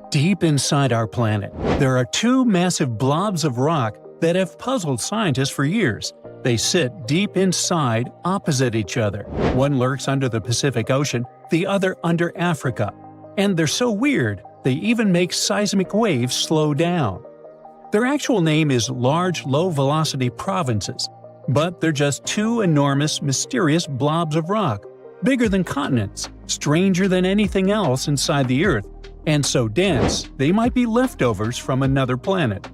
Deep inside our planet, there are two massive blobs of rock that have puzzled scientists for years. They sit deep inside, opposite each other. One lurks under the Pacific Ocean, the other under Africa. And they're so weird, they even make seismic waves slow down. Their actual name is large low-velocity provinces, but they're just two enormous, mysterious blobs of rock, bigger than continents, stranger than anything else inside the Earth, and so dense they might be leftovers from another planet.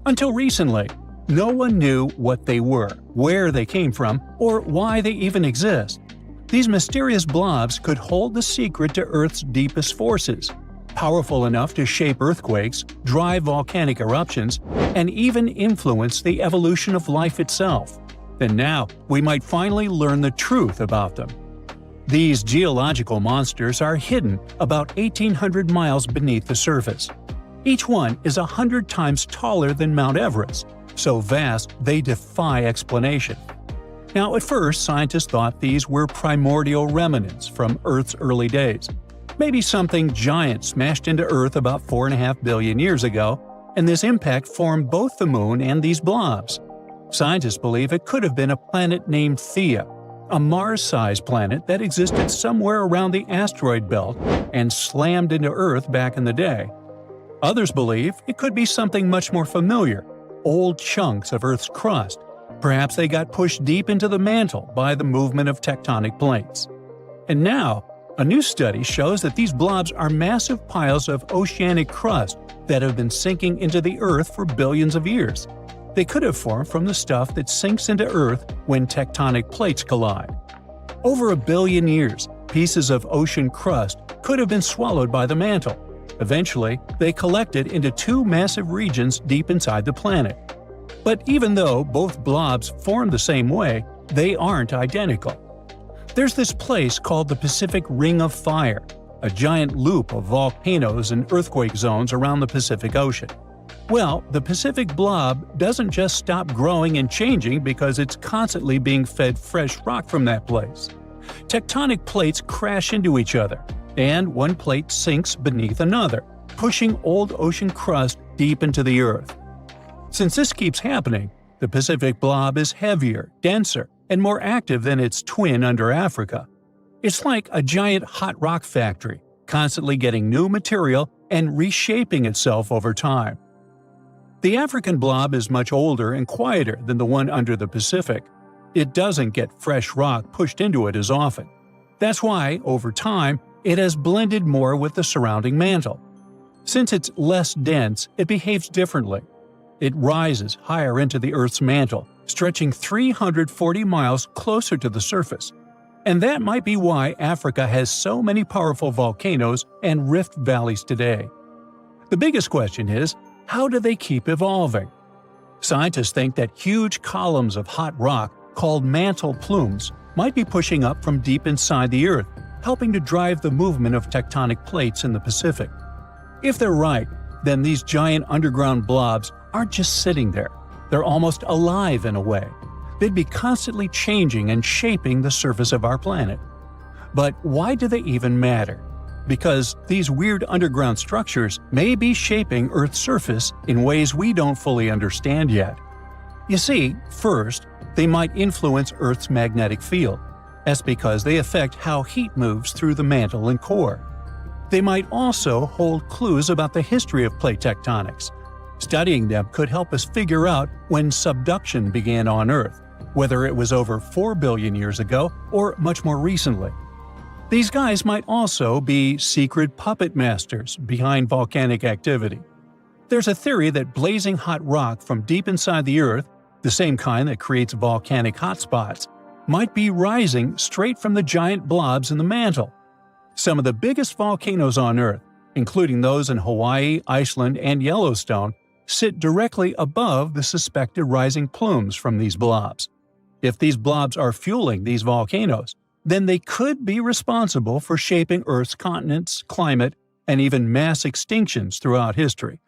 Until recently, no one knew what they were, where they came from, or why they even exist. These mysterious blobs could hold the secret to Earth's deepest forces, powerful enough to shape earthquakes, drive volcanic eruptions, and even influence the evolution of life itself. And now, we might finally learn the truth about them. These geological monsters are hidden about 1,800 miles beneath the surface. Each one is 100 times taller than Mount Everest, so vast they defy explanation. Now, at first, scientists thought these were primordial remnants from Earth's early days. Maybe something giant smashed into Earth about 4.5 billion years ago, and this impact formed both the Moon and these blobs. Scientists believe it could have been a planet named Theia, a Mars-sized planet that existed somewhere around the asteroid belt and slammed into Earth back in the day. Others believe it could be something much more familiar, old chunks of Earth's crust. Perhaps they got pushed deep into the mantle by the movement of tectonic plates. And now, a new study shows that these blobs are massive piles of oceanic crust that have been sinking into the Earth for billions of years. They could have formed from the stuff that sinks into Earth when tectonic plates collide. Over 1 billion years, pieces of ocean crust could have been swallowed by the mantle. Eventually, they collected into two massive regions deep inside the planet. But even though both blobs formed the same way, they aren't identical. There's this place called the Pacific Ring of Fire, a giant loop of volcanoes and earthquake zones around the Pacific Ocean. Well, the Pacific blob doesn't just stop growing and changing because it's constantly being fed fresh rock from that place. Tectonic plates crash into each other, and one plate sinks beneath another, pushing old ocean crust deep into the Earth. Since this keeps happening, the Pacific blob is heavier, denser, and more active than its twin under Africa. It's like a giant hot rock factory, constantly getting new material and reshaping itself over time. The African blob is much older and quieter than the one under the Pacific. It doesn't get fresh rock pushed into it as often. That's why, over time, it has blended more with the surrounding mantle. Since it's less dense, it behaves differently. It rises higher into the Earth's mantle, stretching 340 miles closer to the surface. And that might be why Africa has so many powerful volcanoes and rift valleys today. The biggest question is, how do they keep evolving? Scientists think that huge columns of hot rock, called mantle plumes, might be pushing up from deep inside the Earth, helping to drive the movement of tectonic plates in the Pacific. If they're right, then these giant underground blobs aren't just sitting there. They're almost alive in a way. They'd be constantly changing and shaping the surface of our planet. But why do they even matter? Because these weird underground structures may be shaping Earth's surface in ways we don't fully understand yet. You see, first, they might influence Earth's magnetic field. That's because they affect how heat moves through the mantle and core. They might also hold clues about the history of plate tectonics. Studying them could help us figure out when subduction began on Earth, whether it was over 4 billion years ago or much more recently. These guys might also be secret puppet masters behind volcanic activity. There's a theory that blazing hot rock from deep inside the Earth, the same kind that creates volcanic hotspots, might be rising straight from the giant blobs in the mantle. Some of the biggest volcanoes on Earth, including those in Hawaii, Iceland, and Yellowstone, sit directly above the suspected rising plumes from these blobs. If these blobs are fueling these volcanoes, then they could be responsible for shaping Earth's continents, climate, and even mass extinctions throughout history.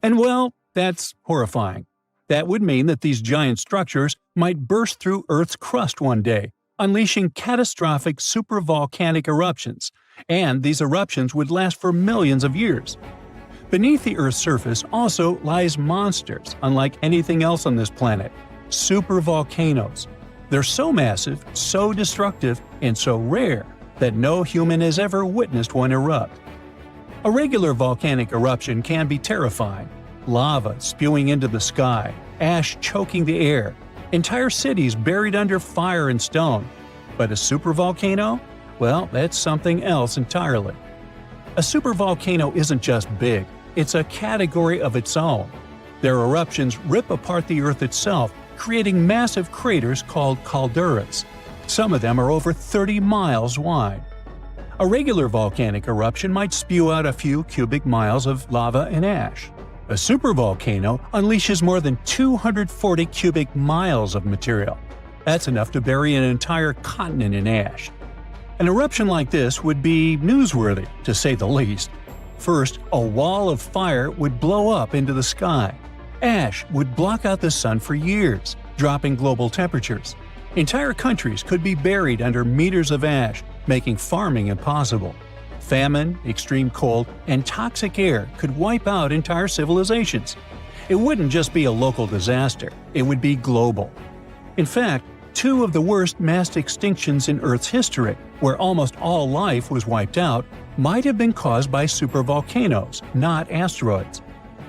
And well, that's horrifying. That would mean that these giant structures might burst through Earth's crust one day, unleashing catastrophic supervolcanic eruptions, and these eruptions would last for millions of years. Beneath the Earth's surface also lies monsters unlike anything else on this planet – supervolcanoes. They're so massive, so destructive, and so rare that no human has ever witnessed one erupt. A regular volcanic eruption can be terrifying. Lava spewing into the sky, ash choking the air, entire cities buried under fire and stone. But a supervolcano? Well, that's something else entirely. A supervolcano isn't just big, it's a category of its own. Their eruptions rip apart the Earth itself, creating massive craters called calderas. Some of them are over 30 miles wide. A regular volcanic eruption might spew out a few cubic miles of lava and ash. A supervolcano unleashes more than 240 cubic miles of material. That's enough to bury an entire continent in ash. An eruption like this would be newsworthy, to say the least. First, a wall of fire would blow up into the sky. Ash would block out the sun for years, dropping global temperatures. Entire countries could be buried under meters of ash, making farming impossible. Famine, extreme cold, and toxic air could wipe out entire civilizations. It wouldn't just be a local disaster, it would be global. In fact, two of the worst mass extinctions in Earth's history, where almost all life was wiped out, might have been caused by supervolcanoes, not asteroids.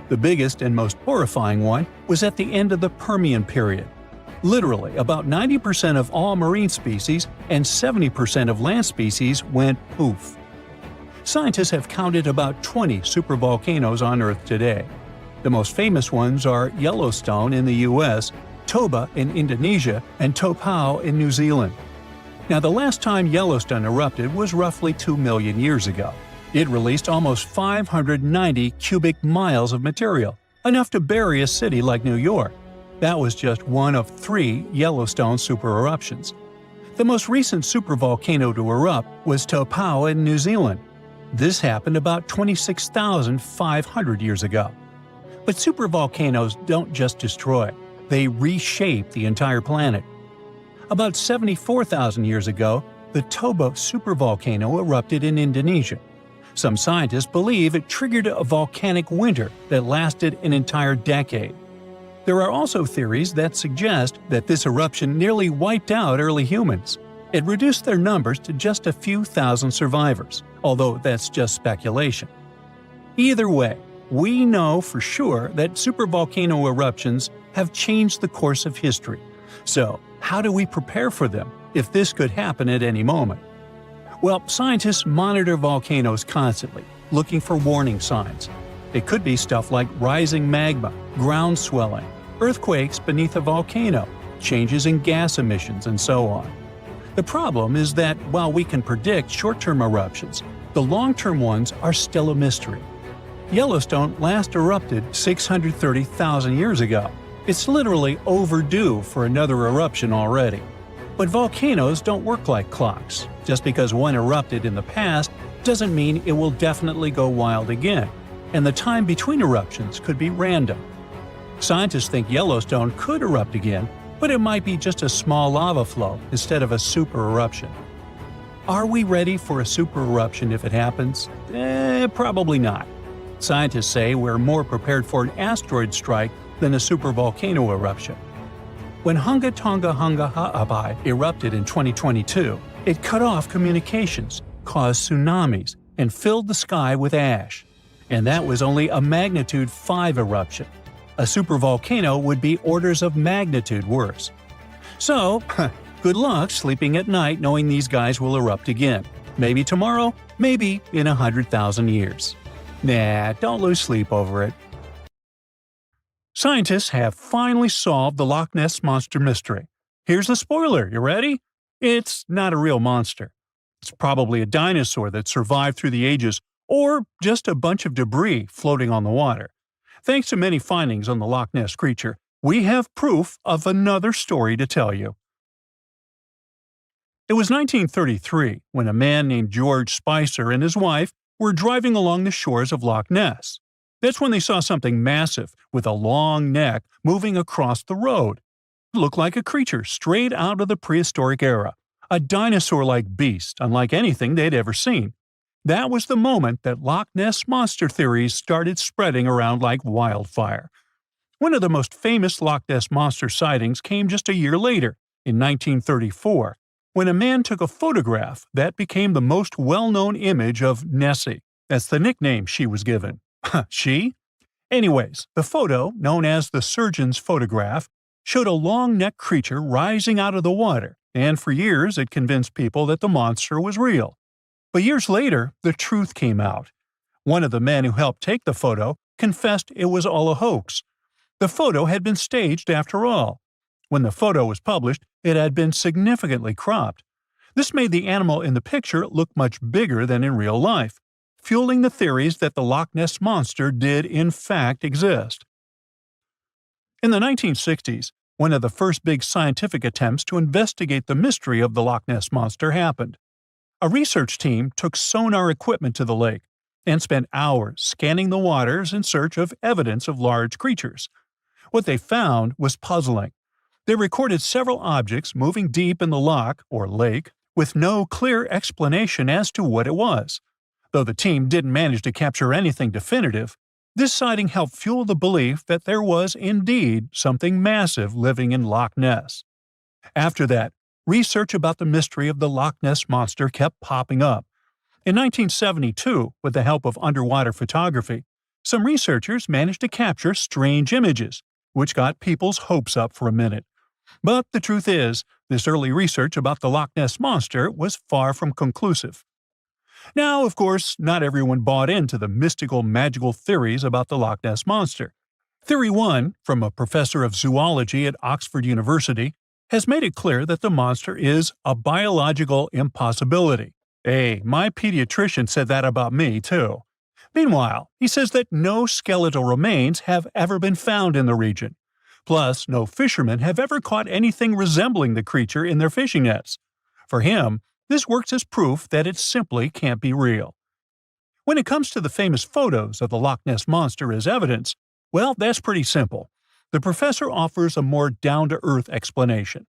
The biggest and most horrifying one was at the end of the Permian period. Literally, about 90% of all marine species and 70% of land species went poof. Scientists have counted about 20 supervolcanoes on Earth today. The most famous ones are Yellowstone in the US, Toba in Indonesia, and Topao in New Zealand. Now, the last time Yellowstone erupted was roughly 2 million years ago. It released almost 590 cubic miles of material, enough to bury a city like New York. That was just one of 3 Yellowstone supereruptions. The most recent supervolcano to erupt was Topao in New Zealand. This happened about 26,500 years ago. But supervolcanoes don't just destroy, they reshape the entire planet. About 74,000 years ago, the Toba supervolcano erupted in Indonesia. Some scientists believe it triggered a volcanic winter that lasted an entire decade. There are also theories that suggest that this eruption nearly wiped out early humans. It reduced their numbers to just a few thousand survivors, although that's just speculation. Either way, we know for sure that supervolcano eruptions have changed the course of history. So, how do we prepare for them if this could happen at any moment? Well, scientists monitor volcanoes constantly, looking for warning signs. It could be stuff like rising magma, ground swelling, earthquakes beneath a volcano, changes in gas emissions, and so on. The problem is that while we can predict short-term eruptions, the long-term ones are still a mystery. Yellowstone last erupted 630,000 years ago. It's literally overdue for another eruption already. But volcanoes don't work like clocks. Just because one erupted in the past doesn't mean it will definitely go wild again, and the time between eruptions could be random. Scientists think Yellowstone could erupt again, but it might be just a small lava flow instead of a super eruption. Are we ready for a super eruption if it happens? Probably not. Scientists say we're more prepared for an asteroid strike than a supervolcano eruption. When Hunga Tonga Hunga Ha'apai erupted in 2022, it cut off communications, caused tsunamis, and filled the sky with ash. And that was only a magnitude 5 eruption. A supervolcano would be orders of magnitude worse. So, good luck sleeping at night knowing these guys will erupt again. Maybe tomorrow, maybe in 100,000 years. Nah, don't lose sleep over it. Scientists have finally solved the Loch Ness Monster mystery. Here's the spoiler, you ready? It's not a real monster. It's probably a dinosaur that survived through the ages, or just a bunch of debris floating on the water. Thanks to many findings on the Loch Ness creature, we have proof of another story to tell you. It was 1933 when a man named George Spicer and his wife were driving along the shores of Loch Ness. That's when they saw something massive with a long neck moving across the road. It looked like a creature straight out of the prehistoric era, a dinosaur-like beast unlike anything they'd ever seen. That was the moment that Loch Ness Monster theories started spreading around like wildfire. One of the most famous Loch Ness Monster sightings came just a year later, in 1934, when a man took a photograph that became the most well-known image of Nessie. That's the nickname she was given. She? Anyways, the photo, known as the surgeon's photograph, showed a long-necked creature rising out of the water, and for years it convinced people that the monster was real. But years later, the truth came out. One of the men who helped take the photo confessed it was all a hoax. The photo had been staged after all. When the photo was published, it had been significantly cropped. This made the animal in the picture look much bigger than in real life, fueling the theories that the Loch Ness Monster did in fact exist. In the 1960s, one of the first big scientific attempts to investigate the mystery of the Loch Ness Monster happened. A research team took sonar equipment to the lake and spent hours scanning the waters in search of evidence of large creatures. What they found was puzzling. They recorded several objects moving deep in the loch, or lake, with no clear explanation as to what it was. Though the team didn't manage to capture anything definitive, this sighting helped fuel the belief that there was indeed something massive living in Loch Ness. After that, research about the mystery of the Loch Ness Monster kept popping up. In 1972, with the help of underwater photography, some researchers managed to capture strange images, which got people's hopes up for a minute. But the truth is, this early research about the Loch Ness Monster was far from conclusive. Now, of course, not everyone bought into the mystical, magical theories about the Loch Ness Monster. Theory 1, from a professor of zoology at Oxford University, has made it clear that the monster is a biological impossibility. Hey, my pediatrician said that about me, too. Meanwhile, he says that no skeletal remains have ever been found in the region. Plus, no fishermen have ever caught anything resembling the creature in their fishing nets. For him, this works as proof that it simply can't be real. When it comes to the famous photos of the Loch Ness Monster as evidence, well, that's pretty simple. The professor offers a more down-to-earth explanation.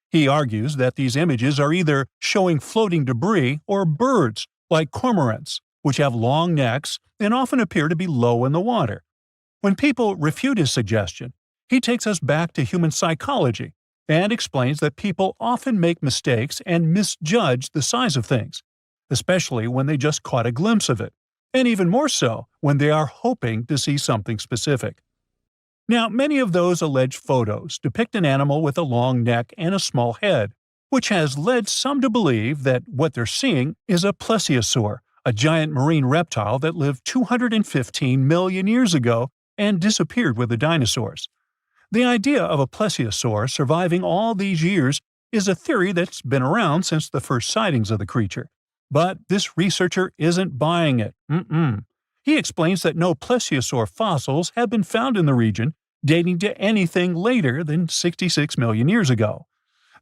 He argues that these images are either showing floating debris or birds, like cormorants, which have long necks and often appear to be low in the water. When people refute his suggestion, he takes us back to human psychology and explains that people often make mistakes and misjudge the size of things, especially when they just caught a glimpse of it, and even more so when they are hoping to see something specific. Now, many of those alleged photos depict an animal with a long neck and a small head, which has led some to believe that what they're seeing is a plesiosaur, a giant marine reptile that lived 215 million years ago and disappeared with the dinosaurs. The idea of a plesiosaur surviving all these years is a theory that's been around since the first sightings of the creature. But this researcher isn't buying it. He explains that no plesiosaur fossils have been found in the region dating to anything later than 66 million years ago.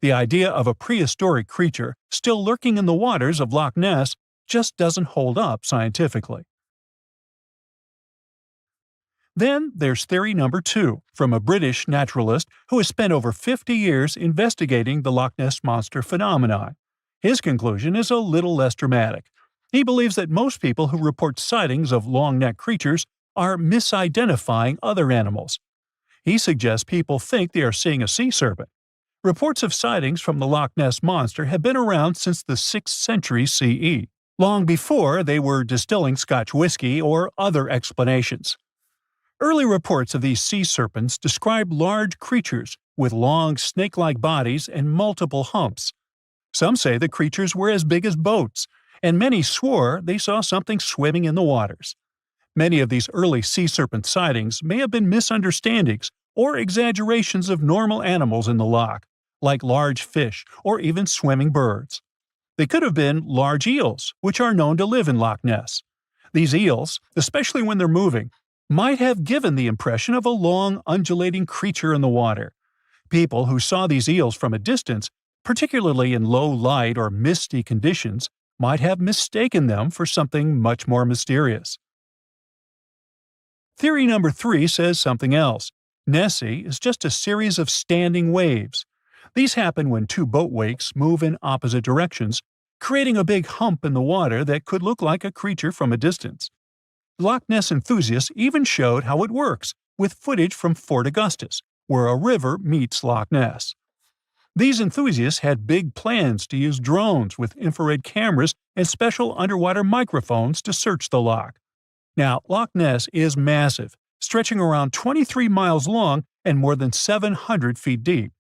The idea of a prehistoric creature still lurking in the waters of Loch Ness just doesn't hold up scientifically. Then there's theory number 2, from a British naturalist who has spent over 50 years investigating the Loch Ness Monster phenomenon. His conclusion is a little less dramatic. He believes that most people who report sightings of long-necked creatures are misidentifying other animals. He suggests people think they are seeing a sea serpent. Reports of sightings from the Loch Ness Monster have been around since the 6th century CE, long before they were distilling Scotch whiskey or other explanations. Early reports of these sea serpents describe large creatures with long snake-like bodies and multiple humps. Some say the creatures were as big as boats, and many swore they saw something swimming in the waters. Many of these early sea serpent sightings may have been misunderstandings or exaggerations of normal animals in the loch, like large fish or even swimming birds. They could have been large eels, which are known to live in Loch Ness. These eels, especially when they're moving, might have given the impression of a long, undulating creature in the water. People who saw these eels from a distance, particularly in low light or misty conditions, might have mistaken them for something much more mysterious. Theory number 3 says something else. Nessie is just a series of standing waves. These happen when two boat wakes move in opposite directions, creating a big hump in the water that could look like a creature from a distance. Loch Ness enthusiasts even showed how it works, with footage from Fort Augustus, where a river meets Loch Ness. These enthusiasts had big plans to use drones with infrared cameras and special underwater microphones to search the loch. Now, Loch Ness is massive, stretching around 23 miles long and more than 700 feet deep.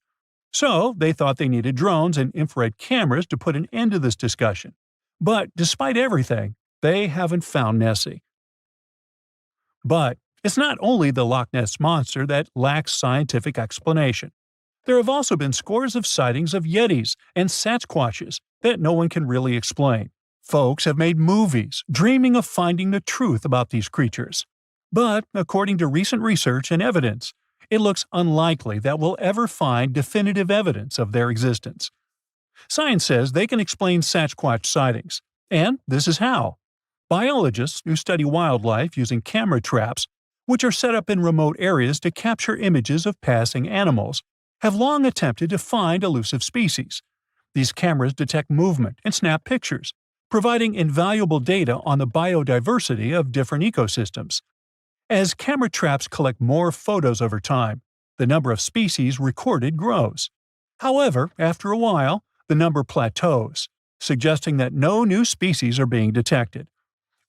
So, they thought they needed drones and infrared cameras to put an end to this discussion. But despite everything, they haven't found Nessie. But it's not only the Loch Ness Monster that lacks scientific explanation. There have also been scores of sightings of Yetis and Sasquatches that no one can really explain. Folks have made movies, dreaming of finding the truth about these creatures. But, according to recent research and evidence, it looks unlikely that we'll ever find definitive evidence of their existence. Science says they can explain Sasquatch sightings, and this is how. Biologists who study wildlife using camera traps, which are set up in remote areas to capture images of passing animals, have long attempted to find elusive species. These cameras detect movement and snap pictures, providing invaluable data on the biodiversity of different ecosystems. As camera traps collect more photos over time, the number of species recorded grows. However, after a while, the number plateaus, suggesting that no new species are being detected.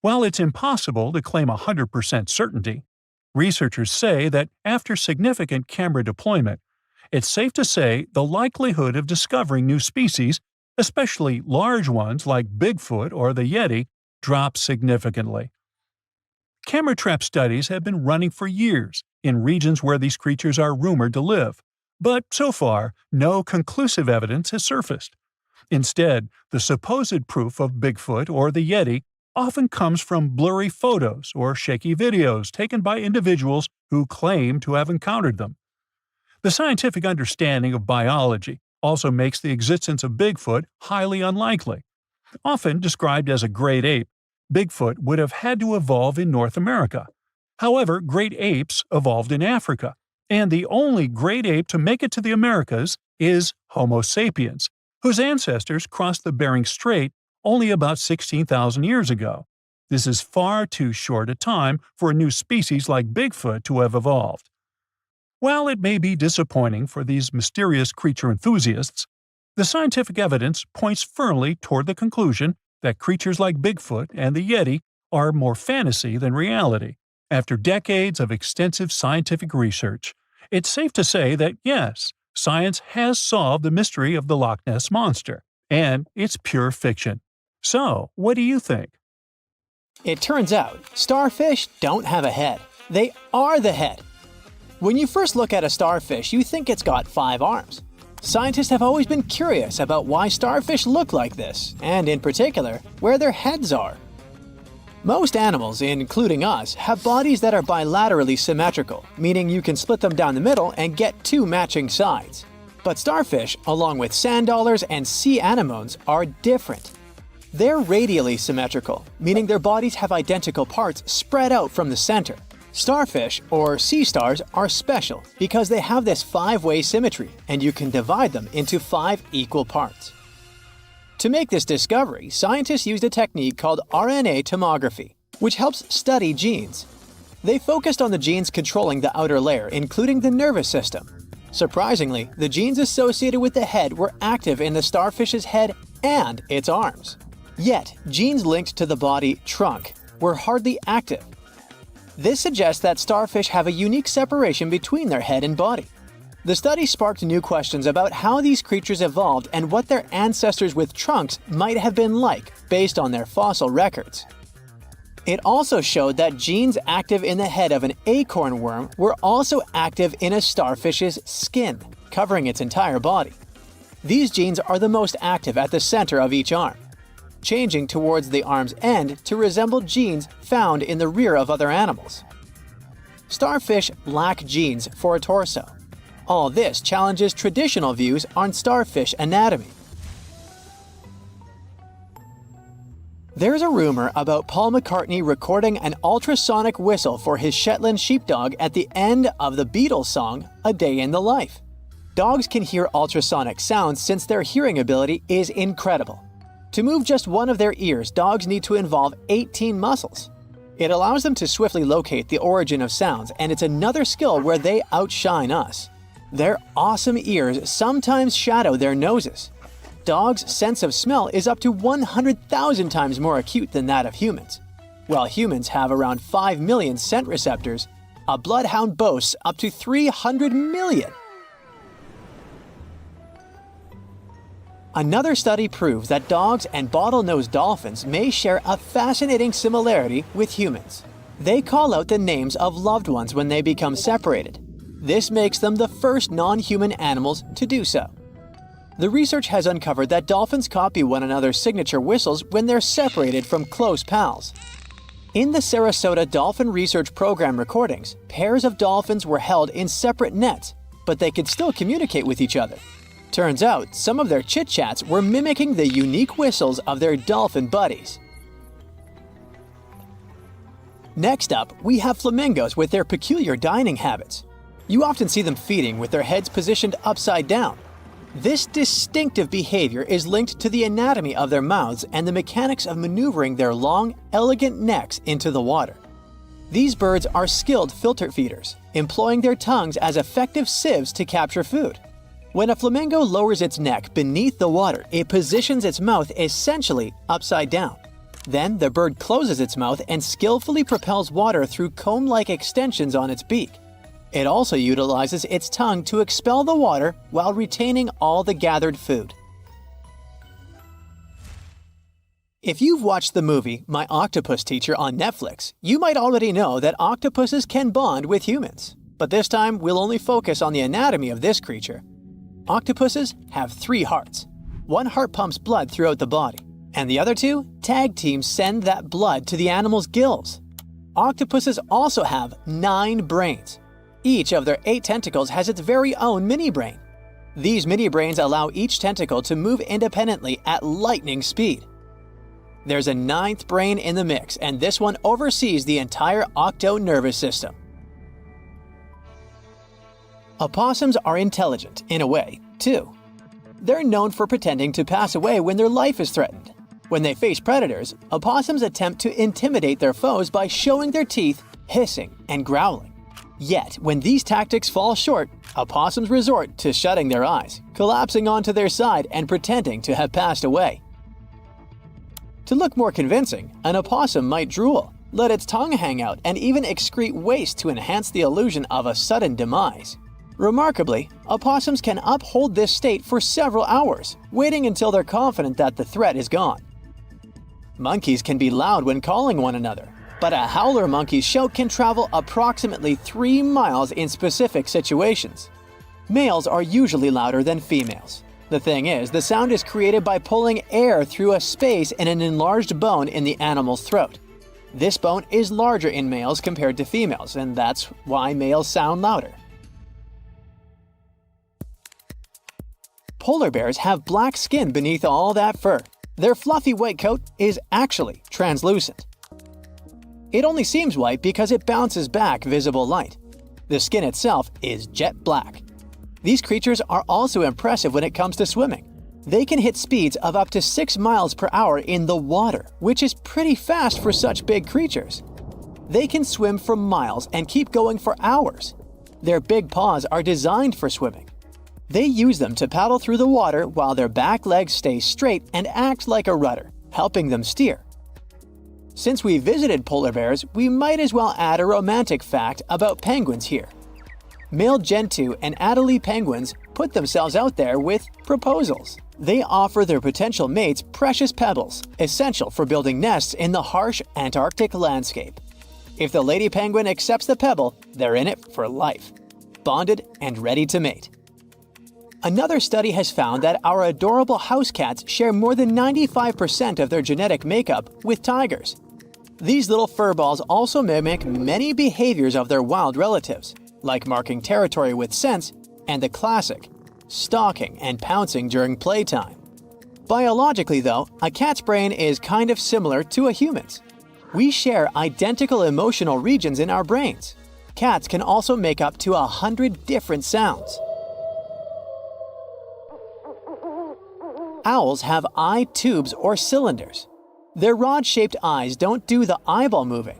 While it's impossible to claim 100% certainty, researchers say that after significant camera deployment, it's safe to say the likelihood of discovering new species, especially large ones like Bigfoot or the Yeti, drops significantly. Camera trap studies have been running for years in regions where these creatures are rumored to live, but so far, no conclusive evidence has surfaced. Instead, the supposed proof of Bigfoot or the Yeti often comes from blurry photos or shaky videos taken by individuals who claim to have encountered them. The scientific understanding of biology also makes the existence of Bigfoot highly unlikely. Often described as a great ape, Bigfoot would have had to evolve in North America. However, great apes evolved in Africa, and the only great ape to make it to the Americas is Homo sapiens, whose ancestors crossed the Bering Strait only about 16,000 years ago. This is far too short a time for a new species like Bigfoot to have evolved. While it may be disappointing for these mysterious creature enthusiasts, the scientific evidence points firmly toward the conclusion that creatures like Bigfoot and the Yeti are more fantasy than reality. After decades of extensive scientific research, it's safe to say that yes, science has solved the mystery of the Loch Ness Monster, and it's pure fiction. So, what do you think? It turns out, starfish don't have a head. They are the head. When you first look at a starfish, you think it's got 5 arms. Scientists have always been curious about why starfish look like this, and in particular, where their heads are. Most animals, including us, have bodies that are bilaterally symmetrical, meaning you can split them down the middle and get 2 matching sides. But starfish, along with sand dollars and sea anemones, are different. They're radially symmetrical, meaning their bodies have identical parts spread out from the center. Starfish, or sea stars, are special because they have this 5-way symmetry, and you can divide them into 5 equal parts. To make this discovery, scientists used a technique called RNA tomography, which helps study genes. They focused on the genes controlling the outer layer, including the nervous system. Surprisingly, the genes associated with the head were active in the starfish's head and its arms. Yet, genes linked to the body trunk were hardly active. This suggests that starfish have a unique separation between their head and body. The study sparked new questions about how these creatures evolved and what their ancestors with trunks might have been like based on their fossil records. It also showed that genes active in the head of an acorn worm were also active in a starfish's skin, covering its entire body. These genes are the most active at the center of each arm, changing towards the arm's end to resemble genes found in the rear of other animals. Starfish lack genes for a torso. All this challenges traditional views on starfish anatomy. There's a rumor about Paul McCartney recording an ultrasonic whistle for his Shetland sheepdog at the end of the Beatles song, A Day in the Life. Dogs can hear ultrasonic sounds since their hearing ability is incredible. To move just one of their ears, dogs need to involve 18 muscles. It allows them to swiftly locate the origin of sounds, and it's another skill where they outshine us. Their awesome ears sometimes shadow their noses. Dogs' sense of smell is up to 100,000 times more acute than that of humans. While humans have around 5 million scent receptors, a bloodhound boasts up to 300 million. Another study proves that dogs and bottlenose dolphins may share a fascinating similarity with humans. They call out the names of loved ones when they become separated. This makes them the first non-human animals to do so. The research has uncovered that dolphins copy one another's signature whistles when they're separated from close pals. In the Sarasota Dolphin Research Program recordings, pairs of dolphins were held in separate nets, but they could still communicate with each other. Turns out, some of their chit-chats were mimicking the unique whistles of their dolphin buddies. Next up, we have flamingos with their peculiar dining habits. You often see them feeding with their heads positioned upside down. This distinctive behavior is linked to the anatomy of their mouths and the mechanics of maneuvering their long, elegant necks into the water. These birds are skilled filter feeders, employing their tongues as effective sieves to capture food. When a flamingo lowers its neck beneath the water, it positions its mouth essentially upside down. Then the bird closes its mouth and skillfully propels water through comb-like extensions on its beak. It also utilizes its tongue to expel the water while retaining all the gathered food. If you've watched the movie My Octopus Teacher on Netflix, you might already know that octopuses can bond with humans. But this time, we'll only focus on the anatomy of this creature. Octopuses have 3 hearts. One heart pumps blood throughout the body, and the other 2 tag teams send that blood to the animal's gills. Octopuses also have 9 brains. Each of their 8 tentacles has its very own mini-brain. These mini-brains allow each tentacle to move independently at lightning speed. There's a 9th brain in the mix, and this one oversees the entire octo nervous system. Opossums are intelligent, in a way, too. They're known for pretending to pass away when their life is threatened. When they face predators, opossums attempt to intimidate their foes by showing their teeth, hissing, and growling. Yet, when these tactics fall short, opossums resort to shutting their eyes, collapsing onto their side, and pretending to have passed away. To look more convincing, an opossum might drool, let its tongue hang out, and even excrete waste to enhance the illusion of a sudden demise. Remarkably, opossums can uphold this state for several hours, waiting until they're confident that the threat is gone. Monkeys can be loud when calling one another, but a howler monkey's shout can travel approximately 3 miles in specific situations. Males are usually louder than females. The thing is, the sound is created by pulling air through a space in an enlarged bone in the animal's throat. This bone is larger in males compared to females, and that's why males sound louder. Polar bears have black skin beneath all that fur. Their fluffy white coat is actually translucent. It only seems white because it bounces back visible light. The skin itself is jet black. These creatures are also impressive when it comes to swimming. They can hit speeds of up to 6 miles per hour in the water, which is pretty fast for such big creatures. They can swim for miles and keep going for hours. Their big paws are designed for swimming. They use them to paddle through the water while their back legs stay straight and act like a rudder, helping them steer. Since we visited polar bears, we might as well add a romantic fact about penguins here. Male Gentoo and Adelie penguins put themselves out there with proposals. They offer their potential mates precious pebbles, essential for building nests in the harsh Antarctic landscape. If the lady penguin accepts the pebble, they're in it for life, bonded and ready to mate. Another study has found that our adorable house cats share more than 95% of their genetic makeup with tigers. These little furballs also mimic many behaviors of their wild relatives, like marking territory with scents and the classic, stalking and pouncing during playtime. Biologically though, a cat's brain is kind of similar to a human's. We share identical emotional regions in our brains. Cats can also make up to 100 different sounds. Owls have eye tubes or cylinders. Their rod-shaped eyes don't do the eyeball moving.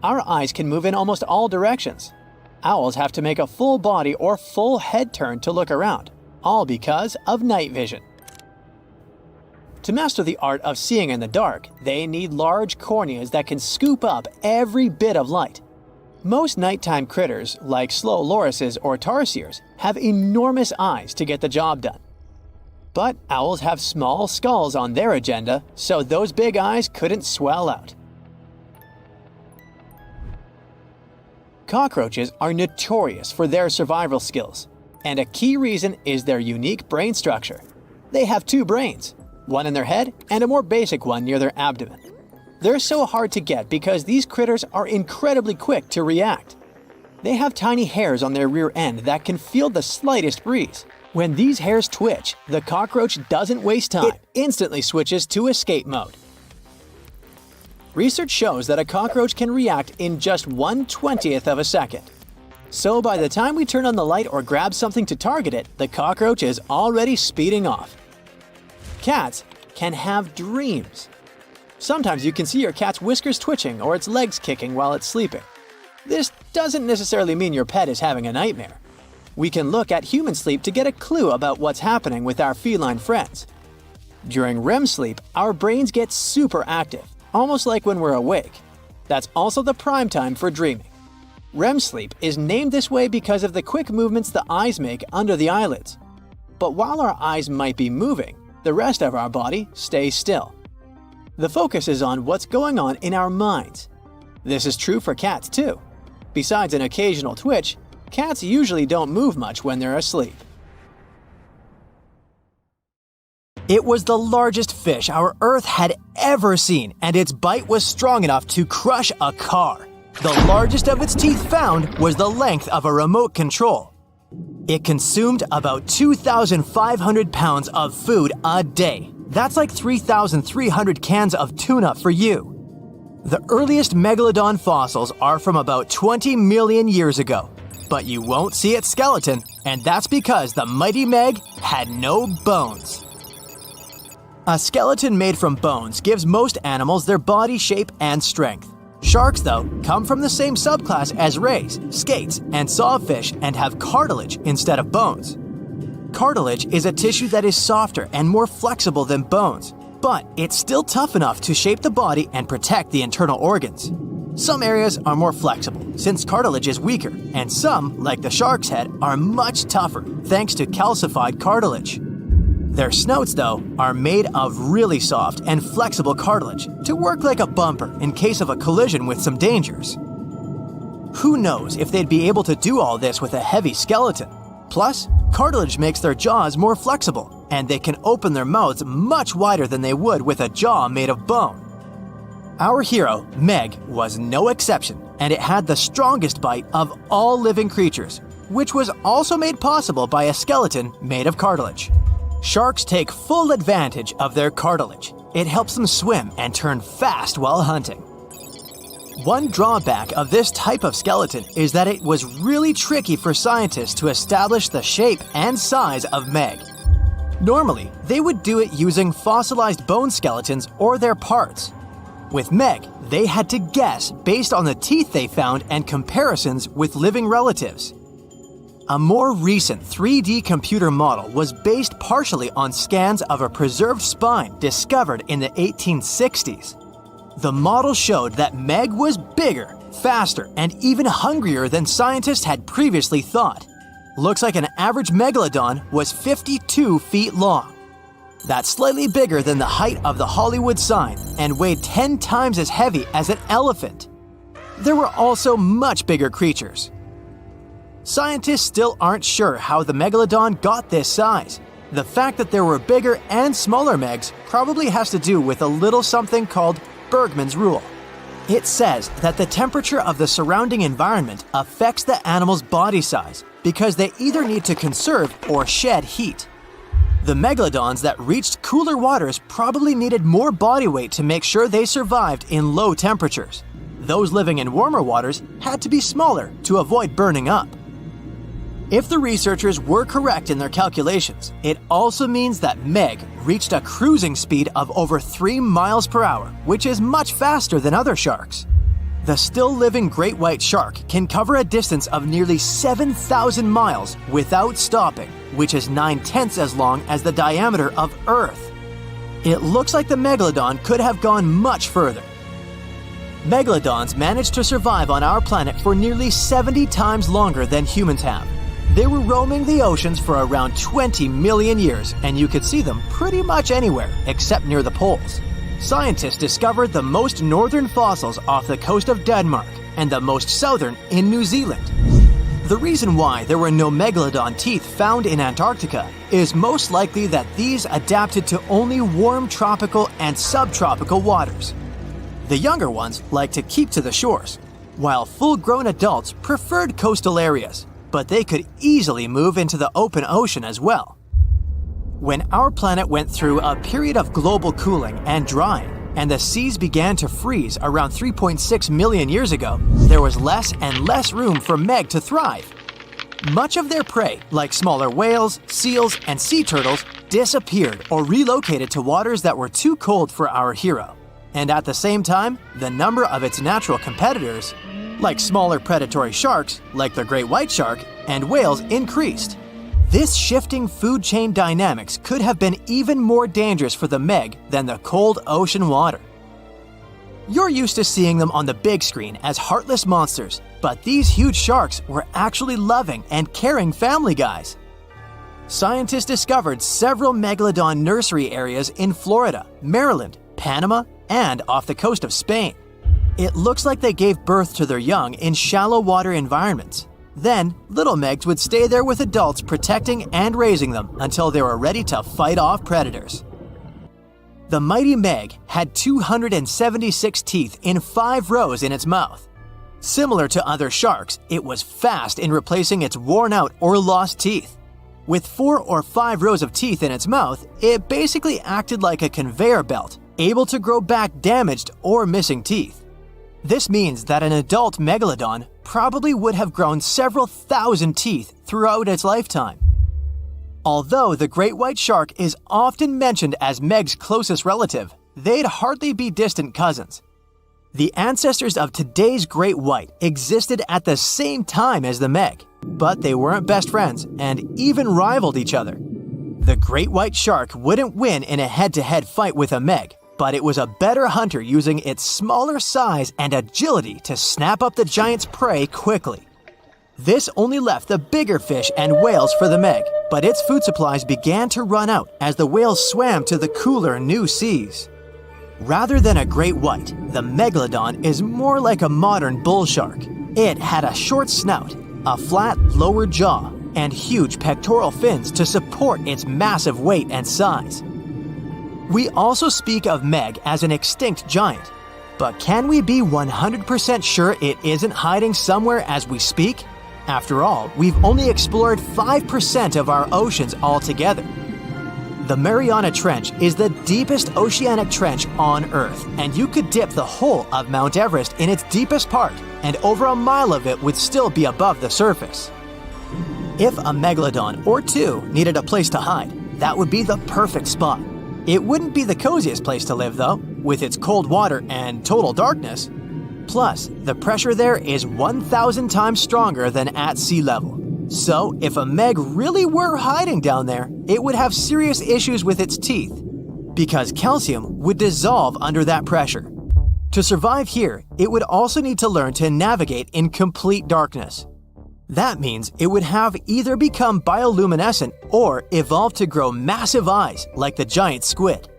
Our eyes can move in almost all directions. Owls have to make a full body or full head turn to look around, all because of night vision. To master the art of seeing in the dark, they need large corneas that can scoop up every bit of light. Most nighttime critters, like slow lorises or tarsiers, have enormous eyes to get the job done. But owls have small skulls on their agenda, so those big eyes couldn't swell out. Cockroaches are notorious for their survival skills, and a key reason is their unique brain structure. They have two brains, one in their head and a more basic one near their abdomen. They're so hard to get because these critters are incredibly quick to react. They have tiny hairs on their rear end that can feel the slightest breeze. When these hairs twitch, the cockroach doesn't waste time. It instantly switches to escape mode. Research shows that a cockroach can react in just 1/20th of a second. So by the time we turn on the light or grab something to target it, the cockroach is already speeding off. Cats can have dreams. Sometimes you can see your cat's whiskers twitching or its legs kicking while it's sleeping. This doesn't necessarily mean your pet is having a nightmare. We can look at human sleep to get a clue about what's happening with our feline friends. During REM sleep, our brains get super active, almost like when we're awake. That's also the prime time for dreaming. REM sleep is named this way because of the quick movements the eyes make under the eyelids. But while our eyes might be moving, the rest of our body stays still. The focus is on what's going on in our minds. This is true for cats too. Besides an occasional twitch, cats usually don't move much when they're asleep. It was the largest fish our Earth had ever seen, and its bite was strong enough to crush a car. The largest of its teeth found was the length of a remote control. It consumed about 2,500 pounds of food a day. That's like 3,300 cans of tuna for you. The earliest megalodon fossils are from about 20 million years ago. But you won't see its skeleton, and that's because the mighty Meg had no bones. A skeleton made from bones gives most animals their body shape and strength. Sharks, though, come from the same subclass as rays, skates, and sawfish and have cartilage instead of bones. Cartilage is a tissue that is softer and more flexible than bones, but it's still tough enough to shape the body and protect the internal organs. Some areas are more flexible, since cartilage is weaker, and some, like the shark's head, are much tougher, thanks to calcified cartilage. Their snouts, though, are made of really soft and flexible cartilage to work like a bumper in case of a collision with some dangers. Who knows if they'd be able to do all this with a heavy skeleton? Plus, cartilage makes their jaws more flexible, and they can open their mouths much wider than they would with a jaw made of bone. Our hero, Meg, was no exception, and it had the strongest bite of all living creatures, which was also made possible by a skeleton made of cartilage. Sharks take full advantage of their cartilage. It helps them swim and turn fast while hunting. One drawback of this type of skeleton is that it was really tricky for scientists to establish the shape and size of Meg. Normally, they would do it using fossilized bone skeletons or their parts. With Meg, they had to guess based on the teeth they found and comparisons with living relatives. A more recent 3D computer model was based partially on scans of a preserved spine discovered in the 1860s. The model showed that Meg was bigger, faster, and even hungrier than scientists had previously thought. Looks like an average megalodon was 52 feet long. That's slightly bigger than the height of the Hollywood sign and weighed 10 times as heavy as an elephant. There were also much bigger creatures. Scientists still aren't sure how the megalodon got this size. The fact that there were bigger and smaller Megs probably has to do with a little something called Bergmann's rule. It says that the temperature of the surrounding environment affects the animal's body size because they either need to conserve or shed heat. The megalodons that reached cooler waters probably needed more body weight to make sure they survived in low temperatures. Those living in warmer waters had to be smaller to avoid burning up. If the researchers were correct in their calculations, it also means that Meg reached a cruising speed of over 3 miles per hour, which is much faster than other sharks. The still-living great white shark can cover a distance of nearly 7,000 miles without stopping, which is 9/10 as long as the diameter of Earth. It looks like the megalodon could have gone much further. Megalodons managed to survive on our planet for nearly 70 times longer than humans have. They were roaming the oceans for around 20 million years, and you could see them pretty much anywhere except near the poles. Scientists discovered the most northern fossils off the coast of Denmark and the most southern in New Zealand. The reason why there were no megalodon teeth found in Antarctica is most likely that these adapted to only warm tropical and subtropical waters. The younger ones like to keep to the shores, while full-grown adults preferred coastal areas, but they could easily move into the open ocean as well. When our planet went through a period of global cooling and drying, and the seas began to freeze around 3.6 million years ago, there was less and less room for Meg to thrive. Much of their prey, like smaller whales, seals, and sea turtles, disappeared or relocated to waters that were too cold for our hero. And at the same time, the number of its natural competitors, like smaller predatory sharks, like the great white shark, and whales, increased. This shifting food chain dynamics could have been even more dangerous for the Meg than the cold ocean water. You're used to seeing them on the big screen as heartless monsters, but these huge sharks were actually loving and caring family guys. Scientists discovered several megalodon nursery areas in Florida, Maryland, Panama, and off the coast of Spain. It looks like they gave birth to their young in shallow water environments. Then, little Megs would stay there with adults protecting and raising them until they were ready to fight off predators. The mighty Meg had 276 teeth in 5 rows in its mouth. Similar to other sharks, it was fast in replacing its worn-out or lost teeth. With 4 or 5 rows of teeth in its mouth, it basically acted like a conveyor belt, able to grow back damaged or missing teeth. This means that an adult megalodon probably would have grown several thousand teeth throughout its lifetime. Although the great white shark is often mentioned as Meg's closest relative, they'd hardly be distant cousins. The ancestors of today's great white existed at the same time as the Meg, but they weren't best friends and even rivaled each other. The great white shark wouldn't win in a head-to-head fight with a Meg, but it was a better hunter using its smaller size and agility to snap up the giant's prey quickly. This only left the bigger fish and whales for the Meg, but its food supplies began to run out as the whales swam to the cooler new seas. Rather than a great white, the megalodon is more like a modern bull shark. It had a short snout, a flat lower jaw, and huge pectoral fins to support its massive weight and size. We also speak of Meg as an extinct giant, but can we be 100% sure it isn't hiding somewhere as we speak? After all, we've only explored 5% of our oceans altogether. The Mariana Trench is the deepest oceanic trench on Earth, and you could dip the whole of Mount Everest in its deepest part, and over a mile of it would still be above the surface. If a megalodon or two needed a place to hide, that would be the perfect spot. It wouldn't be the coziest place to live, though, with its cold water and total darkness. Plus, the pressure there is 1,000 times stronger than at sea level. So, if a Meg really were hiding down there, it would have serious issues with its teeth, because calcium would dissolve under that pressure. To survive here, it would also need to learn to navigate in complete darkness. That means it would have either become bioluminescent or evolve to grow massive eyes like the giant squid.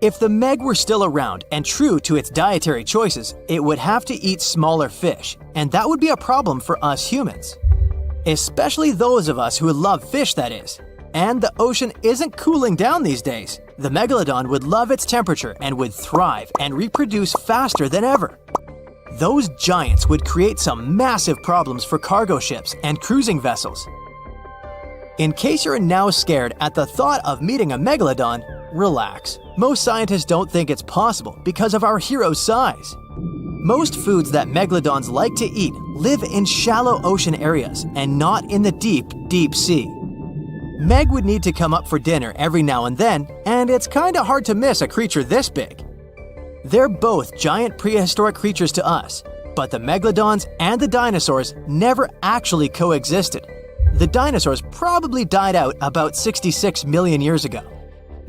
If the Meg were still around and true to its dietary choices, it would have to eat smaller fish, and that would be a problem for us humans. Especially those of us who love fish, that is. And the ocean isn't cooling down these days. The megalodon would love its temperature and would thrive and reproduce faster than ever. Those giants would create some massive problems for cargo ships and cruising vessels. In case you're now scared at the thought of meeting a megalodon, relax. Most scientists don't think it's possible because of our hero's size. Most foods that megalodons like to eat, live in shallow ocean areas and not in the deep, deep sea. Meg would need to come up for dinner every now and then, and it's kinda hard to miss a creature this big. They're both giant prehistoric creatures to us, but the megalodons and the dinosaurs never actually coexisted. The dinosaurs probably died out about 66 million years ago.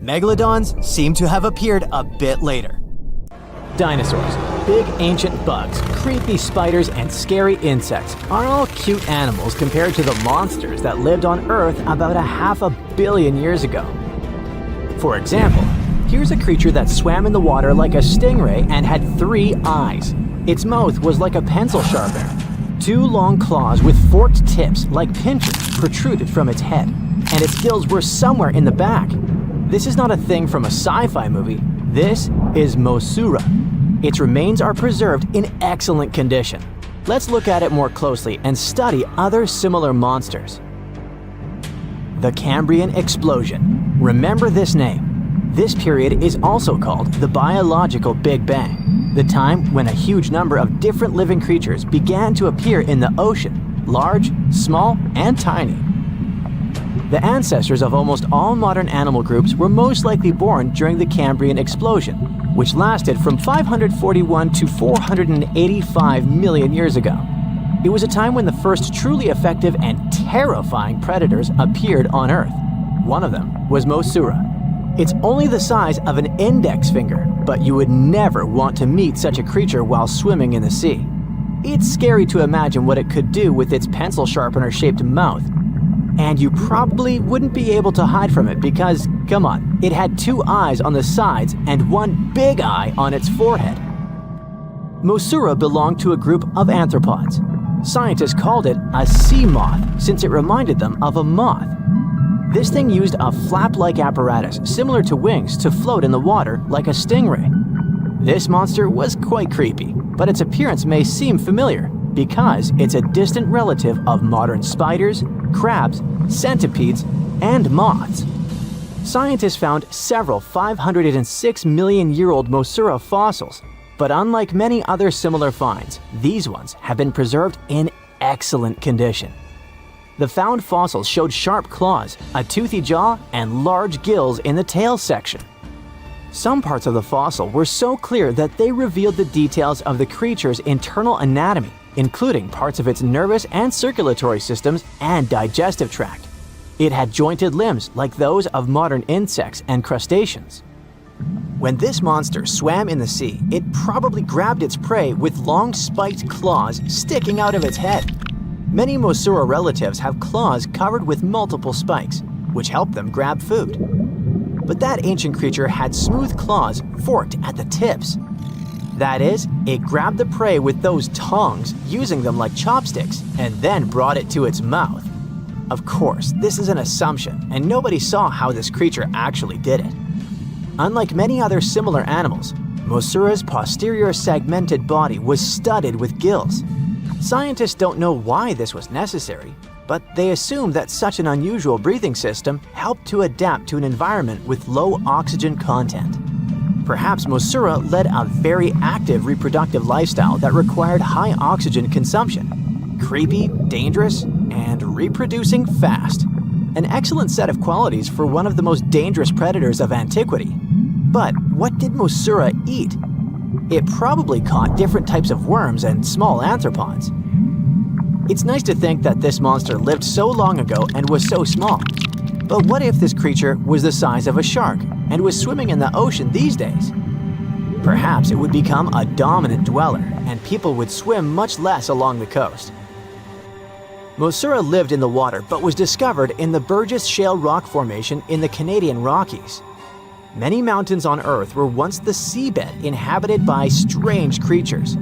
Megalodons seem to have appeared a bit later. Dinosaurs, big ancient bugs, creepy spiders, and scary insects are all cute animals compared to the monsters that lived on Earth about 500 million years ago. For example, here's a creature that swam in the water like a stingray and had 3 eyes. Its mouth was like a pencil sharpener. 2 long claws with forked tips like pincers protruded from its head, and its gills were somewhere in the back. This is not a thing from a sci-fi movie. This is Mosaura. Its remains are preserved in excellent condition. Let's look at it more closely and study other similar monsters. The Cambrian explosion. Remember this name. This period is also called the biological Big Bang, the time when a huge number of different living creatures began to appear in the ocean, large, small, and tiny. The ancestors of almost all modern animal groups were most likely born during the Cambrian explosion, which lasted from 541 to 485 million years ago. It was a time when the first truly effective and terrifying predators appeared on Earth. One of them was Mosaura. It's only the size of an index finger, but you would never want to meet such a creature while swimming in the sea. It's scary to imagine what it could do with its pencil sharpener-shaped mouth. And you probably wouldn't be able to hide from it because, come on, it had 2 eyes on the sides and 1 big eye on its forehead. Mosaura belonged to a group of arthropods. Scientists called it a sea moth since it reminded them of a moth. This thing used a flap-like apparatus similar to wings to float in the water like a stingray. This monster was quite creepy, but its appearance may seem familiar because it's a distant relative of modern spiders, crabs, centipedes, and moths. Scientists found several 506 million-year-old Mosaura fossils, but unlike many other similar finds, these ones have been preserved in excellent condition. The found fossils showed sharp claws, a toothy jaw, and large gills in the tail section. Some parts of the fossil were so clear that they revealed the details of the creature's internal anatomy, including parts of its nervous and circulatory systems and digestive tract. It had jointed limbs like those of modern insects and crustaceans. When this monster swam in the sea, it probably grabbed its prey with long spiked claws sticking out of its head. Many Mosaura relatives have claws covered with multiple spikes, which help them grab food. But that ancient creature had smooth claws forked at the tips. That is, it grabbed the prey with those tongs, using them like chopsticks, and then brought it to its mouth. Of course, this is an assumption, and nobody saw how this creature actually did it. Unlike many other similar animals, Mosaura's posterior segmented body was studded with gills. Scientists don't know why this was necessary, but they assume that such an unusual breathing system helped to adapt to an environment with low oxygen content. Perhaps Mosaura led a very active reproductive lifestyle that required high oxygen consumption. Creepy, dangerous, and reproducing fast. An excellent set of qualities for one of the most dangerous predators of antiquity. But what did Mosaura eat? It probably caught different types of worms and small arthropods. It's nice to think that this monster lived so long ago and was so small. But what if this creature was the size of a shark and was swimming in the ocean these days? Perhaps it would become a dominant dweller, and people would swim much less along the coast. Mosaura lived in the water but was discovered in the Burgess Shale rock formation in the Canadian Rockies. Many mountains on Earth were once the seabed inhabited by strange creatures.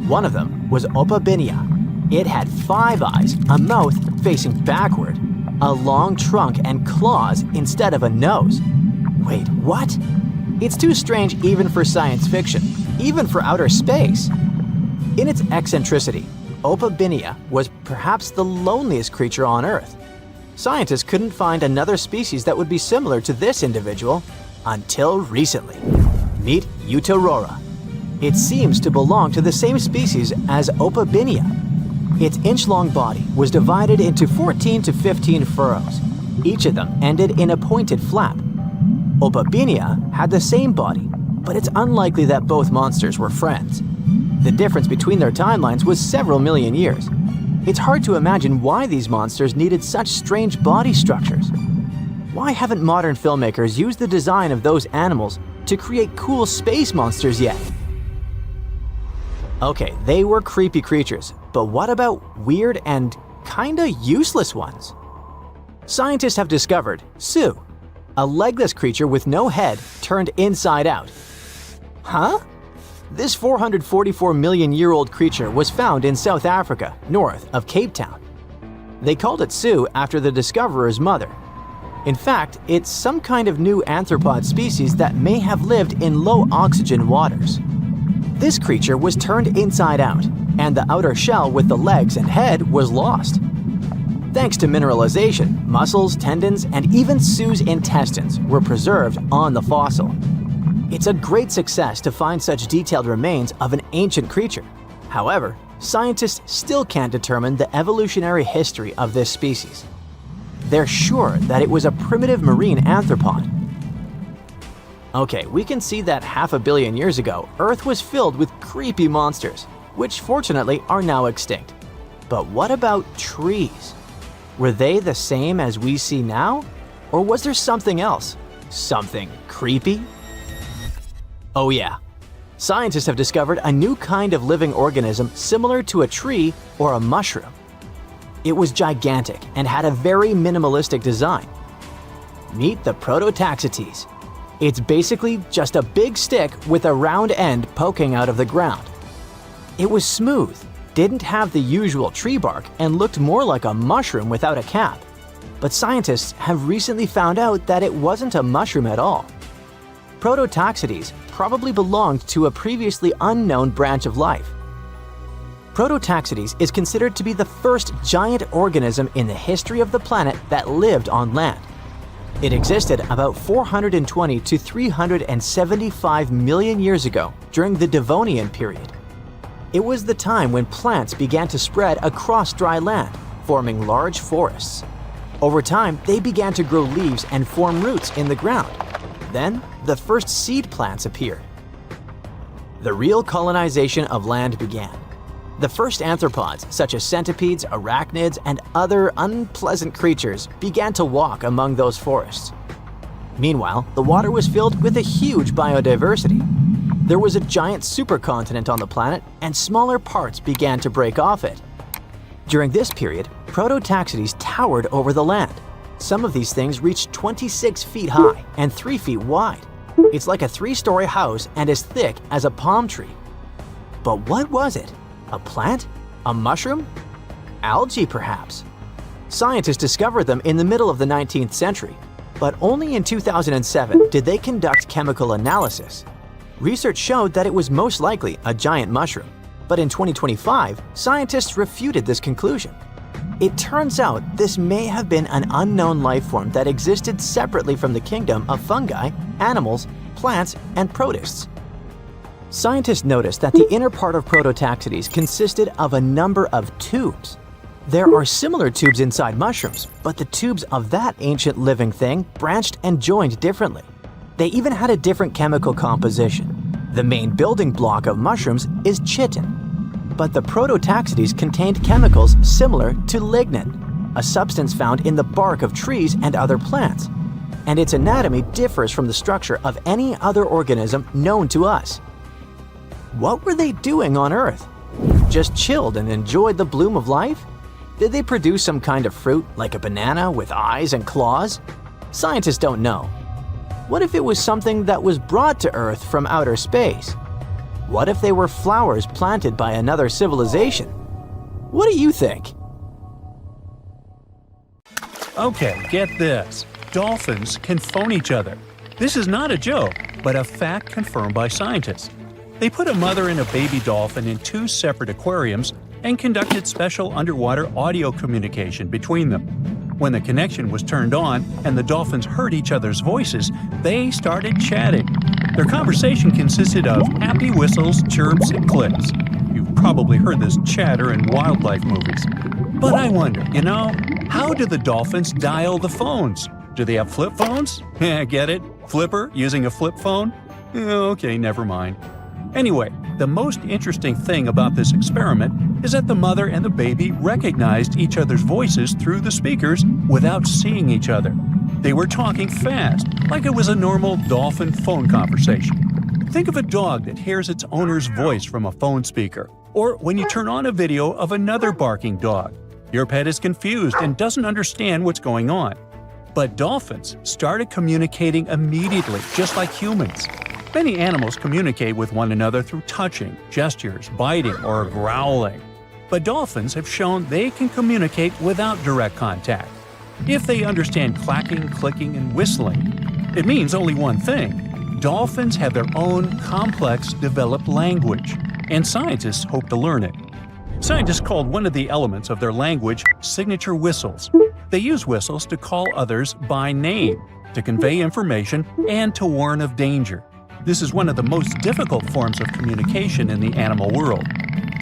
One of them was Opabinia. It had 5 eyes, a mouth facing backward, a long trunk and claws instead of a nose. Wait, what? It's too strange even for science fiction, even for outer space. In its eccentricity, Opabinia was perhaps the loneliest creature on Earth. Scientists couldn't find another species that would be similar to this individual until recently. Meet Utaurora. It seems to belong to the same species as Opabinia. Its inch-long body was divided into 14 to 15 furrows. Each of them ended in a pointed flap. Opabinia had the same body, but it's unlikely that both monsters were friends. The difference between their timelines was several million years. It's hard to imagine why these monsters needed such strange body structures. Why haven't modern filmmakers used the design of those animals to create cool space monsters yet? Okay, they were creepy creatures, but what about weird and kinda useless ones? Scientists have discovered Su, a legless creature with no head turned inside out. Huh? This 444 million year old creature was found in South Africa, north of Cape Town. They called it Su after the discoverer's mother. In fact, it's some kind of new arthropod species that may have lived in low oxygen waters. This creature was turned inside out, and the outer shell with the legs and head was lost. Thanks to mineralization, muscles, tendons, and even Su's intestines were preserved on the fossil. It's a great success to find such detailed remains of an ancient creature. However, scientists still can't determine the evolutionary history of this species. They're sure that it was a primitive marine arthropod. Okay, we can see that 500 million years ago, Earth was filled with creepy monsters, which fortunately are now extinct. But what about trees? Were they the same as we see now? Or was there something else? Something creepy? Oh yeah. Scientists have discovered a new kind of living organism similar to a tree or a mushroom. It was gigantic and had a very minimalistic design. Meet the Prototaxites. It's basically just a big stick with a round end poking out of the ground. It was smooth, didn't have the usual tree bark, and looked more like a mushroom without a cap. But scientists have recently found out that it wasn't a mushroom at all. Prototaxites probably belonged to a previously unknown branch of life. Prototaxites is considered to be the first giant organism in the history of the planet that lived on land. It existed about 420 to 375 million years ago during the Devonian period. It was the time when plants began to spread across dry land, forming large forests. Over time, they began to grow leaves and form roots in the ground. Then, the first seed plants appeared. The real colonization of land began. The first arthropods, such as centipedes, arachnids, and other unpleasant creatures, began to walk among those forests. Meanwhile, the water was filled with a huge biodiversity. There was a giant supercontinent on the planet, and smaller parts began to break off it. During this period, Prototaxites towered over the land. Some of these things reached 26 feet high and 3 feet wide. It's like a 3-story house and as thick as a palm tree. But what was it? A plant? A mushroom? Algae, perhaps? Scientists discovered them in the middle of the 19th century, but only in 2007 did they conduct chemical analysis. Research showed that it was most likely a giant mushroom, but in 2025, scientists refuted this conclusion. It turns out this may have been an unknown life form that existed separately from the kingdom of fungi, animals, plants, and protists. Scientists noticed that the inner part of Prototaxites consisted of a number of tubes. There are similar tubes inside mushrooms, but the tubes of that ancient living thing branched and joined differently. They even had a different chemical composition. The main building block of mushrooms is chitin, but the Prototaxites contained chemicals similar to lignin, a substance found in the bark of trees and other plants, and its anatomy differs from the structure of any other organism known to us. What were they doing on Earth? Just chilled and enjoyed the bloom of life? Did they produce some kind of fruit, like a banana with eyes and claws? Scientists don't know. What if it was something that was brought to Earth from outer space? What if they were flowers planted by another civilization? What do you think? Okay, get this. Dolphins can phone each other. This is not a joke, but a fact confirmed by scientists. They put a mother and a baby dolphin in 2 separate aquariums and conducted special underwater audio communication between them. When the connection was turned on and the dolphins heard each other's voices, they started chatting. Their conversation consisted of happy whistles, chirps, and clicks. You've probably heard this chatter in wildlife movies. But I wonder, how do the dolphins dial the phones? Do they have flip phones? Get it? Flipper using a flip phone? Okay, never mind. Anyway, the most interesting thing about this experiment is that the mother and the baby recognized each other's voices through the speakers without seeing each other. They were talking fast, like it was a normal dolphin phone conversation. Think of a dog that hears its owner's voice from a phone speaker, or when you turn on a video of another barking dog. Your pet is confused and doesn't understand what's going on. But dolphins started communicating immediately, just like humans. Many animals communicate with one another through touching, gestures, biting, or growling. But dolphins have shown they can communicate without direct contact. If they understand clacking, clicking, and whistling, it means only one thing. Dolphins have their own complex, developed language, and scientists hope to learn it. Scientists called one of the elements of their language signature whistles. They use whistles to call others by name, to convey information, and to warn of danger. This is one of the most difficult forms of communication in the animal world.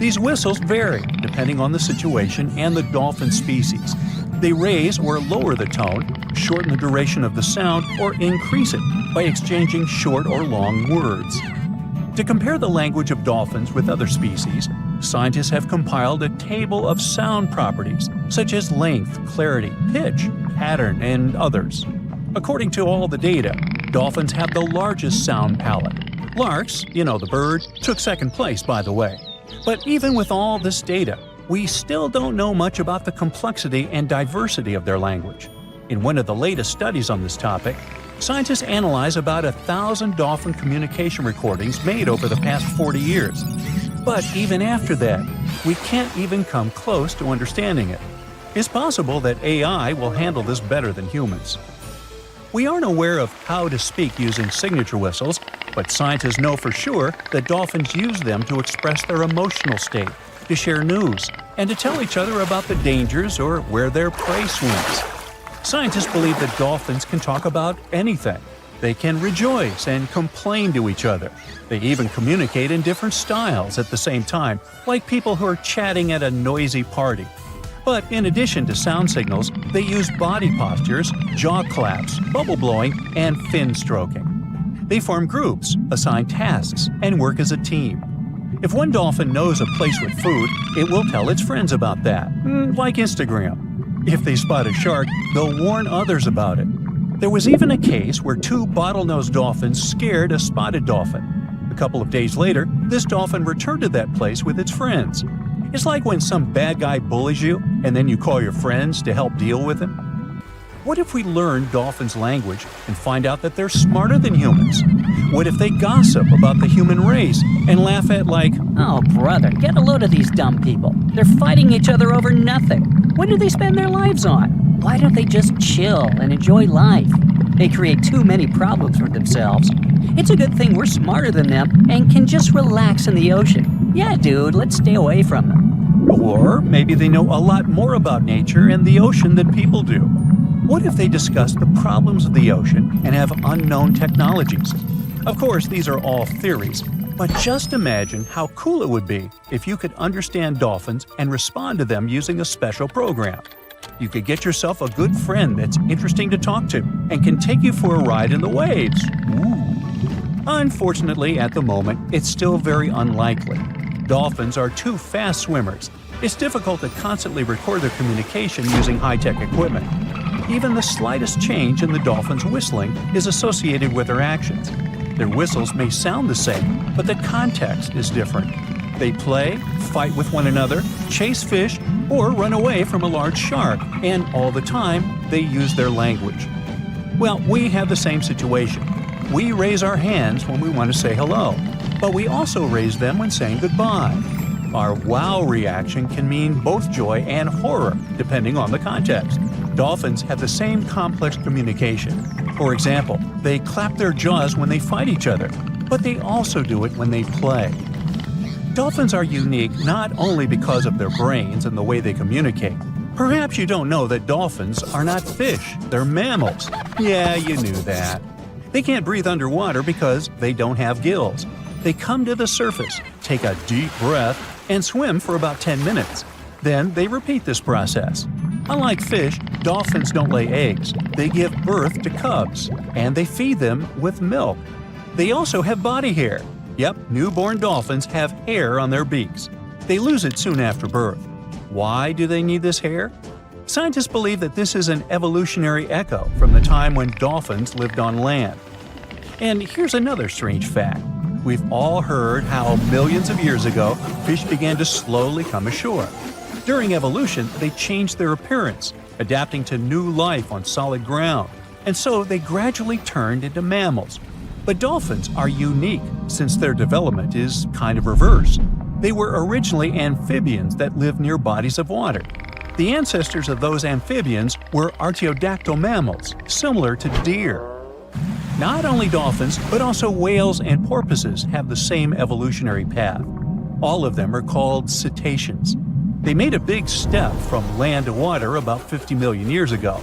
These whistles vary depending on the situation and the dolphin species. They raise or lower the tone, shorten the duration of the sound, or increase it by exchanging short or long words. To compare the language of dolphins with other species, scientists have compiled a table of sound properties, such as length, clarity, pitch, pattern, and others. According to all the data, dolphins have the largest sound palette. Larks, the bird, took second place, by the way. But even with all this data, we still don't know much about the complexity and diversity of their language. In one of the latest studies on this topic, scientists analyze about 1,000 dolphin communication recordings made over the past 40 years. But even after that, we can't even come close to understanding it. It's possible that AI will handle this better than humans. We aren't aware of how to speak using signature whistles, but scientists know for sure that dolphins use them to express their emotional state, to share news, and to tell each other about the dangers or where their prey swims. Scientists believe that dolphins can talk about anything. They can rejoice and complain to each other. They even communicate in different styles at the same time, like people who are chatting at a noisy party. But in addition to sound signals, they use body postures, jaw claps, bubble blowing, and fin stroking. They form groups, assign tasks, and work as a team. If one dolphin knows a place with food, it will tell its friends about that, like Instagram. If they spot a shark, they'll warn others about it. There was even a case where 2 bottlenose dolphins scared a spotted dolphin. A couple of days later, this dolphin returned to that place with its friends. It's like when some bad guy bullies you and then you call your friends to help deal with him. What if we learn dolphins' language and find out that they're smarter than humans? What if they gossip about the human race and laugh at "Oh, brother, get a load of these dumb people. They're fighting each other over nothing. What do they spend their lives on? Why don't they just chill and enjoy life? They create too many problems for themselves. It's a good thing we're smarter than them and can just relax in the ocean. Yeah, dude, let's stay away from them." Or maybe they know a lot more about nature and the ocean than people do. What if they discuss the problems of the ocean and have unknown technologies? Of course, these are all theories, but just imagine how cool it would be if you could understand dolphins and respond to them using a special program. You could get yourself a good friend that's interesting to talk to and can take you for a ride in the waves. Ooh. Unfortunately, at the moment, it's still very unlikely. Dolphins are too fast swimmers. It's difficult to constantly record their communication using high-tech equipment. Even the slightest change in the dolphin's whistling is associated with their actions. Their whistles may sound the same, but the context is different. They play, fight with one another, chase fish, or run away from a large shark, and all the time, they use their language. Well, we have the same situation. We raise our hands when we want to say hello, but we also raise them when saying goodbye. Our wow reaction can mean both joy and horror, depending on the context. Dolphins have the same complex communication. For example, they clap their jaws when they fight each other, but they also do it when they play. Dolphins are unique not only because of their brains and the way they communicate. Perhaps you don't know that dolphins are not fish, they're mammals. Yeah, you knew that. They can't breathe underwater because they don't have gills. They come to the surface, take a deep breath, and swim for about 10 minutes. Then they repeat this process. Unlike fish, dolphins don't lay eggs. They give birth to cubs, and they feed them with milk. They also have body hair. Yep, newborn dolphins have hair on their beaks. They lose it soon after birth. Why do they need this hair? Scientists believe that this is an evolutionary echo from the time when dolphins lived on land. And here's another strange fact. We've all heard how millions of years ago, fish began to slowly come ashore. During evolution, they changed their appearance, adapting to new life on solid ground, and so they gradually turned into mammals. But dolphins are unique since their development is kind of reversed. They were originally amphibians that lived near bodies of water. The ancestors of those amphibians were artiodactyl mammals, similar to deer. Not only dolphins, but also whales and porpoises have the same evolutionary path. All of them are called cetaceans. They made a big step from land to water about 50 million years ago.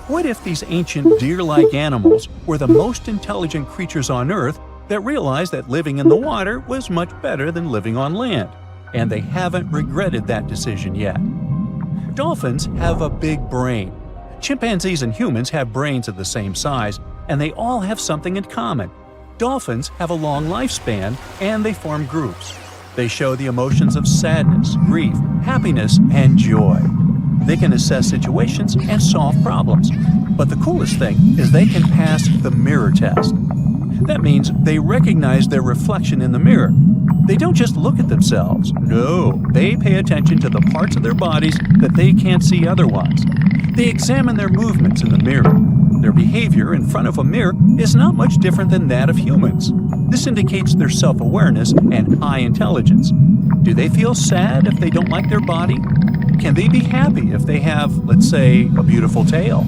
What if these ancient deer-like animals were the most intelligent creatures on Earth that realized that living in the water was much better than living on land, and they haven't regretted that decision yet? Dolphins have a big brain. Chimpanzees and humans have brains of the same size, and they all have something in common. Dolphins have a long lifespan, and they form groups. They show the emotions of sadness, grief, happiness, and joy. They can assess situations and solve problems. But the coolest thing is they can pass the mirror test. That means they recognize their reflection in the mirror. They don't just look at themselves. No, they pay attention to the parts of their bodies that they can't see otherwise. They examine their movements in the mirror. Their behavior in front of a mirror is not much different than that of humans. This indicates their self-awareness and high intelligence. Do they feel sad if they don't like their body? Can they be happy if they have, let's say, a beautiful tail?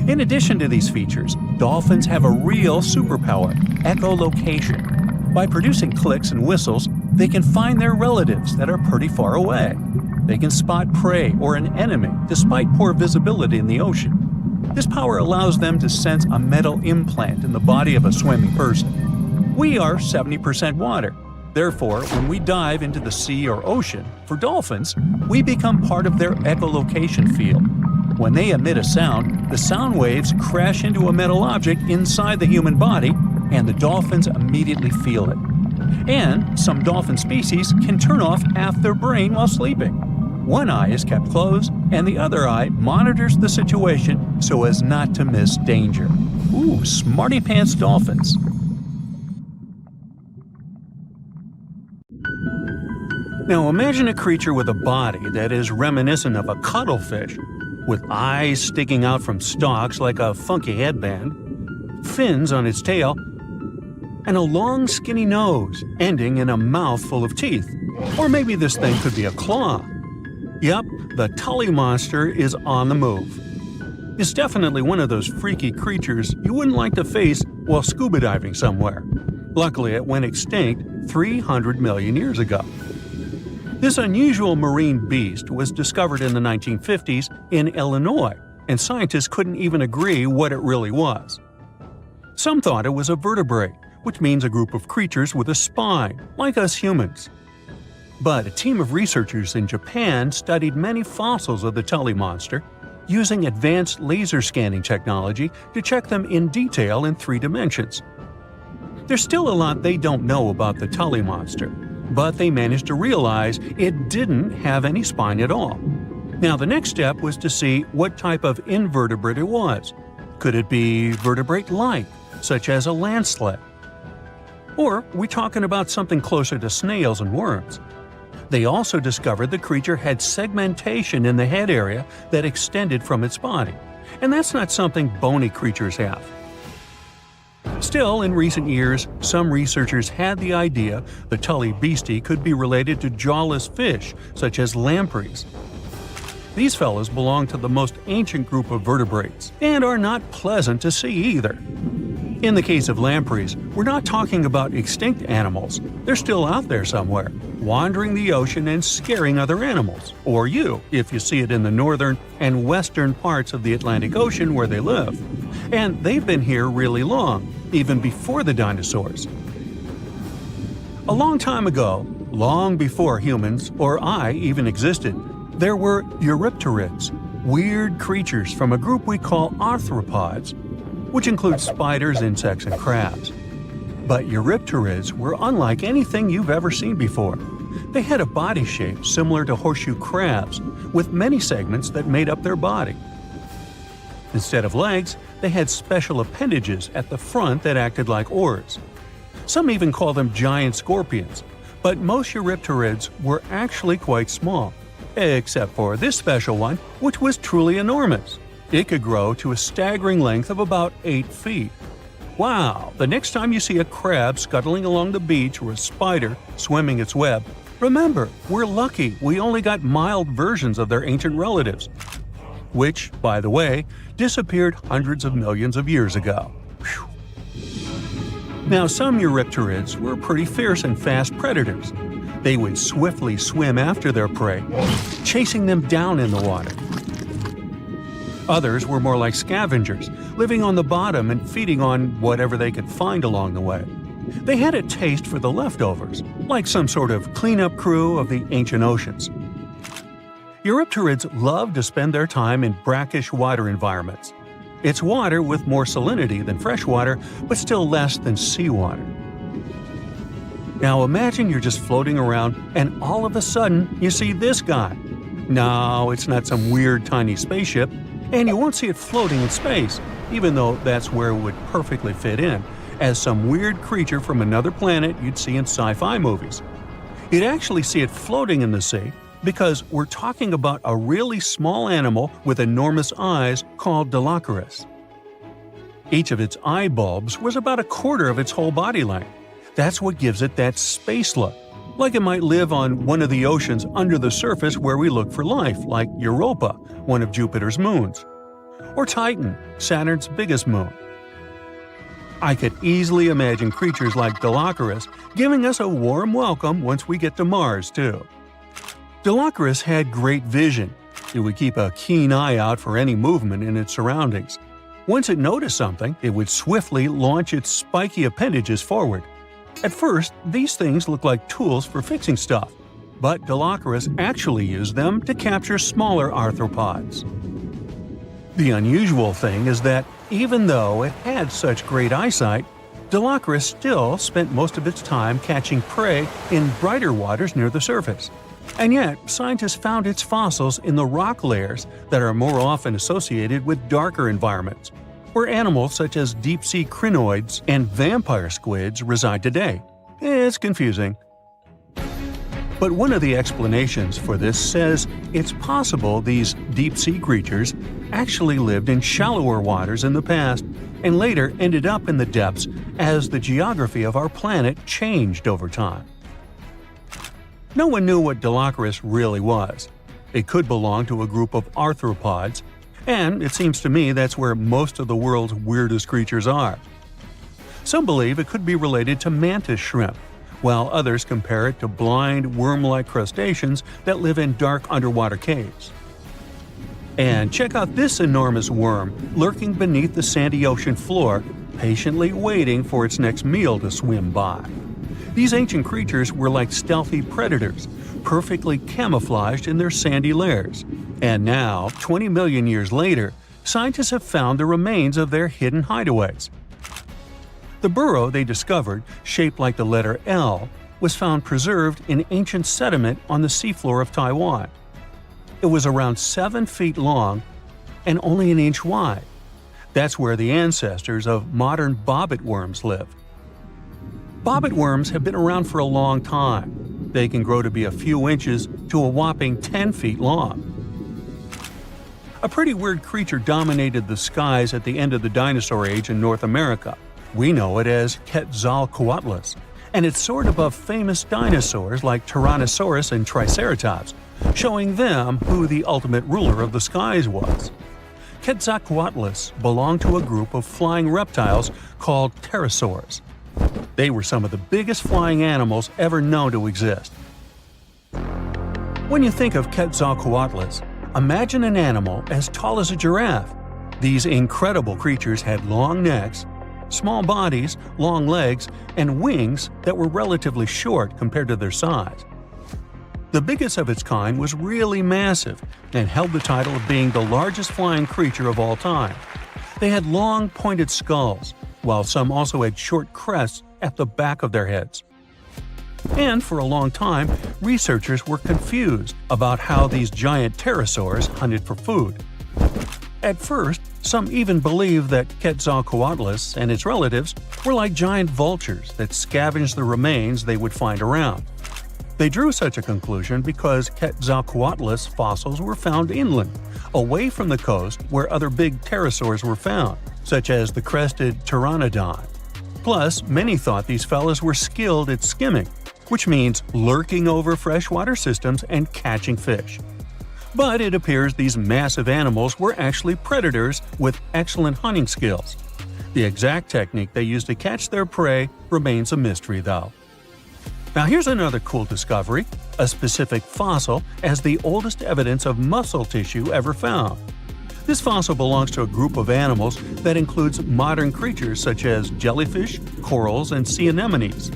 In addition to these features, dolphins have a real superpower, echolocation. By producing clicks and whistles, they can find their relatives that are pretty far away. They can spot prey or an enemy despite poor visibility in the ocean. This power allows them to sense a metal implant in the body of a swimming person. We are 70% water. Therefore, when we dive into the sea or ocean, for dolphins, we become part of their echolocation field. When they emit a sound, the sound waves crash into a metal object inside the human body, and the dolphins immediately feel it. And some dolphin species can turn off half their brain while sleeping. One eye is kept closed, and the other eye monitors the situation so as not to miss danger. Ooh, smarty pants dolphins. Now imagine a creature with a body that is reminiscent of a cuttlefish, with eyes sticking out from stalks like a funky headband, fins on its tail, and a long skinny nose ending in a mouth full of teeth. Or maybe this thing could be a claw. Yep, the Tully monster is on the move. It's definitely one of those freaky creatures you wouldn't like to face while scuba diving somewhere. Luckily, it went extinct 300 million years ago. This unusual marine beast was discovered in the 1950s in Illinois, and scientists couldn't even agree what it really was. Some thought it was a vertebrate, which means a group of creatures with a spine, like us humans. But a team of researchers in Japan studied many fossils of the Tully monster, using advanced laser scanning technology to check them in detail in 3 dimensions. There's still a lot they don't know about the Tully monster, but they managed to realize it didn't have any spine at all. Now the next step was to see what type of invertebrate it was. Could it be vertebrate-like, such as a land sled? Or are we talking about something closer to snails and worms? They also discovered the creature had segmentation in the head area that extended from its body, and that's not something bony creatures have. Still, in recent years, some researchers had the idea the Tully beastie could be related to jawless fish, such as lampreys. These fellows belong to the most ancient group of vertebrates, and are not pleasant to see either. In the case of lampreys, we're not talking about extinct animals. They're still out there somewhere, wandering the ocean and scaring other animals, or you, if you see it in the northern and western parts of the Atlantic Ocean where they live. And they've been here really long, even before the dinosaurs. A long time ago, long before humans or I even existed, there were eurypterids, weird creatures from a group we call arthropods, which includes spiders, insects, and crabs. But eurypterids were unlike anything you've ever seen before. They had a body shape similar to horseshoe crabs, with many segments that made up their body. Instead of legs, they had special appendages at the front that acted like oars. Some even call them giant scorpions, but most eurypterids were actually quite small, except for this special one, which was truly enormous. It could grow to a staggering length of about 8 feet. Wow! The next time you see a crab scuttling along the beach or a spider swimming its web, remember, we're lucky we only got mild versions of their ancient relatives, which, by the way, disappeared hundreds of millions of years ago. Whew. Now, some eurypterids were pretty fierce and fast predators. They would swiftly swim after their prey, chasing them down in the water. Others were more like scavengers, living on the bottom and feeding on whatever they could find along the way. They had a taste for the leftovers, like some sort of cleanup crew of the ancient oceans. Eurypterids loved to spend their time in brackish water environments. It's water with more salinity than fresh water, but still less than seawater. Now imagine you're just floating around and all of a sudden you see this guy. No, it's not some weird tiny spaceship, and you won't see it floating in space, even though that's where it would perfectly fit in, as some weird creature from another planet you'd see in sci-fi movies. You'd actually see it floating in the sea, because we're talking about a really small animal with enormous eyes called Dilophosaurus. Each of its eye bulbs was about a quarter of its whole body length. That's what gives it that space look, like it might live on one of the oceans under the surface where we look for life, like Europa, one of Jupiter's moons, or Titan, Saturn's biggest moon. I could easily imagine creatures like Dilophosaurus giving us a warm welcome once we get to Mars, too. Dilophosaurus had great vision. It would keep a keen eye out for any movement in its surroundings. Once it noticed something, it would swiftly launch its spiky appendages forward. At first, these things looked like tools for fixing stuff, but Dilophosaurus actually used them to capture smaller arthropods. The unusual thing is that even though it had such great eyesight, Dilophosaurus still spent most of its time catching prey in brighter waters near the surface. And yet, scientists found its fossils in the rock layers that are more often associated with darker environments, where animals such as deep-sea crinoids and vampire squids reside today. It's confusing. But one of the explanations for this says it's possible these deep-sea creatures actually lived in shallower waters in the past and later ended up in the depths as the geography of our planet changed over time. No one knew what Dilophosaurus really was. It could belong to a group of arthropods, and it seems to me that's where most of the world's weirdest creatures are. Some believe it could be related to mantis shrimp, while others compare it to blind, worm-like crustaceans that live in dark underwater caves. And check out this enormous worm lurking beneath the sandy ocean floor, patiently waiting for its next meal to swim by. These ancient creatures were like stealthy predators, perfectly camouflaged in their sandy lairs. And now, 20 million years later, scientists have found the remains of their hidden hideaways. The burrow they discovered, shaped like the letter L, was found preserved in ancient sediment on the seafloor of Taiwan. It was around 7 feet long and only an inch wide. That's where the ancestors of modern bobbit worms lived. Bobbit worms have been around for a long time. They can grow to be a few inches to a whopping 10 feet long. A pretty weird creature dominated the skies at the end of the dinosaur age in North America. We know it as Quetzalcoatlus, and it soared above famous dinosaurs like Tyrannosaurus and Triceratops, showing them who the ultimate ruler of the skies was. Quetzalcoatlus belonged to a group of flying reptiles called pterosaurs. They were some of the biggest flying animals ever known to exist. When you think of Quetzalcoatlus, imagine an animal as tall as a giraffe. These incredible creatures had long necks, small bodies, long legs, and wings that were relatively short compared to their size. The biggest of its kind was really massive and held the title of being the largest flying creature of all time. They had long, pointed skulls, while some also had short crests at the back of their heads. And for a long time, researchers were confused about how these giant pterosaurs hunted for food. At first, some even believed that Quetzalcoatlus and its relatives were like giant vultures that scavenged the remains they would find around. They drew such a conclusion because Quetzalcoatlus fossils were found inland, away from the coast where other big pterosaurs were found, such as the crested pteranodon. Plus, many thought these fellas were skilled at skimming, which means lurking over freshwater systems and catching fish. But it appears these massive animals were actually predators with excellent hunting skills. The exact technique they used to catch their prey remains a mystery, though. Now here's another cool discovery: a specific fossil as the oldest evidence of muscle tissue ever found. This fossil belongs to a group of animals that includes modern creatures such as jellyfish, corals, and sea anemones.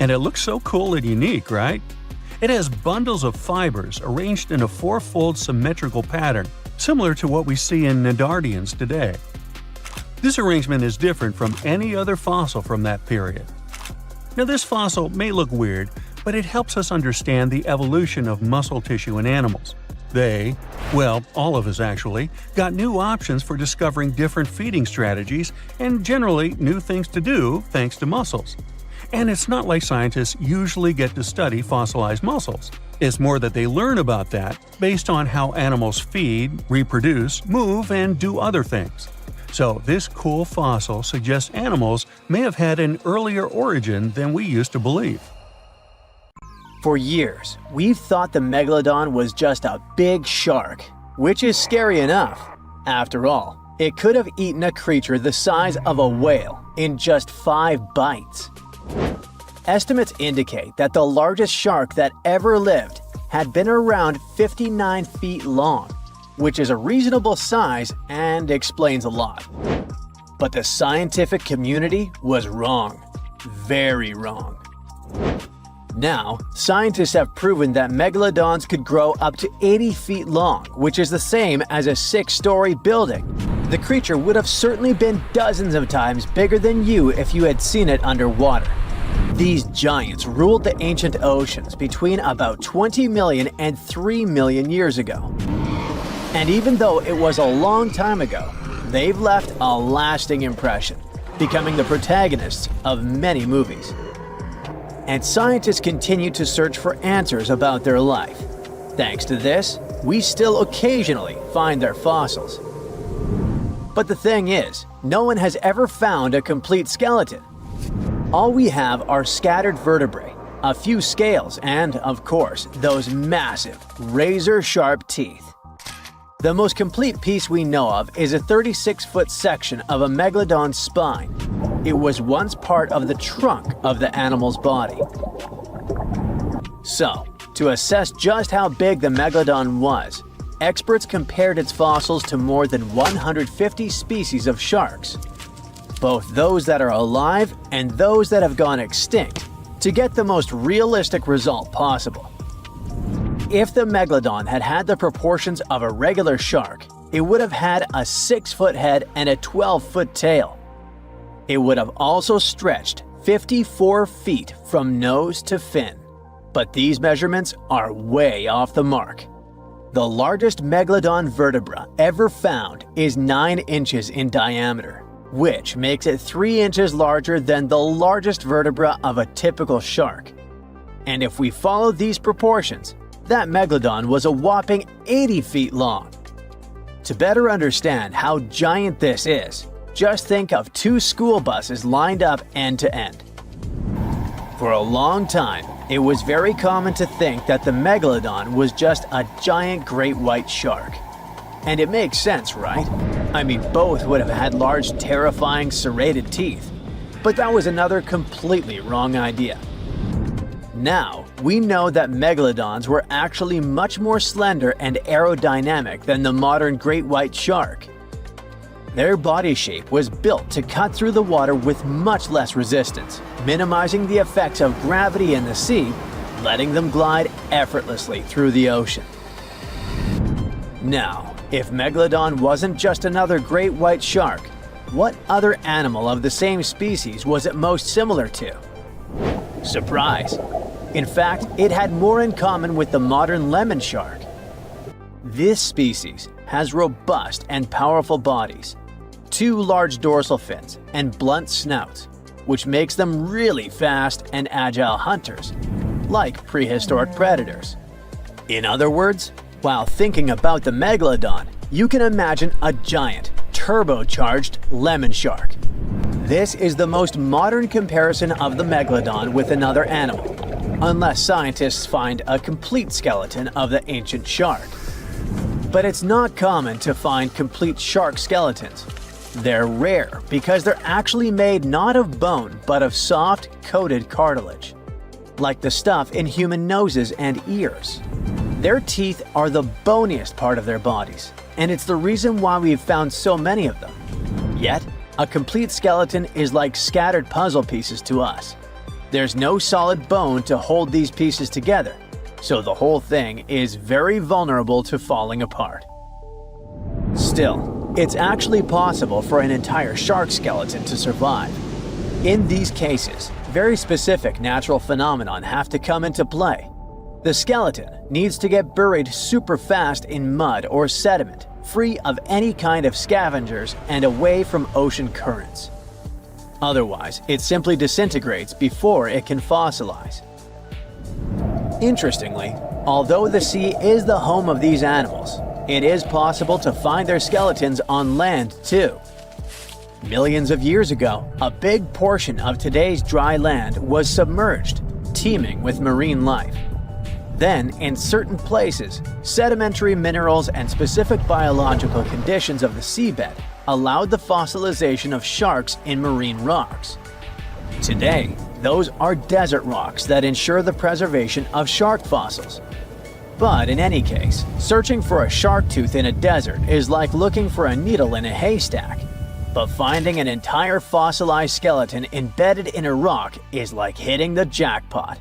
And it looks so cool and unique, right? It has bundles of fibers arranged in a four-fold symmetrical pattern, similar to what we see in Nedardians today. This arrangement is different from any other fossil from that period. Now, this fossil may look weird, but it helps us understand the evolution of muscle tissue in animals. They, well, all of us actually, got new options for discovering different feeding strategies and generally new things to do thanks to muscles. And it's not like scientists usually get to study fossilized muscles. It's more that they learn about that based on how animals feed, reproduce, move, and do other things. So this cool fossil suggests animals may have had an earlier origin than we used to believe. For years, we've thought the megalodon was just a big shark, which is scary enough. After all, it could have eaten a creature the size of a whale in just 5 bites. Estimates indicate that the largest shark that ever lived had been around 59 feet long, which is a reasonable size and explains a lot. But the scientific community was wrong. Very wrong. Now, scientists have proven that megalodons could grow up to 80 feet long, which is the same as a 6-story building. The creature would have certainly been dozens of times bigger than you if you had seen it underwater. These giants ruled the ancient oceans between about 20 million and 3 million years ago. And even though it was a long time ago, they've left a lasting impression, becoming the protagonists of many movies. And scientists continue to search for answers about their life. Thanks to this, we still occasionally find their fossils. But the thing is, no one has ever found a complete skeleton. All we have are scattered vertebrae, a few scales, and, of course, those massive, razor-sharp teeth. The most complete piece we know of is a 36-foot section of a megalodon's spine. It was once part of the trunk of the animal's body. So, to assess just how big the megalodon was, experts compared its fossils to more than 150 species of sharks, both those that are alive and those that have gone extinct, to get the most realistic result possible. If the megalodon had had the proportions of a regular shark, it would have had a 6-foot head and a 12-foot tail. It would have also stretched 54 feet from nose to fin. But these measurements are way off the mark. The largest megalodon vertebra ever found is 9 inches in diameter, which makes it 3 inches larger than the largest vertebra of a typical shark. And if we follow these proportions, that megalodon was a whopping 80 feet long. To better understand how giant this is, just think of 2 school buses lined up end to end. For a long time, it was very common to think that the megalodon was just a giant great white shark. And it makes sense, right? I mean, both would have had large, terrifying, serrated teeth. But that was another completely wrong idea. Now, we know that megalodons were actually much more slender and aerodynamic than the modern great white shark. Their body shape was built to cut through the water with much less resistance, minimizing the effects of gravity in the sea, letting them glide effortlessly through the ocean. Now, if Megalodon wasn't just another great white shark, what other animal of the same species was it most similar to? Surprise! In fact, it had more in common with the modern lemon shark. This species has robust and powerful bodies, 2 large dorsal fins, and blunt snouts, which makes them really fast and agile hunters, like prehistoric predators. In other words, while thinking about the Megalodon, you can imagine a giant, turbocharged lemon shark. This is the most modern comparison of the Megalodon with another animal, unless scientists find a complete skeleton of the ancient shark. But it's not common to find complete shark skeletons. They're rare because they're actually made not of bone but of soft, coated cartilage, like the stuff in human noses and ears. Their teeth are the boniest part of their bodies, and it's the reason why we've found so many of them. Yet, a complete skeleton is like scattered puzzle pieces to us. There's no solid bone to hold these pieces together, so the whole thing is very vulnerable to falling apart. Still, it's actually possible for an entire shark skeleton to survive. In these cases, very specific natural phenomena have to come into play. The skeleton needs to get buried super fast in mud or sediment, free of any kind of scavengers and away from ocean currents. Otherwise, it simply disintegrates before it can fossilize. Interestingly, although the sea is the home of these animals, it is possible to find their skeletons on land too. Millions of years ago, a big portion of today's dry land was submerged, teeming with marine life. Then, in certain places, sedimentary minerals and specific biological conditions of the seabed allowed the fossilization of sharks in marine rocks. Today, those are desert rocks that ensure the preservation of shark fossils. But in any case, searching for a shark tooth in a desert is like looking for a needle in a haystack. But finding an entire fossilized skeleton embedded in a rock is like hitting the jackpot.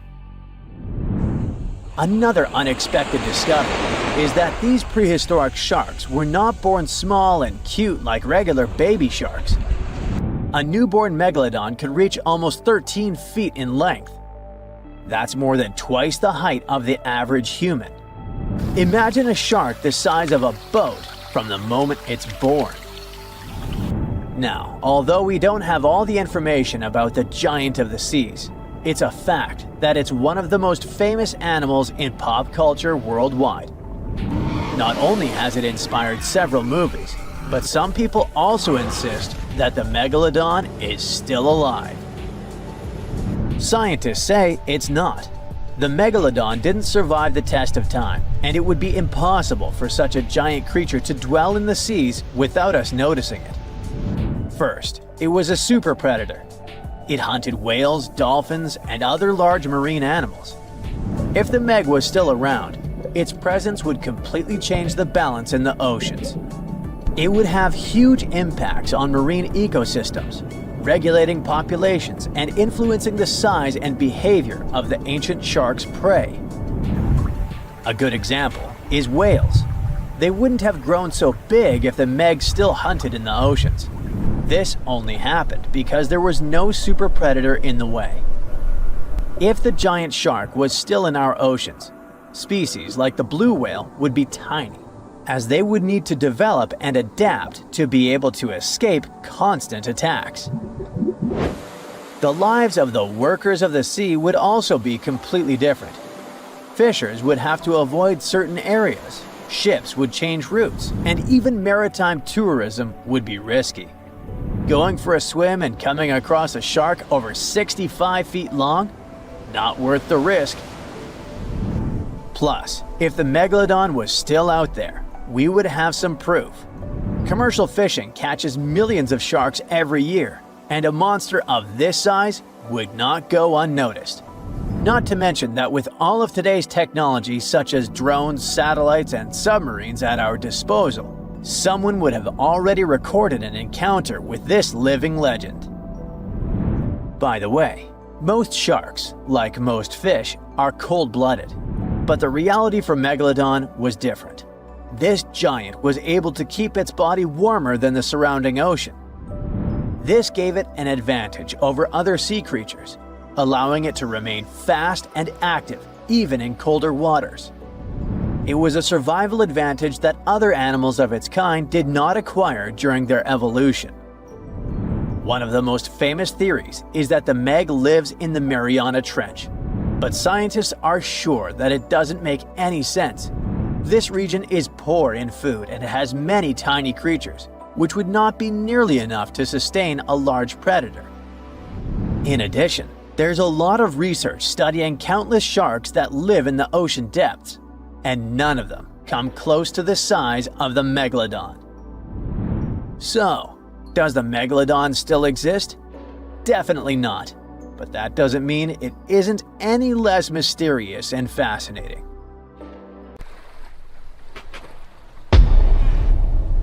Another unexpected discovery is that these prehistoric sharks were not born small and cute like regular baby sharks. A newborn megalodon could reach almost 13 feet in length. That's more than twice the height of the average human. Imagine a shark the size of a boat from the moment it's born. Now, although we don't have all the information about the giant of the seas, it's a fact that it's one of the most famous animals in pop culture worldwide. Not only has it inspired several movies, but some people also insist that the Megalodon is still alive. Scientists say it's not. The Megalodon didn't survive the test of time, and it would be impossible for such a giant creature to dwell in the seas without us noticing it. First, it was a super predator. It hunted whales, dolphins, and other large marine animals. If the Meg was still around, its presence would completely change the balance in the oceans. It would have huge impacts on marine ecosystems, regulating populations and influencing the size and behavior of the ancient shark's prey. A good example is whales. They wouldn't have grown so big if the Meg still hunted in the oceans. This only happened because there was no super predator in the way. If the giant shark was still in our oceans, species like the blue whale would be tiny, as they would need to develop and adapt to be able to escape constant attacks. The lives of the workers of the sea would also be completely different. Fishers would have to avoid certain areas, ships would change routes, and even maritime tourism would be risky. Going for a swim and coming across a shark over 65 feet long? Not worth the risk. Plus, if the Megalodon was still out there, we would have some proof. Commercial fishing catches millions of sharks every year, and a monster of this size would not go unnoticed. Not to mention that with all of today's technology such as drones, satellites, and submarines at our disposal, someone would have already recorded an encounter with this living legend. By the way, most sharks, like most fish, are cold-blooded. But the reality for Megalodon was different. This giant was able to keep its body warmer than the surrounding ocean. This gave it an advantage over other sea creatures, allowing it to remain fast and active even in colder waters. It was a survival advantage that other animals of its kind did not acquire during their evolution. One of the most famous theories is that the Meg lives in the Mariana Trench, but scientists are sure that it doesn't make any sense. This region is poor in food and has many tiny creatures, which would not be nearly enough to sustain a large predator. In addition, there's a lot of research studying countless sharks that live in the ocean depths, and none of them come close to the size of the Megalodon. So, does the Megalodon still exist? Definitely not, but that doesn't mean it isn't any less mysterious and fascinating.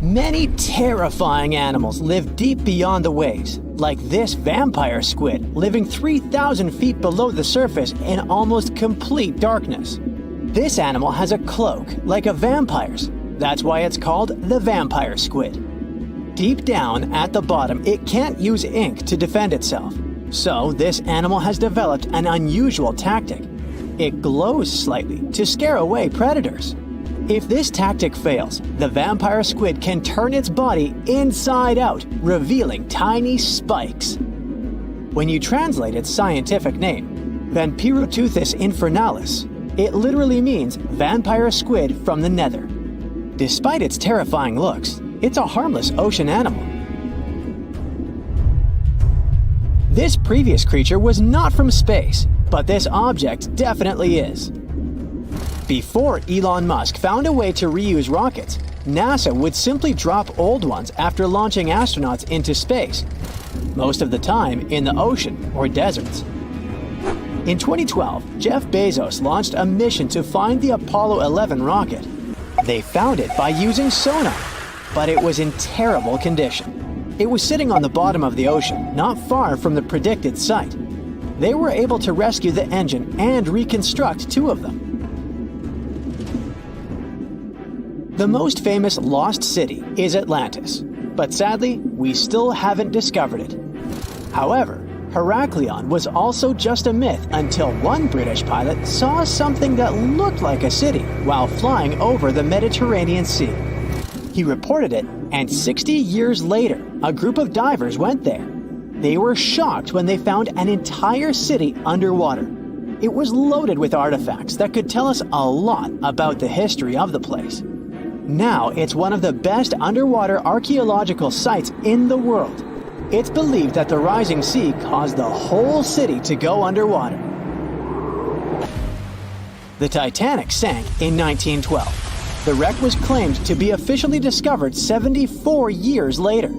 Many terrifying animals live deep beyond the waves, like this vampire squid living 3,000 feet below the surface in almost complete darkness. This animal has a cloak, like a vampire's. That's why it's called the vampire squid. Deep down at the bottom, it can't use ink to defend itself. So this animal has developed an unusual tactic. It glows slightly to scare away predators. If this tactic fails, the vampire squid can turn its body inside out, revealing tiny spikes. When you translate its scientific name, Vampiroteuthis infernalis, it literally means vampire squid from the nether. Despite its terrifying looks, it's a harmless ocean animal. This previous creature was not from space, but this object definitely is. Before Elon Musk found a way to reuse rockets, NASA would simply drop old ones after launching astronauts into space, most of the time in the ocean or deserts. In 2012, Jeff Bezos launched a mission to find the Apollo 11 rocket. They found it by using sonar, but it was in terrible condition. It was sitting on the bottom of the ocean, not far from the predicted site. They were able to rescue the engine and reconstruct 2 of them. The most famous lost city is Atlantis, but sadly, we still haven't discovered it. However, Heraklion was also just a myth until one British pilot saw something that looked like a city while flying over the Mediterranean Sea. He reported it, and 60 years later, a group of divers went there. They were shocked when they found an entire city underwater. It was loaded with artifacts that could tell us a lot about the history of the place. Now it's one of the best underwater archaeological sites in the world. It's believed that the rising sea caused the whole city to go underwater. The Titanic sank in 1912. The wreck was claimed to be officially discovered 74 years later.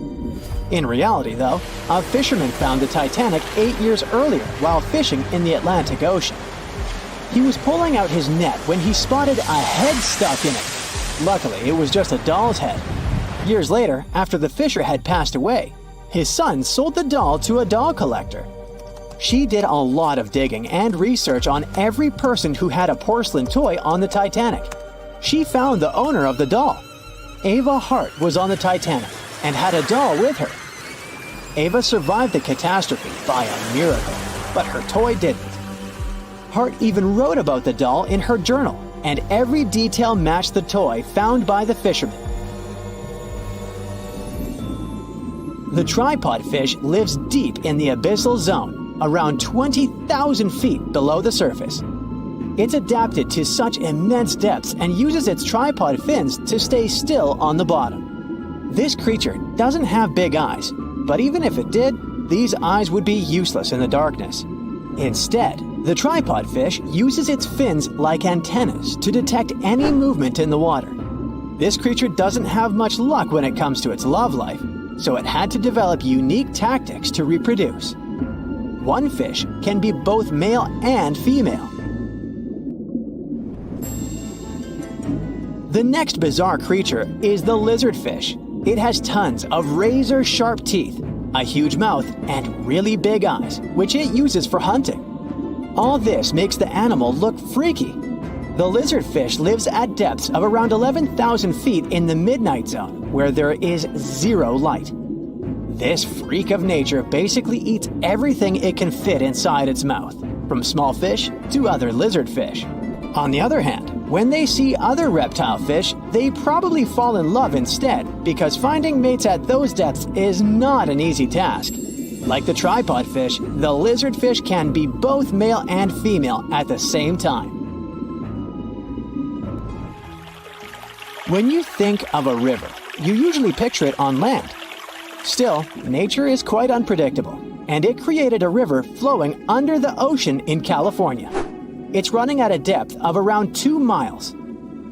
In reality, though, a fisherman found the Titanic 8 years earlier while fishing in the Atlantic Ocean. He was pulling out his net when he spotted a head stuck in it. Luckily, it was just a doll's head. Years later, after the fisher had passed away, his son sold the doll to a doll collector. She did a lot of digging and research on every person who had a porcelain toy on the Titanic. She found the owner of the doll. Ava Hart was on the Titanic and had a doll with her. Ava survived the catastrophe by a miracle, but her toy didn't. Hart even wrote about the doll in her journal, and every detail matched the toy found by the fisherman. The tripod fish lives deep in the abyssal zone, around 20,000 feet below the surface. It's adapted to such immense depths and uses its tripod fins to stay still on the bottom. This creature doesn't have big eyes, but even if it did, these eyes would be useless in the darkness. Instead, the tripod fish uses its fins like antennas to detect any movement in the water. This creature doesn't have much luck when it comes to its love life, so it had to develop unique tactics to reproduce. One fish can be both male and female. The next bizarre creature is the lizardfish. It has tons of razor-sharp teeth, a huge mouth, and really big eyes, which it uses for hunting. All this makes the animal look freaky. The lizardfish lives at depths of around 11,000 feet in the midnight zone, where there is zero light. This freak of nature basically eats everything it can fit inside its mouth, from small fish to other lizardfish. On the other hand, when they see other reptile fish, they probably fall in love instead, because finding mates at those depths is not an easy task. Like the tripod fish, the lizardfish can be both male and female at the same time. When you think of a river, you usually picture it on land. Still, nature is quite unpredictable, and it created a river flowing under the ocean in California. It's running at a depth of around 2 miles.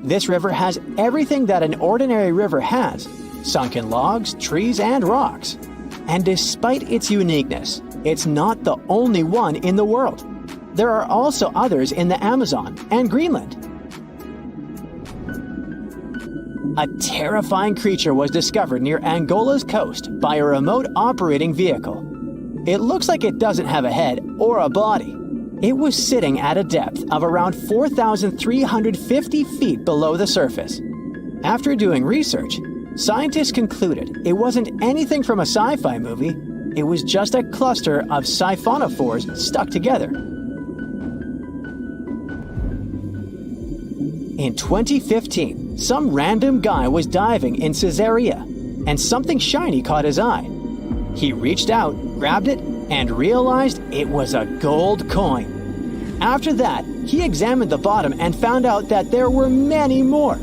This river has everything that an ordinary river has: sunken logs, trees, and rocks. And despite its uniqueness, it's not the only one in the world. There are also others in the Amazon and Greenland. A terrifying creature was discovered near Angola's coast by a remote operating vehicle. It looks like it doesn't have a head or a body. It was sitting at a depth of around 4,350 feet below the surface. After doing research, scientists concluded it wasn't anything from a sci-fi movie. It was just a cluster of siphonophores stuck together. In 2015, some random guy was diving in Caesarea, and something shiny caught his eye. He reached out, grabbed it, and realized it was a gold coin. After that, he examined the bottom and found out that there were many more.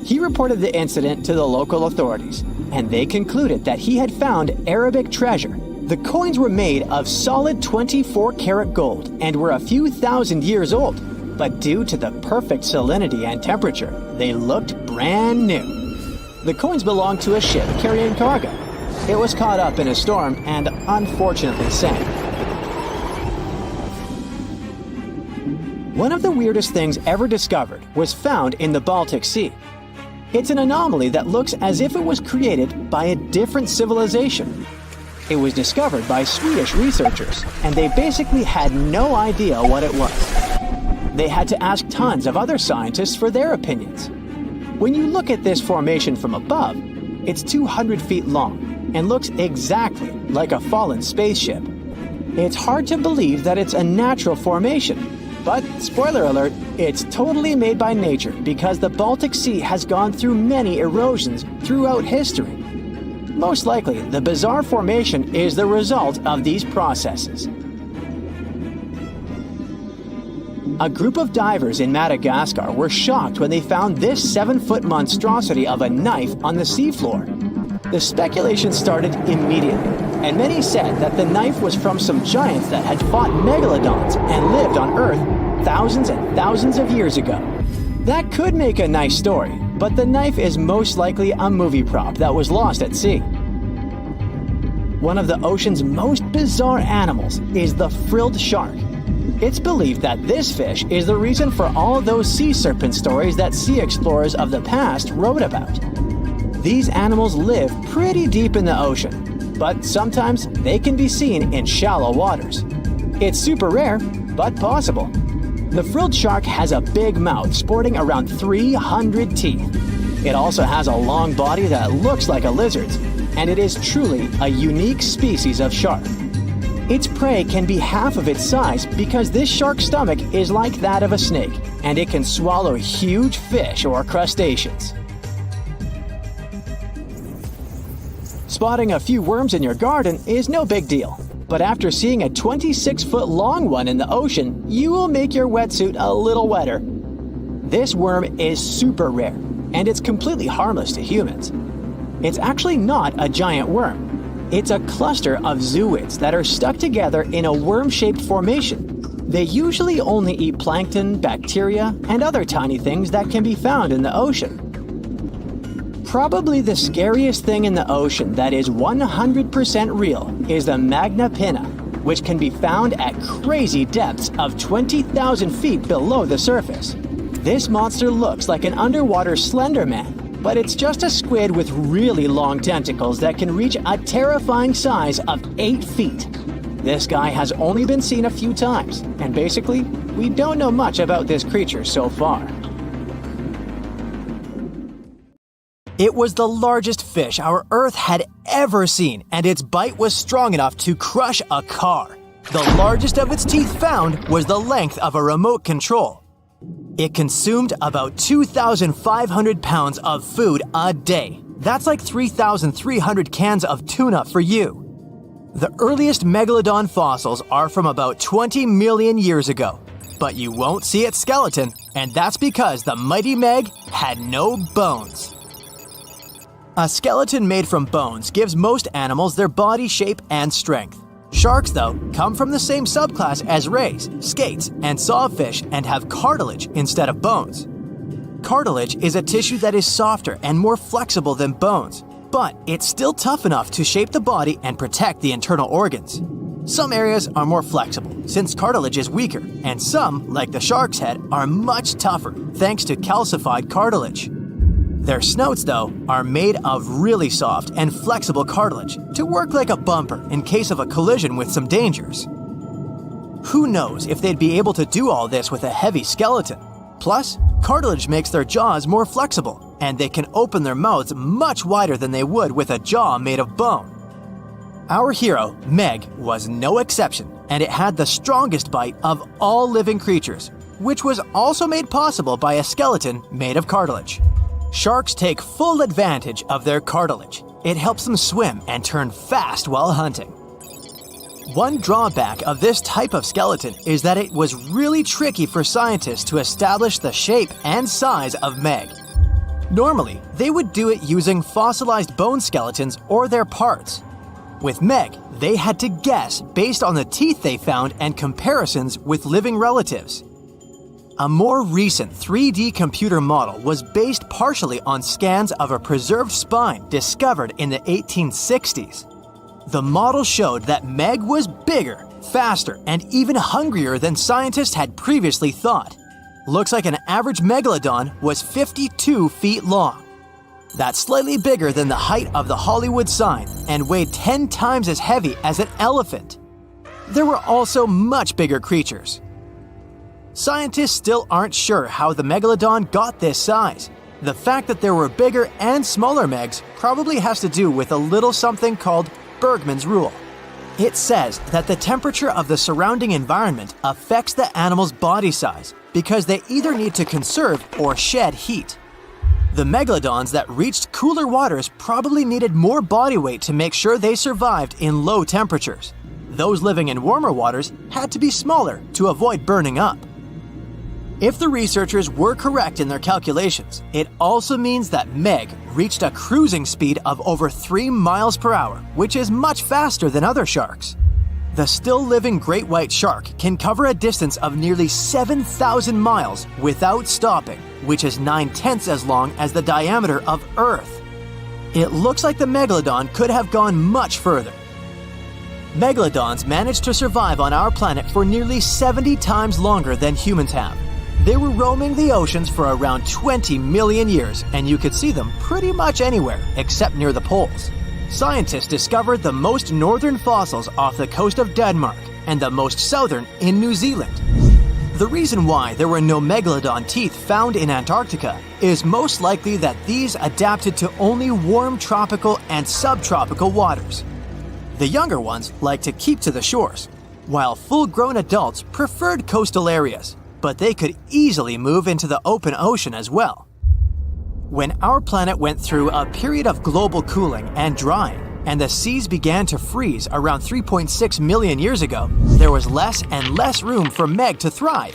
He reported the incident to the local authorities, and they concluded that he had found Arabic treasure. The coins were made of solid 24-karat gold and were a few thousand years old. But due to the perfect salinity and temperature, they looked brand new. The coins belonged to a ship carrying cargo. It was caught up in a storm and unfortunately sank. One of the weirdest things ever discovered was found in the Baltic Sea. It's an anomaly that looks as if it was created by a different civilization. It was discovered by Swedish researchers, and they basically had no idea what it was. They had to ask tons of other scientists for their opinions. When you look at this formation from above, it's 200 feet long and looks exactly like a fallen spaceship. It's hard to believe that it's a natural formation, but spoiler alert, it's totally made by nature because the Baltic Sea has gone through many erosions throughout history. Most likely, the bizarre formation is the result of these processes. A group of divers in Madagascar were shocked when they found this 7-foot monstrosity of a knife on the seafloor. The speculation started immediately, and many said that the knife was from some giants that had fought megalodons and lived on Earth thousands and thousands of years ago. That could make a nice story, but the knife is most likely a movie prop that was lost at sea. One of the ocean's most bizarre animals is the frilled shark. It's believed that this fish is the reason for all those sea serpent stories that sea explorers of the past wrote about. These animals live pretty deep in the ocean, but sometimes they can be seen in shallow waters. It's super rare, but possible. The frilled shark has a big mouth sporting around 300 teeth. It also has a long body that looks like a lizard's, and it is truly a unique species of shark. Its prey can be half of its size because this shark's stomach is like that of a snake, and it can swallow huge fish or crustaceans. Spotting a few worms in your garden is no big deal, but after seeing a 26-foot-long one in the ocean, you will make your wetsuit a little wetter. This worm is super rare, and it's completely harmless to humans. It's actually not a giant worm. It's a cluster of zooids that are stuck together in a worm-shaped formation. They usually only eat plankton, bacteria, and other tiny things that can be found in the ocean. Probably the scariest thing in the ocean that is 100% real is the magna pinna, which can be found at crazy depths of 20,000 feet below the surface. This monster looks like an underwater Slender Man, but it's just a squid with really long tentacles that can reach a terrifying size of 8 feet. This guy has only been seen a few times, and basically, we don't know much about this creature so far. It was the largest fish our Earth had ever seen, and its bite was strong enough to crush a car. The largest of its teeth found was the length of a remote control. It consumed about 2,500 pounds of food a day. That's like 3,300 cans of tuna for you. The earliest megalodon fossils are from about 20 million years ago, but you won't see its skeleton, and that's because the mighty Meg had no bones. A skeleton made from bones gives most animals their body shape and strength. Sharks, though, come from the same subclass as rays, skates, and sawfish and have cartilage instead of bones. Cartilage is a tissue that is softer and more flexible than bones, but it's still tough enough to shape the body and protect the internal organs. Some areas are more flexible, since cartilage is weaker, and some, like the shark's head, are much tougher thanks to calcified cartilage. Their snouts, though, are made of really soft and flexible cartilage to work like a bumper in case of a collision with some dangers. Who knows if they'd be able to do all this with a heavy skeleton? Plus, cartilage makes their jaws more flexible, and they can open their mouths much wider than they would with a jaw made of bone. Our hero, Meg, was no exception, and it had the strongest bite of all living creatures, which was also made possible by a skeleton made of cartilage. Sharks take full advantage of their cartilage. It helps them swim and turn fast while hunting. One drawback of this type of skeleton is that it was really tricky for scientists to establish the shape and size of Meg. Normally, they would do it using fossilized bone skeletons or their parts. With Meg, they had to guess based on the teeth they found and comparisons with living relatives. A more recent 3D computer model was based partially on scans of a preserved spine discovered in the 1860s. The model showed that Meg was bigger, faster, and even hungrier than scientists had previously thought. Looks like an average megalodon was 52 feet long. That's slightly bigger than the height of the Hollywood sign and weighed 10 times as heavy as an elephant. There were also much bigger creatures. Scientists still aren't sure how the megalodon got this size. The fact that there were bigger and smaller Megs probably has to do with a little something called Bergmann's rule. It says that the temperature of the surrounding environment affects the animal's body size because they either need to conserve or shed heat. The megalodons that reached cooler waters probably needed more body weight to make sure they survived in low temperatures. Those living in warmer waters had to be smaller to avoid burning up. If the researchers were correct in their calculations, it also means that Meg reached a cruising speed of over 3 miles per hour, which is much faster than other sharks. The still-living great white shark can cover a distance of nearly 7,000 miles without stopping, which is 9/10 as long as the diameter of Earth. It looks like the megalodon could have gone much further. Megalodons managed to survive on our planet for nearly 70 times longer than humans have. They were roaming the oceans for around 20 million years, and you could see them pretty much anywhere except near the poles. Scientists discovered the most northern fossils off the coast of Denmark and the most southern in New Zealand. The reason why there were no megalodon teeth found in Antarctica is most likely that these adapted to only warm tropical and subtropical waters. The younger ones like to keep to the shores, while full-grown adults preferred coastal areas, but they could easily move into the open ocean as well. When our planet went through a period of global cooling and drying, and the seas began to freeze around 3.6 million years ago, there was less and less room for Meg to thrive.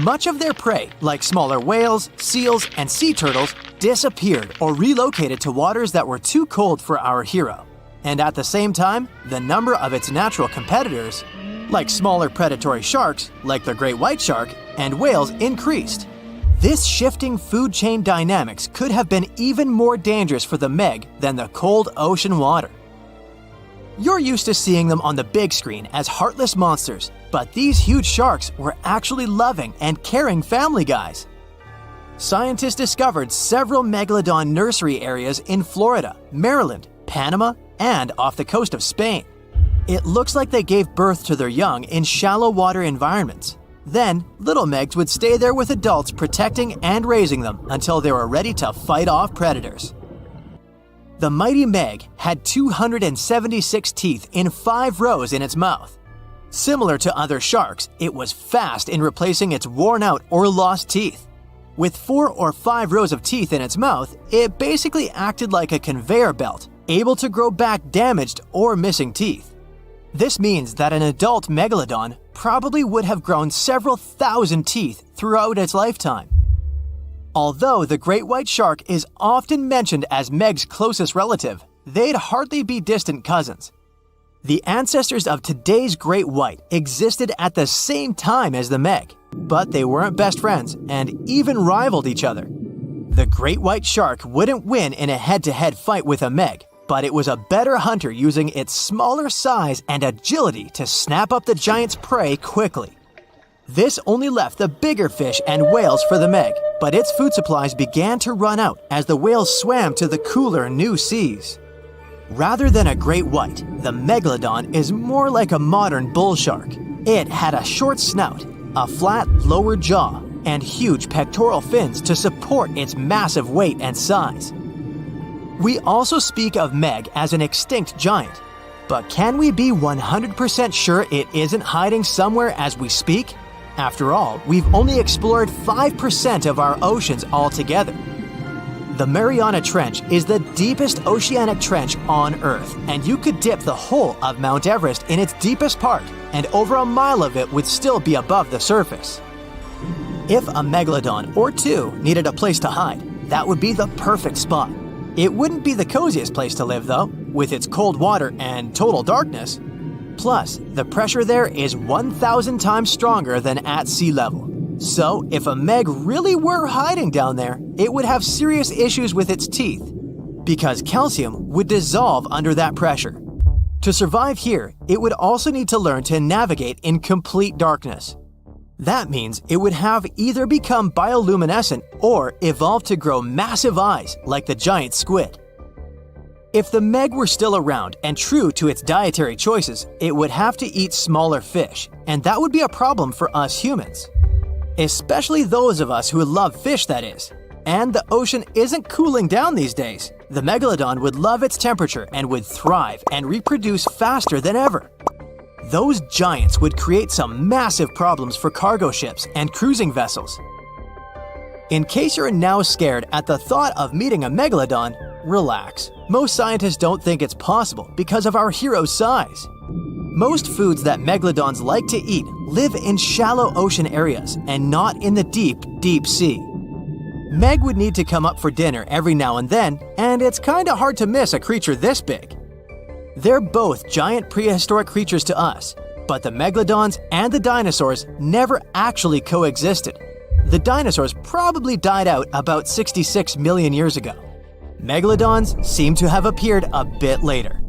Much of their prey, like smaller whales, seals, and sea turtles, disappeared or relocated to waters that were too cold for our hero. And at the same time, the number of its natural competitors, like smaller predatory sharks, like the great white shark, and whales, increased. This shifting food chain dynamics could have been even more dangerous for the Meg than the cold ocean water. You're used to seeing them on the big screen as heartless monsters, but these huge sharks were actually loving and caring family guys. Scientists discovered several megalodon nursery areas in Florida, Maryland, Panama, and off the coast of Spain. It looks like they gave birth to their young in shallow water environments. Then, little megs would stay there with adults protecting and raising them until they were ready to fight off predators. The mighty meg had 276 teeth in 5 rows in its mouth. Similar to other sharks, it was fast in replacing its worn-out or lost teeth. With 4 or 5 rows of teeth in its mouth, it basically acted like a conveyor belt, able to grow back damaged or missing teeth. This means that an adult megalodon probably would have grown several thousand teeth throughout its lifetime. Although the great white shark is often mentioned as Meg's closest relative, they'd hardly be distant cousins. The ancestors of today's great white existed at the same time as the Meg, but they weren't best friends and even rivaled each other. The great white shark wouldn't win in a head-to-head fight with a Meg, but it was a better hunter using its smaller size and agility to snap up the giant's prey quickly. This only left the bigger fish and whales for the Meg, but its food supplies began to run out as the whales swam to the cooler new seas. Rather than a great white, the megalodon is more like a modern bull shark. It had a short snout, a flat lower jaw, and huge pectoral fins to support its massive weight and size. We also speak of Meg as an extinct giant, but can we be 100% sure it isn't hiding somewhere as we speak? After all, we've only explored 5% of our oceans altogether. The Mariana Trench is the deepest oceanic trench on Earth, and you could dip the whole of Mount Everest in its deepest part, and over a mile of it would still be above the surface. If a megalodon or two needed a place to hide, that would be the perfect spot. It wouldn't be the coziest place to live, though, with its cold water and total darkness. Plus, the pressure there is 1,000 times stronger than at sea level. So, if a Meg really were hiding down there, it would have serious issues with its teeth, because calcium would dissolve under that pressure. To survive here, it would also need to learn to navigate in complete darkness. That means it would have either become bioluminescent or evolve to grow massive eyes like the giant squid. If the Meg were still around and true to its dietary choices, it would have to eat smaller fish, and that would be a problem for us humans. Especially those of us who love fish, that is. And the ocean isn't cooling down these days. The megalodon would love its temperature and would thrive and reproduce faster than ever. Those giants would create some massive problems for cargo ships and cruising vessels. In case you're now scared at the thought of meeting a megalodon, relax. Most scientists don't think it's possible because of our hero's size. Most foods that megalodons like to eat live in shallow ocean areas and not in the deep, deep sea. Meg would need to come up for dinner every now and then, and it's kinda hard to miss a creature this big. They're both giant prehistoric creatures to us, but the megalodons and the dinosaurs never actually coexisted. The dinosaurs probably died out about 66 million years ago. Megalodons seem to have appeared a bit later.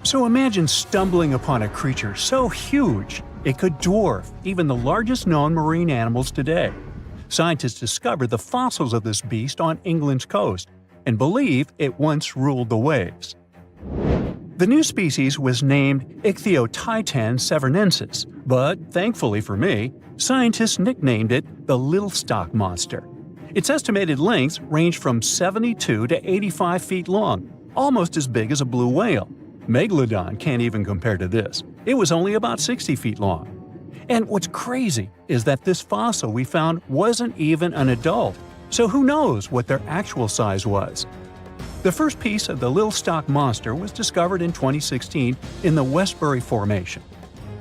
So imagine stumbling upon a creature so huge it could dwarf even the largest known marine animals today. Scientists discovered the fossils of this beast on England's coast and believe it once ruled the waves. The new species was named Ichthyotitan severnensis, but thankfully for me, scientists nicknamed it the Little Stock Monster. Its estimated lengths range from 72 to 85 feet long, almost as big as a blue whale. Megalodon can't even compare to this. It was only about 60 feet long. And what's crazy is that this fossil we found wasn't even an adult, so who knows what their actual size was. The first piece of the Little Stock Monster was discovered in 2016 in the Westbury Formation.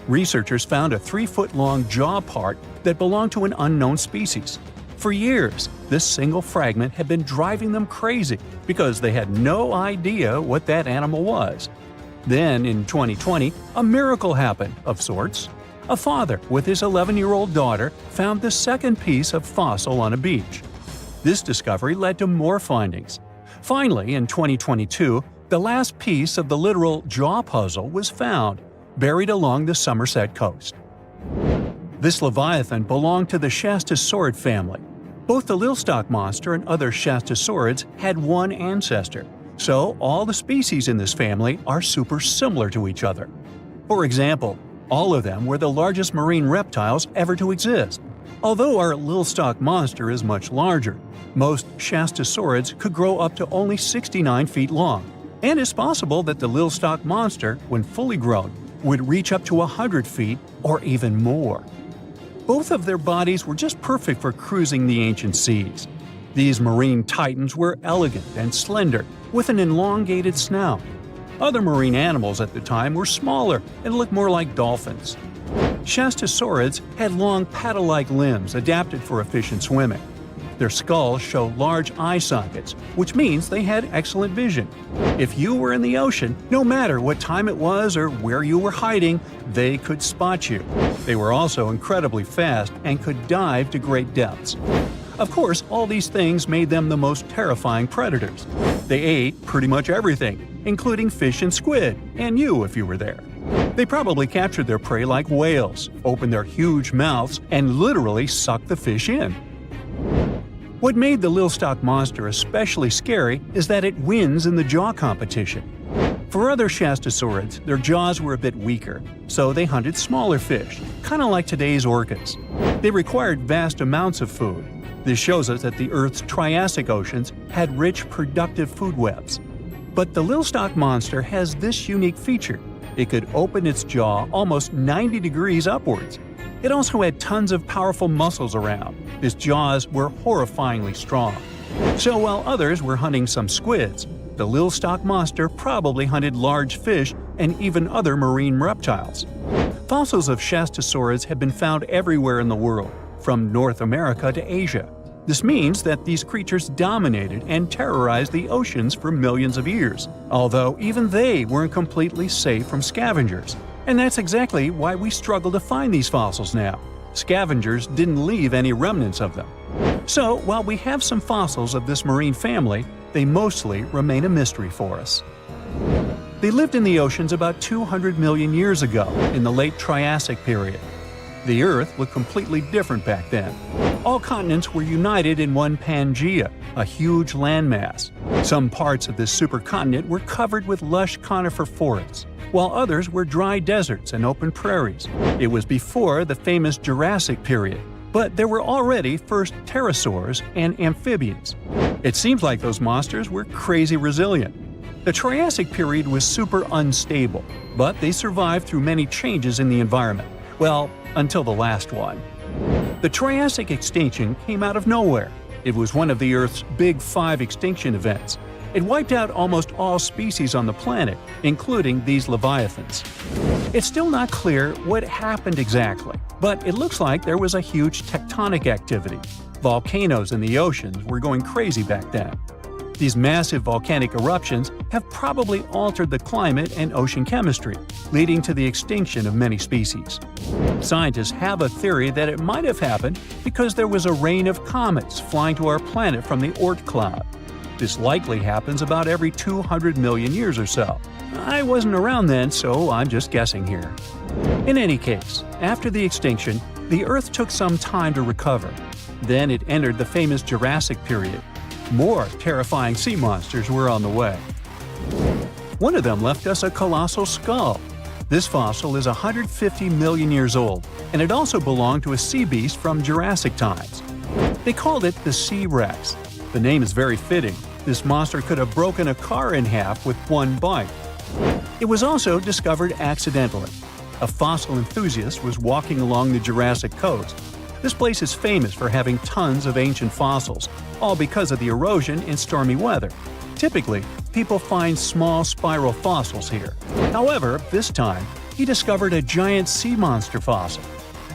Researchers found a 3-foot-long jaw part that belonged to an unknown species. For years, this single fragment had been driving them crazy because they had no idea what that animal was. Then, in 2020, a miracle happened, of sorts. A father with his 11-year-old daughter found the second piece of fossil on a beach. This discovery led to more findings. Finally, in 2022, the last piece of the literal jaw puzzle was found, buried along the Somerset coast. This leviathan belonged to the Shastosaurid family. Both the lilstock monster and other shastosaurids had one ancestor, so all the species in this family are super similar to each other. For example, all of them were the largest marine reptiles ever to exist. Although our lilstock monster is much larger, most shastosaurids could grow up to only 69 feet long, and it's possible that the lilstock monster, when fully grown, would reach up to 100 feet or even more. Both of their bodies were just perfect for cruising the ancient seas. These marine titans were elegant and slender, with an elongated snout. Other marine animals at the time were smaller and looked more like dolphins. Shastosaurids had long paddle-like limbs adapted for efficient swimming. Their skulls show large eye sockets, which means they had excellent vision. If you were in the ocean, no matter what time it was or where you were hiding, they could spot you. They were also incredibly fast and could dive to great depths. Of course, all these things made them the most terrifying predators. They ate pretty much everything, including fish and squid, and you if you were there. They probably captured their prey like whales, opened their huge mouths, and literally sucked the fish in. What made the lilstock monster especially scary is that it wins in the jaw competition. For other shastosaurids, their jaws were a bit weaker, so they hunted smaller fish, kind of like today's orcas. They required vast amounts of food. This shows us that the Earth's Triassic oceans had rich, productive food webs. But the lilstock monster has this unique feature. It could open its jaw almost 90 degrees upwards. It also had tons of powerful muscles around. Its jaws were horrifyingly strong. So while others were hunting some squids, the lilstock monster probably hunted large fish and even other marine reptiles. Fossils of shastosaurids have been found everywhere in the world, from North America to Asia. This means that these creatures dominated and terrorized the oceans for millions of years, although even they weren't completely safe from scavengers. And that's exactly why we struggle to find these fossils now. Scavengers didn't leave any remnants of them. So, while we have some fossils of this marine family, they mostly remain a mystery for us. They lived in the oceans about 200 million years ago, in the late Triassic period. The Earth looked completely different back then. All continents were united in one Pangaea, a huge landmass. Some parts of this supercontinent were covered with lush conifer forests, while others were dry deserts and open prairies. It was before the famous Jurassic period, but there were already first pterosaurs and amphibians. It seems like those monsters were crazy resilient. The Triassic period was super unstable, but they survived through many changes in the environment. Well, until the last one. The Triassic extinction came out of nowhere. It was one of the Earth's Big Five extinction events. It wiped out almost all species on the planet, including these leviathans. It's still not clear what happened exactly, but it looks like there was a huge tectonic activity. Volcanoes in the oceans were going crazy back then. These massive volcanic eruptions have probably altered the climate and ocean chemistry, leading to the extinction of many species. Scientists have a theory that it might have happened because there was a rain of comets flying to our planet from the Oort cloud. This likely happens about every 200 million years or so. I wasn't around then, so I'm just guessing here. In any case, after the extinction, the Earth took some time to recover. Then it entered the famous Jurassic period. More terrifying sea monsters were on the way. One of them left us a colossal skull. This fossil is 150 million years old, and it also belonged to a sea beast from Jurassic times. They called it the Sea Rex. The name is very fitting. This monster could have broken a car in half with one bite. It was also discovered accidentally. A fossil enthusiast was walking along the Jurassic coast. This place is famous for having tons of ancient fossils, all because of the erosion in stormy weather. Typically, people find small spiral fossils here. However, this time, he discovered a giant sea monster fossil.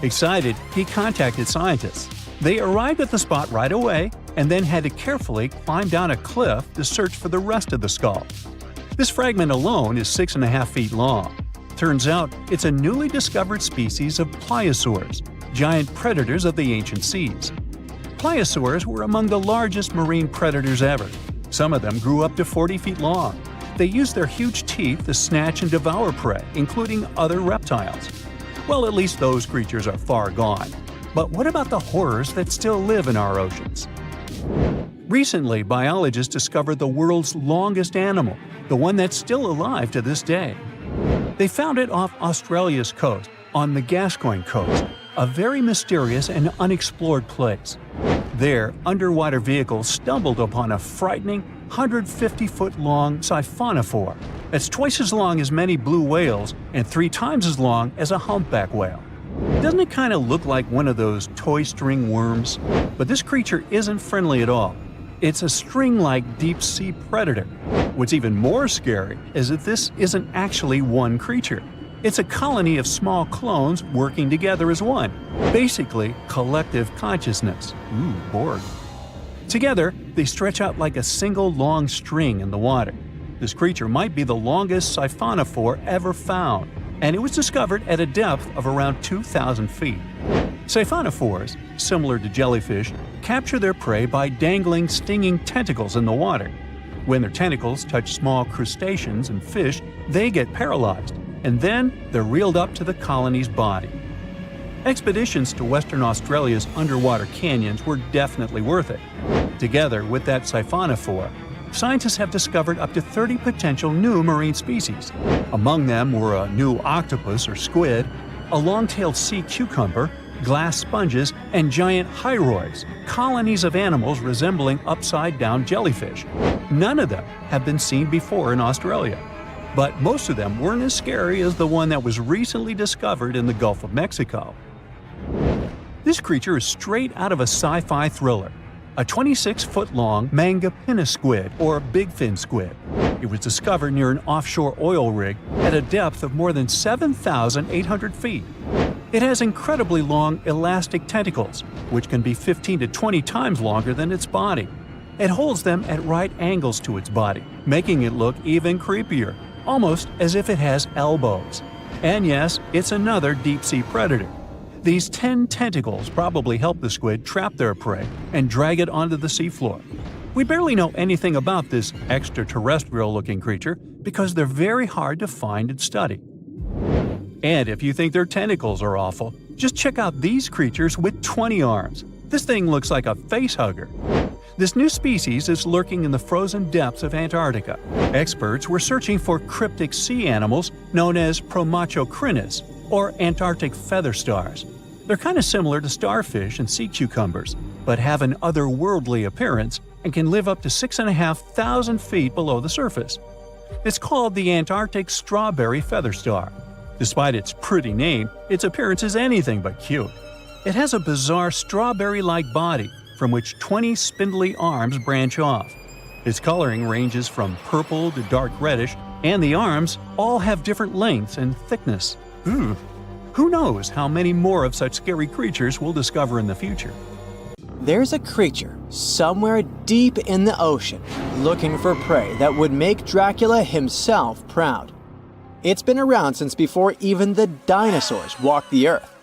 Excited, he contacted scientists. They arrived at the spot right away and then had to carefully climb down a cliff to search for the rest of the skull. This fragment alone is 6.5 feet long. Turns out, it's a newly discovered species of pliosaurs, giant predators of the ancient seas. Pliosaurs were among the largest marine predators ever. Some of them grew up to 40 feet long. They used their huge teeth to snatch and devour prey, including other reptiles. Well, at least those creatures are far gone. But what about the horrors that still live in our oceans? Recently, biologists discovered the world's longest animal, the one that's still alive to this day. They found it off Australia's coast, on the Gascoyne coast, a very mysterious and unexplored place. There, underwater vehicles stumbled upon a frightening 150-foot-long siphonophore. That's twice as long as many blue whales and 3 times as long as a humpback whale. Doesn't it kind of look like one of those toy string worms? But this creature isn't friendly at all. It's a string-like deep-sea predator. What's even more scary is that this isn't actually one creature. It's a colony of small clones working together as one. Basically, collective consciousness. Ooh, Borg. Together, they stretch out like a single long string in the water. This creature might be the longest siphonophore ever found, and it was discovered at a depth of around 2,000 feet. Siphonophores, similar to jellyfish, capture their prey by dangling stinging tentacles in the water. When their tentacles touch small crustaceans and fish, they get paralyzed, and then they're reeled up to the colony's body. Expeditions to Western Australia's underwater canyons were definitely worth it. Together with that siphonophore, scientists have discovered up to 30 potential new marine species. Among them were a new octopus or squid, a long-tailed sea cucumber, glass sponges, and giant hyroids, colonies of animals resembling upside-down jellyfish. None of them have been seen before in Australia. But most of them weren't as scary as the one that was recently discovered in the Gulf of Mexico. This creature is straight out of a sci-fi thriller, a 26-foot-long mangapinna squid or bigfin squid. It was discovered near an offshore oil rig at a depth of more than 7,800 feet. It has incredibly long elastic tentacles, which can be 15 to 20 times longer than its body. It holds them at right angles to its body, making it look even creepier, almost as if it has elbows. And yes, it's another deep-sea predator. These 10 tentacles probably help the squid trap their prey and drag it onto the seafloor. We barely know anything about this extraterrestrial-looking creature because they're very hard to find and study. And if you think their tentacles are awful, just check out these creatures with 20 arms. This thing looks like a facehugger. This new species is lurking in the frozen depths of Antarctica. Experts were searching for cryptic sea animals known as Promachocrinis, or Antarctic feather stars. They're kind of similar to starfish and sea cucumbers, but have an otherworldly appearance and can live up to 6,500 feet below the surface. It's called the Antarctic strawberry feather star. Despite its pretty name, its appearance is anything but cute. It has a bizarre strawberry-like body from which 20 spindly arms branch off. Its coloring ranges from purple to dark reddish, and the arms all have different lengths and thickness. Who knows how many more of such scary creatures we'll discover in the future? There's a creature somewhere deep in the ocean looking for prey that would make Dracula himself proud. It's been around since before even the dinosaurs walked the earth.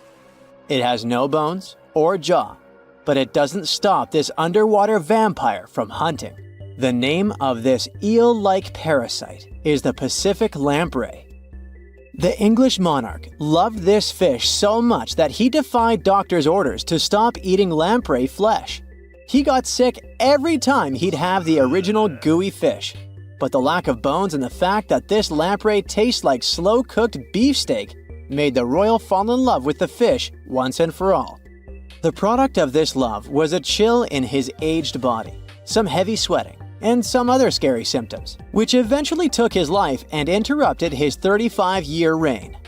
It has no bones or jaw, but it doesn't stop this underwater vampire from hunting. The name of this eel-like parasite is the Pacific lamprey. The English monarch loved this fish so much that he defied doctors' orders to stop eating lamprey flesh. He got sick every time he'd have the original gooey fish. But the lack of bones and the fact that this lamprey tastes like slow-cooked beefsteak made the royal fall in love with the fish once and for all. The product of this love was a chill in his aged body, some heavy sweating, and some other scary symptoms, which eventually took his life and interrupted his 35-year reign.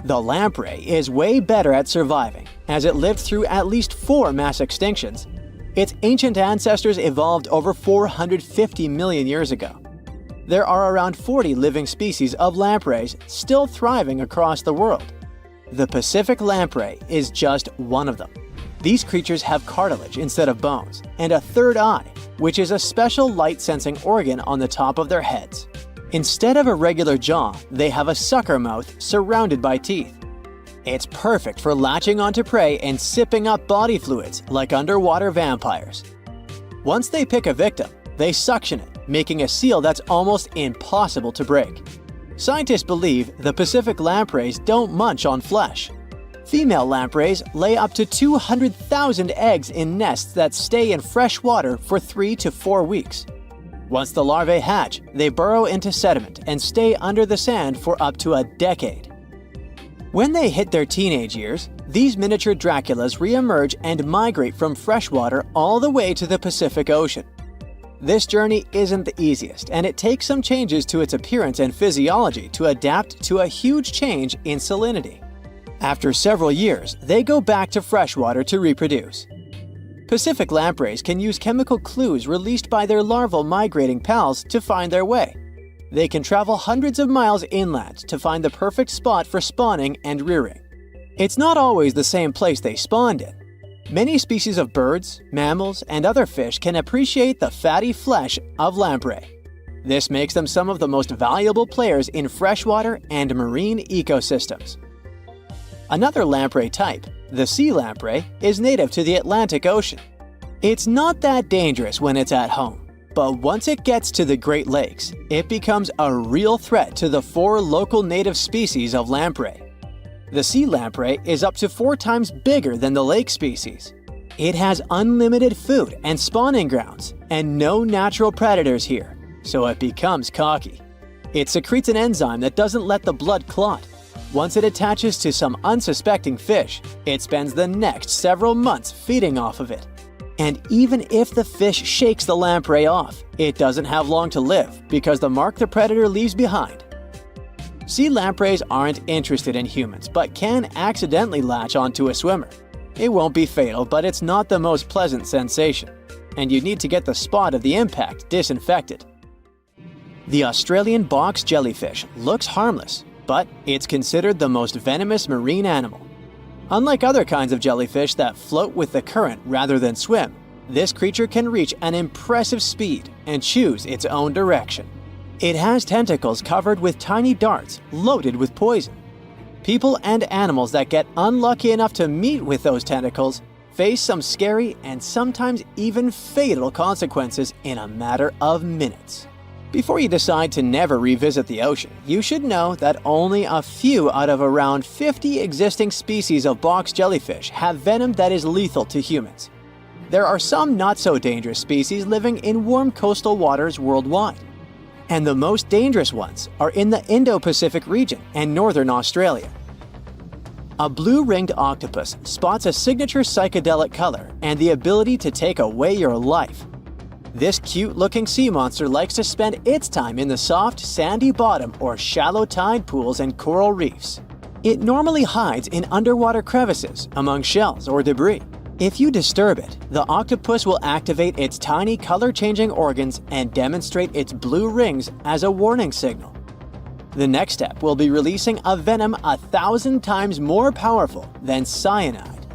The lamprey is way better at surviving, as it lived through at least 4 mass extinctions. Its ancient ancestors evolved over 450 million years ago. There are around 40 living species of lampreys still thriving across the world. The Pacific lamprey is just one of them. These creatures have cartilage instead of bones, and a third eye, which is a special light-sensing organ on the top of their heads. Instead of a regular jaw, they have a sucker mouth surrounded by teeth. It's perfect for latching onto prey and sipping up body fluids like underwater vampires. Once they pick a victim, they suction it, making a seal that's almost impossible to break. Scientists believe the Pacific lampreys don't munch on flesh. Female lampreys lay up to 200,000 eggs in nests that stay in fresh water for 3 to 4 weeks. Once the larvae hatch, they burrow into sediment and stay under the sand for up to a decade. When they hit their teenage years, these miniature Draculas re-emerge and migrate from freshwater all the way to the Pacific Ocean. This journey isn't the easiest, and it takes some changes to its appearance and physiology to adapt to a huge change in salinity. After several years, they go back to freshwater to reproduce. Pacific lampreys can use chemical clues released by their larval migrating pals to find their way. They can travel hundreds of miles inland to find the perfect spot for spawning and rearing. It's not always the same place they spawned in. Many species of birds, mammals, and other fish can appreciate the fatty flesh of lamprey. This makes them some of the most valuable players in freshwater and marine ecosystems. Another lamprey type, the sea lamprey, is native to the Atlantic Ocean. It's not that dangerous when it's at home, but once it gets to the Great Lakes, it becomes a real threat to the 4 local native species of lamprey. The sea lamprey is up to 4 times bigger than the lake species. It has unlimited food and spawning grounds, and no natural predators here, so it becomes cocky. It secretes an enzyme that doesn't let the blood clot. Once it attaches to some unsuspecting fish, it spends the next several months feeding off of it. And even if the fish shakes the lamprey off, it doesn't have long to live because the mark the predator leaves behind. Sea lampreys aren't interested in humans, but can accidentally latch onto a swimmer. It won't be fatal, but it's not the most pleasant sensation, and you need to get the spot of the impact disinfected. The Australian box jellyfish looks harmless, but it's considered the most venomous marine animal. Unlike other kinds of jellyfish that float with the current rather than swim, this creature can reach an impressive speed and choose its own direction. It has tentacles covered with tiny darts loaded with poison. People and animals that get unlucky enough to meet with those tentacles face some scary and sometimes even fatal consequences in a matter of minutes. Before you decide to never revisit the ocean, you should know that only a few out of around 50 existing species of box jellyfish have venom that is lethal to humans. There are some not-so-dangerous species living in warm coastal waters worldwide. And the most dangerous ones are in the Indo-Pacific region and northern Australia. A blue-ringed octopus spots a signature psychedelic color and the ability to take away your life. This cute-looking sea monster likes to spend its time in the soft, sandy bottom or shallow tide pools and coral reefs. It normally hides in underwater crevices, among shells or debris. If you disturb it, the octopus will activate its tiny color-changing organs and demonstrate its blue rings as a warning signal. The next step will be releasing a venom 1,000 times more powerful than cyanide.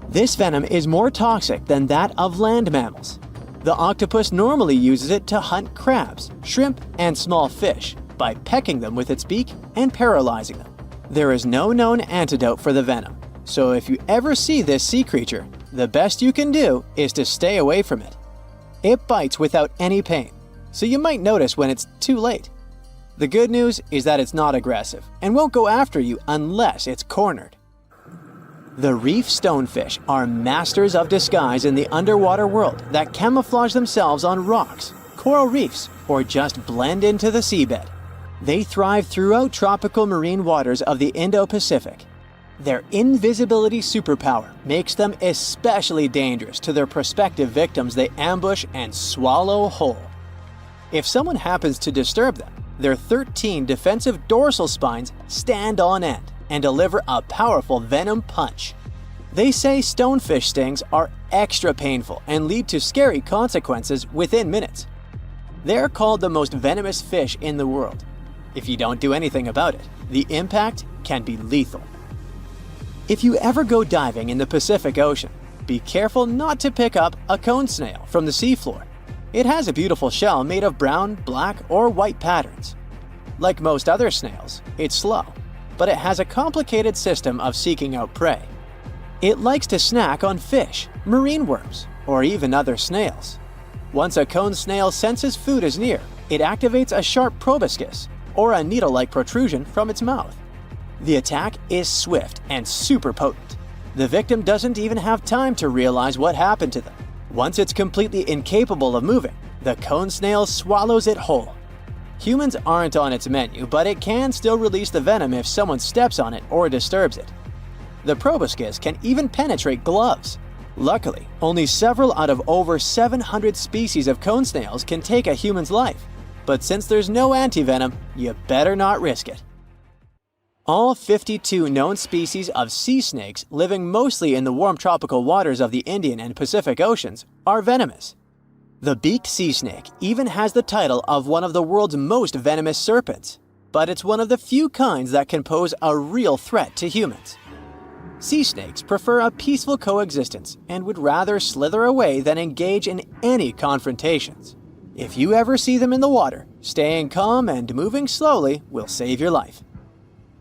This venom is more toxic than that of land mammals. The octopus normally uses it to hunt crabs, shrimp, and small fish by pecking them with its beak and paralyzing them. There is no known antidote for the venom, so if you ever see this sea creature, the best you can do is to stay away from it. It bites without any pain, so you might notice when it's too late. The good news is that it's not aggressive and won't go after you unless it's cornered. The reef stonefish are masters of disguise in the underwater world that camouflage themselves on rocks, coral reefs, or just blend into the seabed. They thrive throughout tropical marine waters of the Indo-Pacific. Their invisibility superpower makes them especially dangerous to their prospective victims they ambush and swallow whole. If someone happens to disturb them, their 13 defensive dorsal spines stand on end and deliver a powerful venom punch. They say stonefish stings are extra painful and lead to scary consequences within minutes. They're called the most venomous fish in the world. If you don't do anything about it, the impact can be lethal. If you ever go diving in the Pacific Ocean, be careful not to pick up a cone snail from the seafloor. It has a beautiful shell made of brown, black, or white patterns. Like most other snails, it's slow, but it has a complicated system of seeking out prey. It likes to snack on fish, marine worms, or even other snails. Once a cone snail senses food is near, it activates a sharp proboscis, or a needle-like protrusion from its mouth. The attack is swift and super potent. The victim doesn't even have time to realize what happened to them. Once it's completely incapable of moving, the cone snail swallows it whole. Humans aren't on its menu, but it can still release the venom if someone steps on it or disturbs it. The proboscis can even penetrate gloves. Luckily, only several out of over 700 species of cone snails can take a human's life. But since there's no antivenom, you better not risk it. All 52 known species of sea snakes living mostly in the warm tropical waters of the Indian and Pacific Oceans are venomous. The beaked sea snake even has the title of one of the world's most venomous serpents, but it's one of the few kinds that can pose a real threat to humans. Sea snakes prefer a peaceful coexistence and would rather slither away than engage in any confrontations. If you ever see them in the water, staying calm and moving slowly will save your life.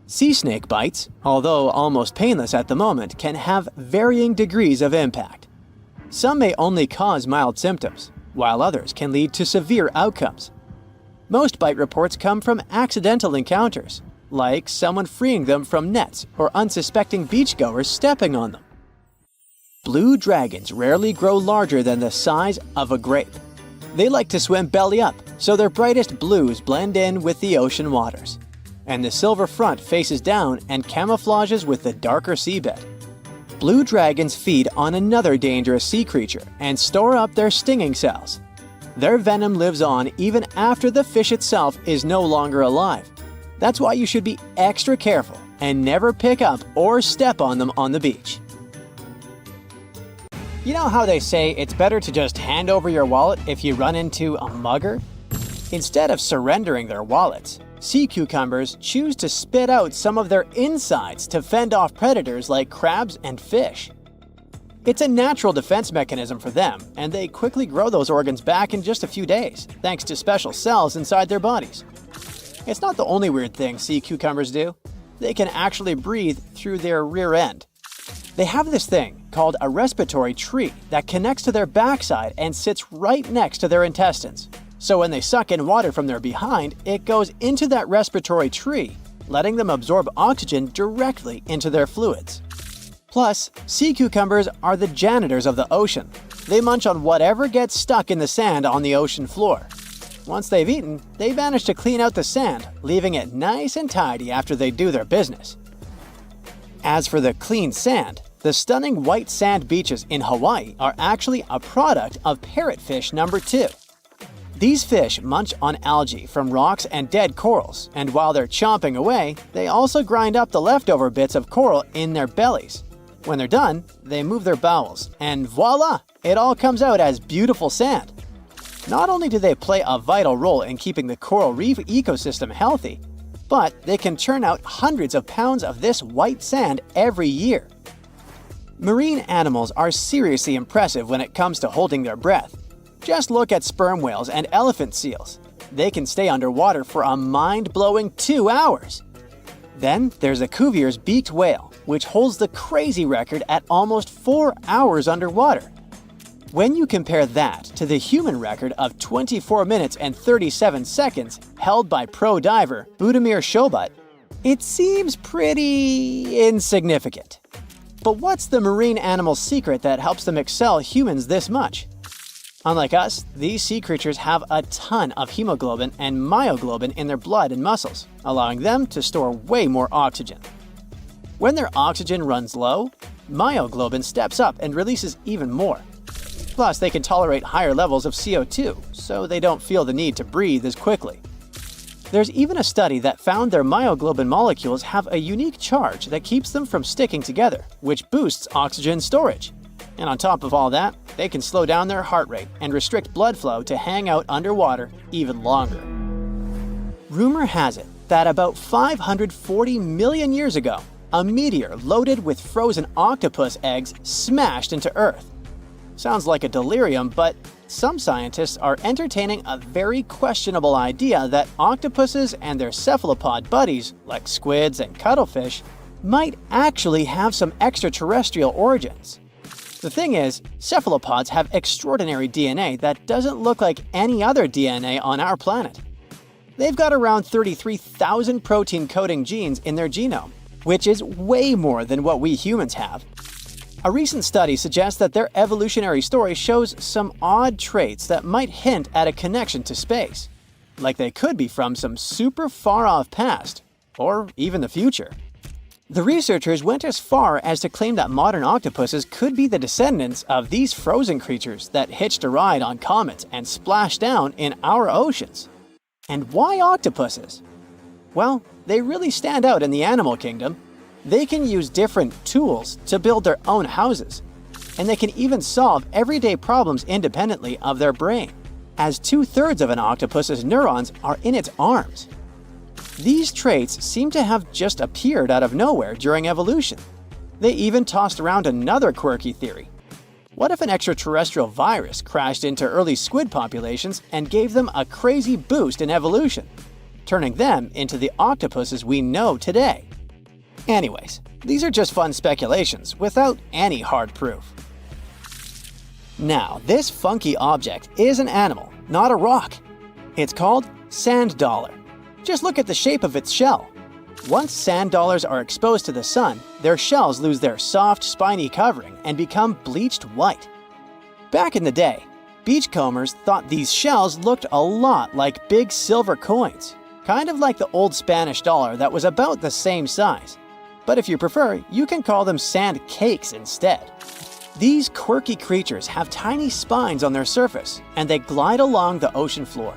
Sea snake bites, although almost painless at the moment, can have varying degrees of impact. Some may only cause mild symptoms, while others can lead to severe outcomes. Most bite reports come from accidental encounters, like someone freeing them from nets or unsuspecting beachgoers stepping on them. Blue dragons rarely grow larger than the size of a grape. They like to swim belly up, so their brightest blues blend in with the ocean waters. And the silver front faces down and camouflages with the darker seabed. Blue dragons feed on another dangerous sea creature and store up their stinging cells. Their venom lives on even after the fish itself is no longer alive. That's why you should be extra careful and never pick up or step on them on the beach. You know how they say it's better to just hand over your wallet if you run into a mugger? Instead of surrendering their wallets, sea cucumbers choose to spit out some of their insides to fend off predators like crabs and fish. It's a natural defense mechanism for them, and they quickly grow those organs back in just a few days, thanks to special cells inside their bodies. It's not the only weird thing sea cucumbers do. They can actually breathe through their rear end. They have this thing called a respiratory tree that connects to their backside and sits right next to their intestines. So when they suck in water from their behind, it goes into that respiratory tree, letting them absorb oxygen directly into their fluids. Plus, sea cucumbers are the janitors of the ocean. They munch on whatever gets stuck in the sand on the ocean floor. Once they've eaten, they manage to clean out the sand, leaving it nice and tidy after they do their business. As for the clean sand, the stunning white sand beaches in Hawaii are actually a product of parrotfish number 2. These fish munch on algae from rocks and dead corals, and while they're chomping away, they also grind up the leftover bits of coral in their bellies. When they're done, they move their bowels, and voila! It all comes out as beautiful sand. Not only do they play a vital role in keeping the coral reef ecosystem healthy, but they can churn out hundreds of pounds of this white sand every year. Marine animals are seriously impressive when it comes to holding their breath. Just look at sperm whales and elephant seals. They can stay underwater for a mind-blowing 2 hours. Then there's a Cuvier's beaked whale, which holds the crazy record at almost 4 hours underwater. When you compare that to the human record of 24 minutes and 37 seconds held by pro diver Budimir Shobat, it seems pretty insignificant. But what's the marine animal's secret that helps them excel humans this much? Unlike us, these sea creatures have a ton of hemoglobin and myoglobin in their blood and muscles, allowing them to store way more oxygen. When their oxygen runs low, myoglobin steps up and releases even more. Plus, they can tolerate higher levels of CO2, so they don't feel the need to breathe as quickly. There's even a study that found their myoglobin molecules have a unique charge that keeps them from sticking together, which boosts oxygen storage. And on top of all that, they can slow down their heart rate and restrict blood flow to hang out underwater even longer. Rumor has it that about 540 million years ago, a meteor loaded with frozen octopus eggs smashed into Earth. Sounds like a delirium, but some scientists are entertaining a very questionable idea that octopuses and their cephalopod buddies, like squids and cuttlefish, might actually have some extraterrestrial origins. The thing is, cephalopods have extraordinary DNA that doesn't look like any other DNA on our planet. They've got around 33,000 protein-coding genes in their genome, which is way more than what we humans have. A recent study suggests that their evolutionary story shows some odd traits that might hint at a connection to space, like they could be from some super far-off past, or even the future. The researchers went as far as to claim that modern octopuses could be the descendants of these frozen creatures that hitched a ride on comets and splashed down in our oceans. And why octopuses? Well, they really stand out in the animal kingdom. They can use different tools to build their own houses, and they can even solve everyday problems independently of their brain, as 2/3 of an octopus's neurons are in its arms. These traits seem to have just appeared out of nowhere during evolution. They even tossed around another quirky theory. What if an extraterrestrial virus crashed into early squid populations and gave them a crazy boost in evolution, turning them into the octopuses we know today? Anyways, these are just fun speculations without any hard proof. Now, this funky object is an animal, not a rock. It's called sand dollar. Just look at the shape of its shell. Once sand dollars are exposed to the sun, their shells lose their soft, spiny covering and become bleached white. Back in the day, beachcombers thought these shells looked a lot like big silver coins, kind of like the old Spanish dollar that was about the same size. But if you prefer, you can call them sand cakes instead. These quirky creatures have tiny spines on their surface, and they glide along the ocean floor.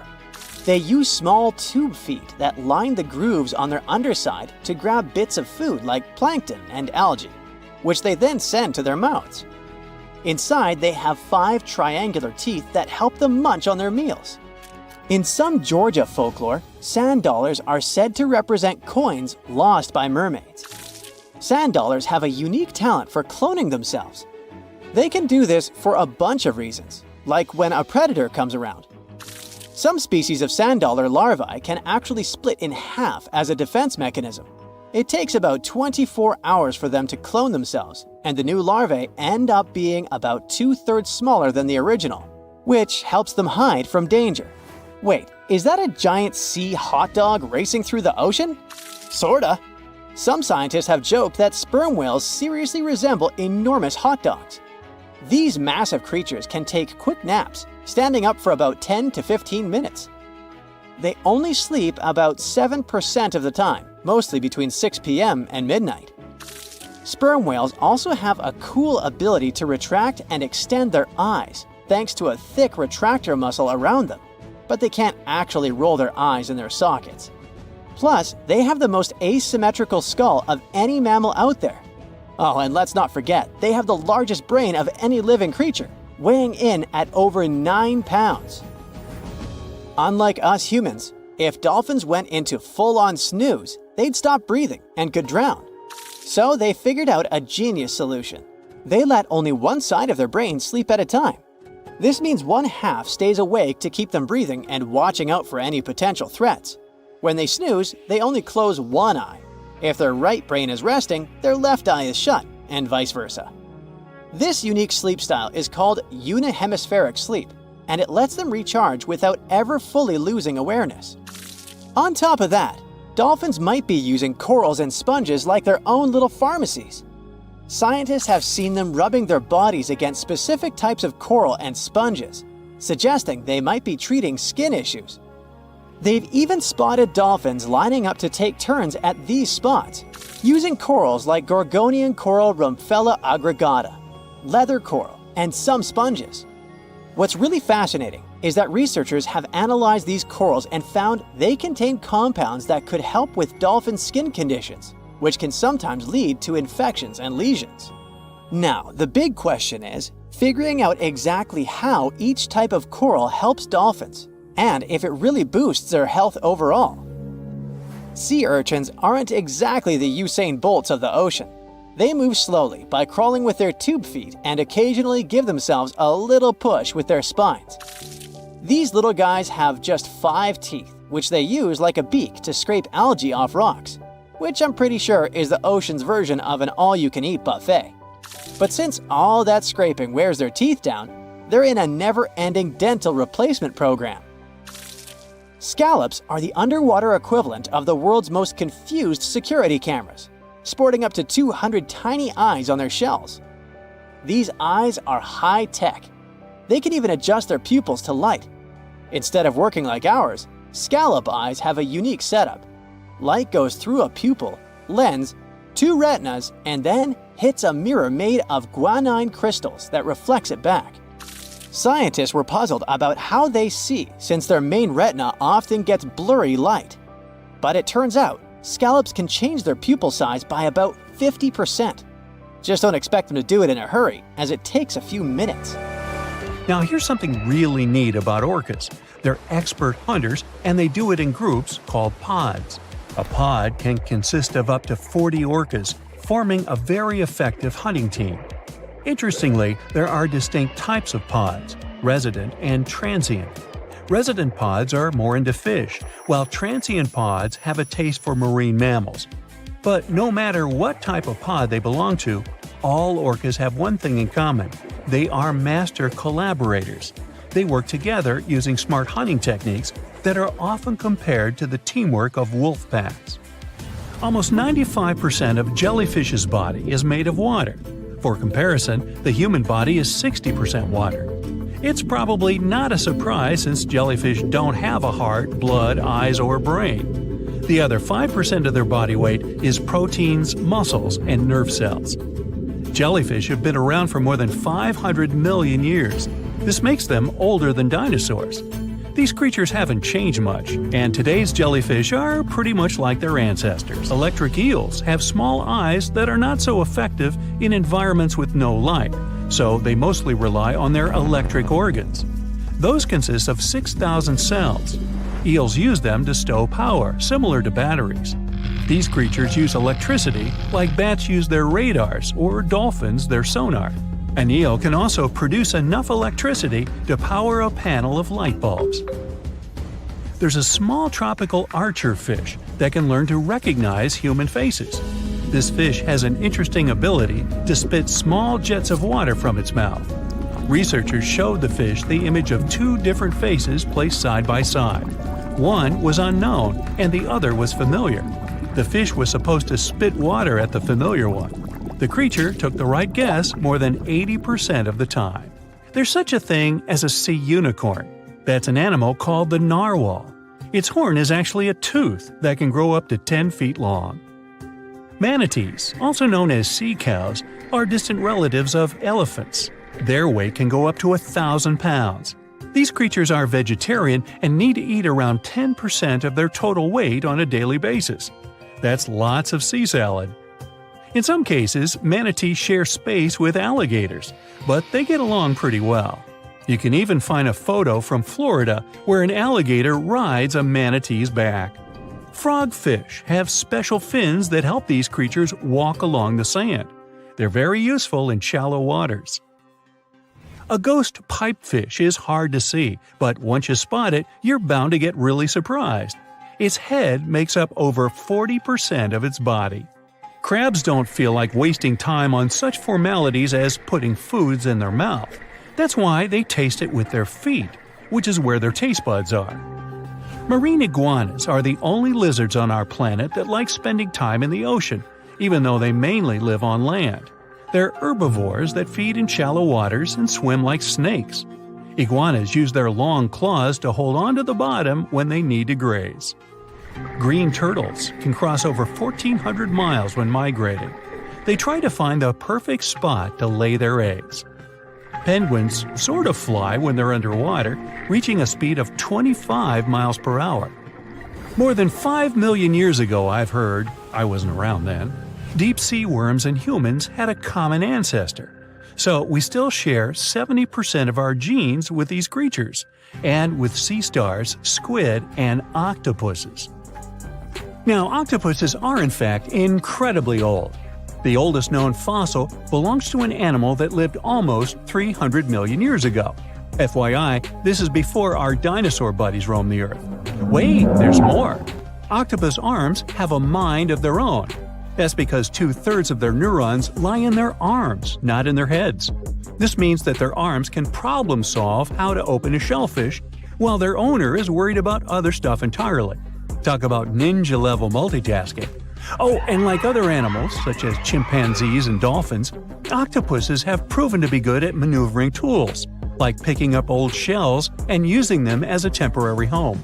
They use small tube feet that line the grooves on their underside to grab bits of food like plankton and algae, which they then send to their mouths. Inside, they have 5 triangular teeth that help them munch on their meals. In some Georgia folklore, sand dollars are said to represent coins lost by mermaids. Sand dollars have a unique talent for cloning themselves. They can do this for a bunch of reasons, like when a predator comes around. Some species of sand dollar larvae can actually split in half as a defense mechanism. It takes about 24 hours for them to clone themselves, and the new larvae end up being about 2/3 smaller than the original, which helps them hide from danger. Wait, is that a giant sea hot dog racing through the ocean? Sorta. Some scientists have joked that sperm whales seriously resemble enormous hot dogs. These massive creatures can take quick naps, standing up for about 10 to 15 minutes. They only sleep about 7% of the time, mostly between 6 p.m. and midnight. Sperm whales also have a cool ability to retract and extend their eyes, thanks to a thick retractor muscle around them, but they can't actually roll their eyes in their sockets. Plus, they have the most asymmetrical skull of any mammal out there. Oh, and let's not forget, they have the largest brain of any living creature, weighing in at over 9 pounds. Unlike us humans, if dolphins went into full-on snooze, they'd stop breathing and could drown. So they figured out a genius solution. They let only one side of their brain sleep at a time. This means one half stays awake to keep them breathing and watching out for any potential threats. When they snooze, they only close one eye. If their right brain is resting, their left eye is shut, and vice versa. This unique sleep style is called unihemispheric sleep, and it lets them recharge without ever fully losing awareness. On top of that, dolphins might be using corals and sponges like their own little pharmacies. Scientists have seen them rubbing their bodies against specific types of coral and sponges, suggesting they might be treating skin issues. They've even spotted dolphins lining up to take turns at these spots, using corals like Gorgonian coral Rumpella aggregata, leather coral, and some sponges. What's really fascinating is that researchers have analyzed these corals and found they contain compounds that could help with dolphin skin conditions, which can sometimes lead to infections and lesions. Now, the big question is figuring out exactly how each type of coral helps dolphins, and if it really boosts their health overall. Sea urchins aren't exactly the Usain Bolts of the ocean. They move slowly by crawling with their tube feet and occasionally give themselves a little push with their spines. These little guys have just 5 teeth, which they use like a beak to scrape algae off rocks, which I'm pretty sure is the ocean's version of an all-you-can-eat buffet. But since all that scraping wears their teeth down, they're in a never-ending dental replacement program. Scallops are the underwater equivalent of the world's most confused security cameras. sporting up to 200 tiny eyes on their shells. These eyes are high-tech. They can even adjust their pupils to light. Instead of working like ours, scallop eyes have a unique setup. Light goes through a pupil, lens, two retinas, and then hits a mirror made of guanine crystals that reflects it back. Scientists were puzzled about how they see since their main retina often gets blurry light. But it turns out, scallops can change their pupil size by about 50%. Just don't expect them to do it in a hurry, as it takes a few minutes. Now here's something really neat about orcas. They're expert hunters, and they do it in groups called pods. A pod can consist of up to 40 orcas, forming a very effective hunting team. Interestingly, there are distinct types of pods: resident and transient. Resident pods are more into fish, while transient pods have a taste for marine mammals. But no matter what type of pod they belong to, all orcas have one thing in common: they are master collaborators. They work together using smart hunting techniques that are often compared to the teamwork of wolf packs. Almost 95% of jellyfish's body is made of water. For comparison, the human body is 60% water. It's probably not a surprise since jellyfish don't have a heart, blood, eyes, or brain. The other 5% of their body weight is proteins, muscles, and nerve cells. Jellyfish have been around for more than 500 million years. This makes them older than dinosaurs. These creatures haven't changed much, and today's jellyfish are pretty much like their ancestors. Electric eels have small eyes that are not so effective in environments with no light, so they mostly rely on their electric organs. Those consist of 6,000 cells. Eels use them to stow power, similar to batteries. These creatures use electricity like bats use their radars or dolphins their sonar. An eel can also produce enough electricity to power a panel of light bulbs. There's a small tropical archer fish that can learn to recognize human faces. This fish has an interesting ability to spit small jets of water from its mouth. Researchers showed the fish the image of two different faces placed side by side. One was unknown and the other was familiar. The fish was supposed to spit water at the familiar one. The creature took the right guess more than 80% of the time. There's such a thing as a sea unicorn. That's an animal called the narwhal. Its horn is actually a tooth that can grow up to 10 feet long. Manatees, also known as sea cows, are distant relatives of elephants. Their weight can go up to 1,000 pounds. These creatures are vegetarian and need to eat around 10% of their total weight on a daily basis. That's lots of sea salad. In some cases, manatees share space with alligators, but they get along pretty well. You can even find a photo from Florida where an alligator rides a manatee's back. Frogfish have special fins that help these creatures walk along the sand. They're very useful in shallow waters. A ghost pipefish is hard to see, but once you spot it, you're bound to get really surprised. Its head makes up over 40% of its body. Crabs don't feel like wasting time on such formalities as putting foods in their mouth. That's why they taste it with their feet, which is where their taste buds are. Marine iguanas are the only lizards on our planet that like spending time in the ocean, even though they mainly live on land. They're herbivores that feed in shallow waters and swim like snakes. Iguanas use their long claws to hold onto the bottom when they need to graze. Green turtles can cross over 1,400 miles when migrating. They try to find the perfect spot to lay their eggs. Penguins sort of fly when they're underwater, reaching a speed of 25 miles per hour. More than 5 million years ago, I've heard, I wasn't around then, deep-sea worms and humans had a common ancestor. So we still share 70% of our genes with these creatures, and with sea stars, squid, and octopuses. Now, octopuses are in fact incredibly old. The oldest known fossil belongs to an animal that lived almost 300 million years ago. FYI, this is before our dinosaur buddies roamed the Earth. Wait, there's more! Octopus arms have a mind of their own. That's because 2/3 of their neurons lie in their arms, not in their heads. This means that their arms can problem solve how to open a shellfish, while their owner is worried about other stuff entirely. Talk about ninja-level multitasking. Oh, and like other animals, such as chimpanzees and dolphins, octopuses have proven to be good at maneuvering tools, like picking up old shells and using them as a temporary home.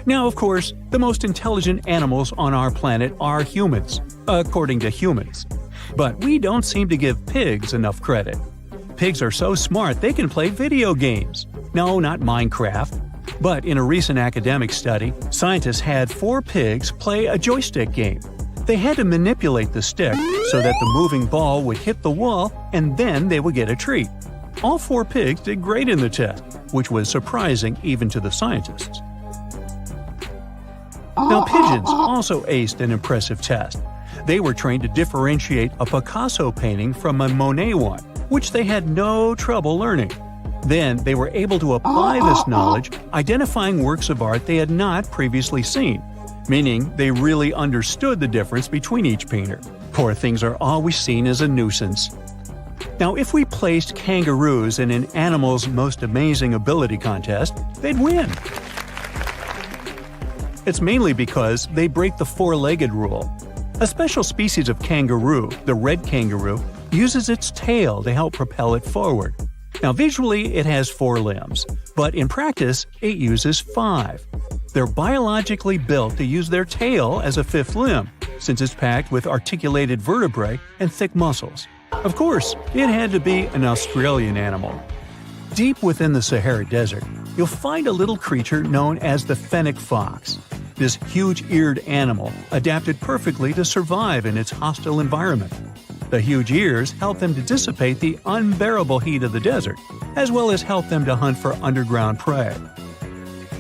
Now, of course, the most intelligent animals on our planet are humans, according to humans. But we don't seem to give pigs enough credit. Pigs are so smart they can play video games. No, not Minecraft. But in a recent academic study, scientists had 4 pigs play a joystick game. They had to manipulate the stick so that the moving ball would hit the wall and then they would get a treat. All 4 pigs did great in the test, which was surprising even to the scientists. Now, pigeons also aced an impressive test. They were trained to differentiate a Picasso painting from a Monet one, which they had no trouble learning. Then they were able to apply this knowledge, identifying works of art they had not previously seen, meaning they really understood the difference between each painter. Poor things are always seen as a nuisance. Now, if we placed kangaroos in an Animal's Most Amazing Ability contest, they'd win. It's mainly because they break the 4-legged rule. A special species of kangaroo, the red kangaroo, uses its tail to help propel it forward. Now, visually, it has 4 limbs, but in practice, it uses 5. They're biologically built to use their tail as a 5th limb, since it's packed with articulated vertebrae and thick muscles. Of course, it had to be an Australian animal. Deep within the Sahara Desert, you'll find a little creature known as the fennec fox. This huge-eared animal adapted perfectly to survive in its hostile environment. The huge ears help them to dissipate the unbearable heat of the desert, as well as help them to hunt for underground prey.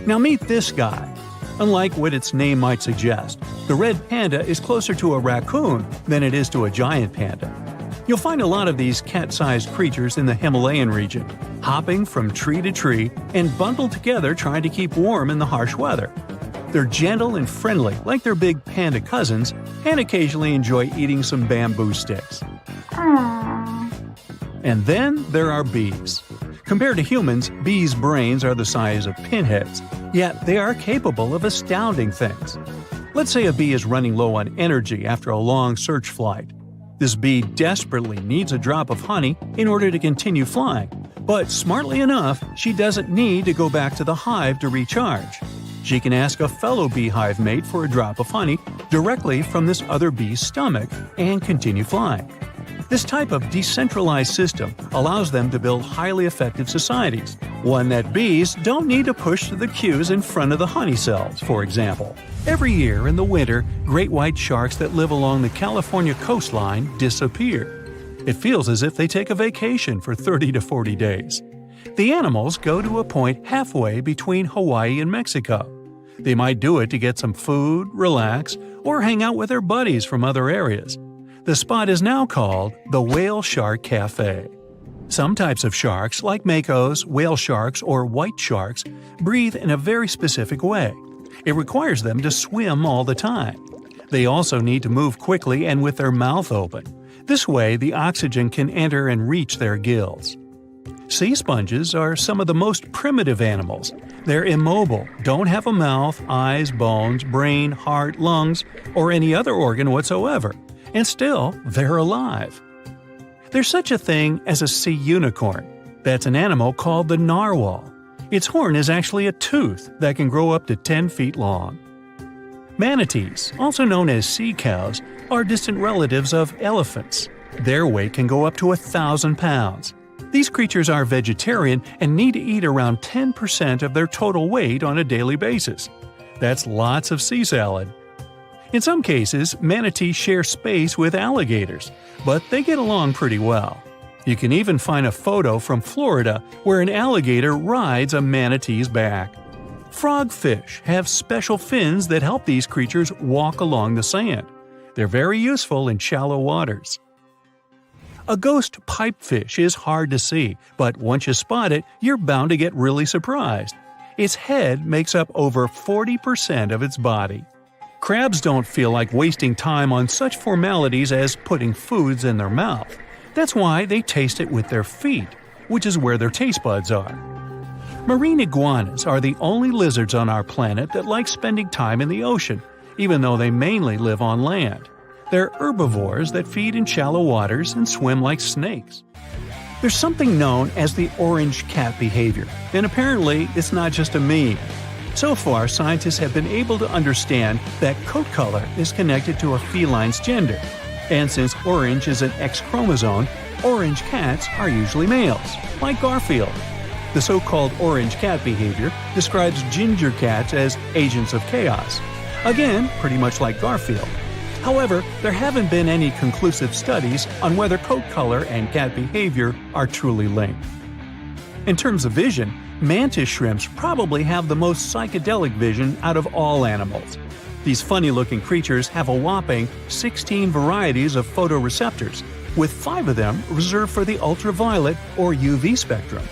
Now meet this guy. Unlike what its name might suggest, the red panda is closer to a raccoon than it is to a giant panda. You'll find a lot of these cat-sized creatures in the Himalayan region, hopping from tree to tree and bundled together trying to keep warm in the harsh weather. They're gentle and friendly like their big panda cousins and occasionally enjoy eating some bamboo sticks. And then there are bees. Compared to humans, bees' brains are the size of pinheads, yet they are capable of astounding things. Let's say a bee is running low on energy after a long search flight. This bee desperately needs a drop of honey in order to continue flying, but smartly enough, she doesn't need to go back to the hive to recharge. She can ask a fellow beehive mate for a drop of honey directly from this other bee's stomach and continue flying. This type of decentralized system allows them to build highly effective societies, one that bees don't need to push to the queues in front of the honey cells, for example. Every year in the winter, great white sharks that live along the California coastline disappear. It feels as if they take a vacation for 30 to 40 days. The animals go to a point halfway between Hawaii and Mexico. They might do it to get some food, relax, or hang out with their buddies from other areas. The spot is now called the Whale Shark Cafe. Some types of sharks, like makos, whale sharks, or white sharks, breathe in a very specific way. It requires them to swim all the time. They also need to move quickly and with their mouth open. This way, the oxygen can enter and reach their gills. Sea sponges are some of the most primitive animals. They're immobile, don't have a mouth, eyes, bones, brain, heart, lungs, or any other organ whatsoever. And still, they're alive. There's such a thing as a sea unicorn. That's an animal called the narwhal. Its horn is actually a tooth that can grow up to 10 feet long. Manatees, also known as sea cows, are distant relatives of elephants. Their weight can go up to 1,000 pounds. These creatures are vegetarian and need to eat around 10% of their total weight on a daily basis. That's lots of sea salad. In some cases, manatees share space with alligators, but they get along pretty well. You can even find a photo from Florida where an alligator rides a manatee's back. Frogfish have special fins that help these creatures walk along the sand. They're very useful in shallow waters. A ghost pipefish is hard to see, but once you spot it, you're bound to get really surprised. Its head makes up over 40% of its body. Crabs don't feel like wasting time on such formalities as putting foods in their mouth. That's why they taste it with their feet, which is where their taste buds are. Marine iguanas are the only lizards on our planet that like spending time in the ocean, even though they mainly live on land. They're herbivores that feed in shallow waters and swim like snakes. There's something known as the orange cat behavior, and apparently it's not just a meme. So far, scientists have been able to understand that coat color is connected to a feline's gender. And since orange is an X chromosome, orange cats are usually males, like Garfield. The so-called orange cat behavior describes ginger cats as agents of chaos. Again, pretty much like Garfield. However, there haven't been any conclusive studies on whether coat color and cat behavior are truly linked. In terms of vision, mantis shrimps probably have the most psychedelic vision out of all animals. These funny-looking creatures have a whopping 16 varieties of photoreceptors, with 5 of them reserved for the ultraviolet or UV spectrum.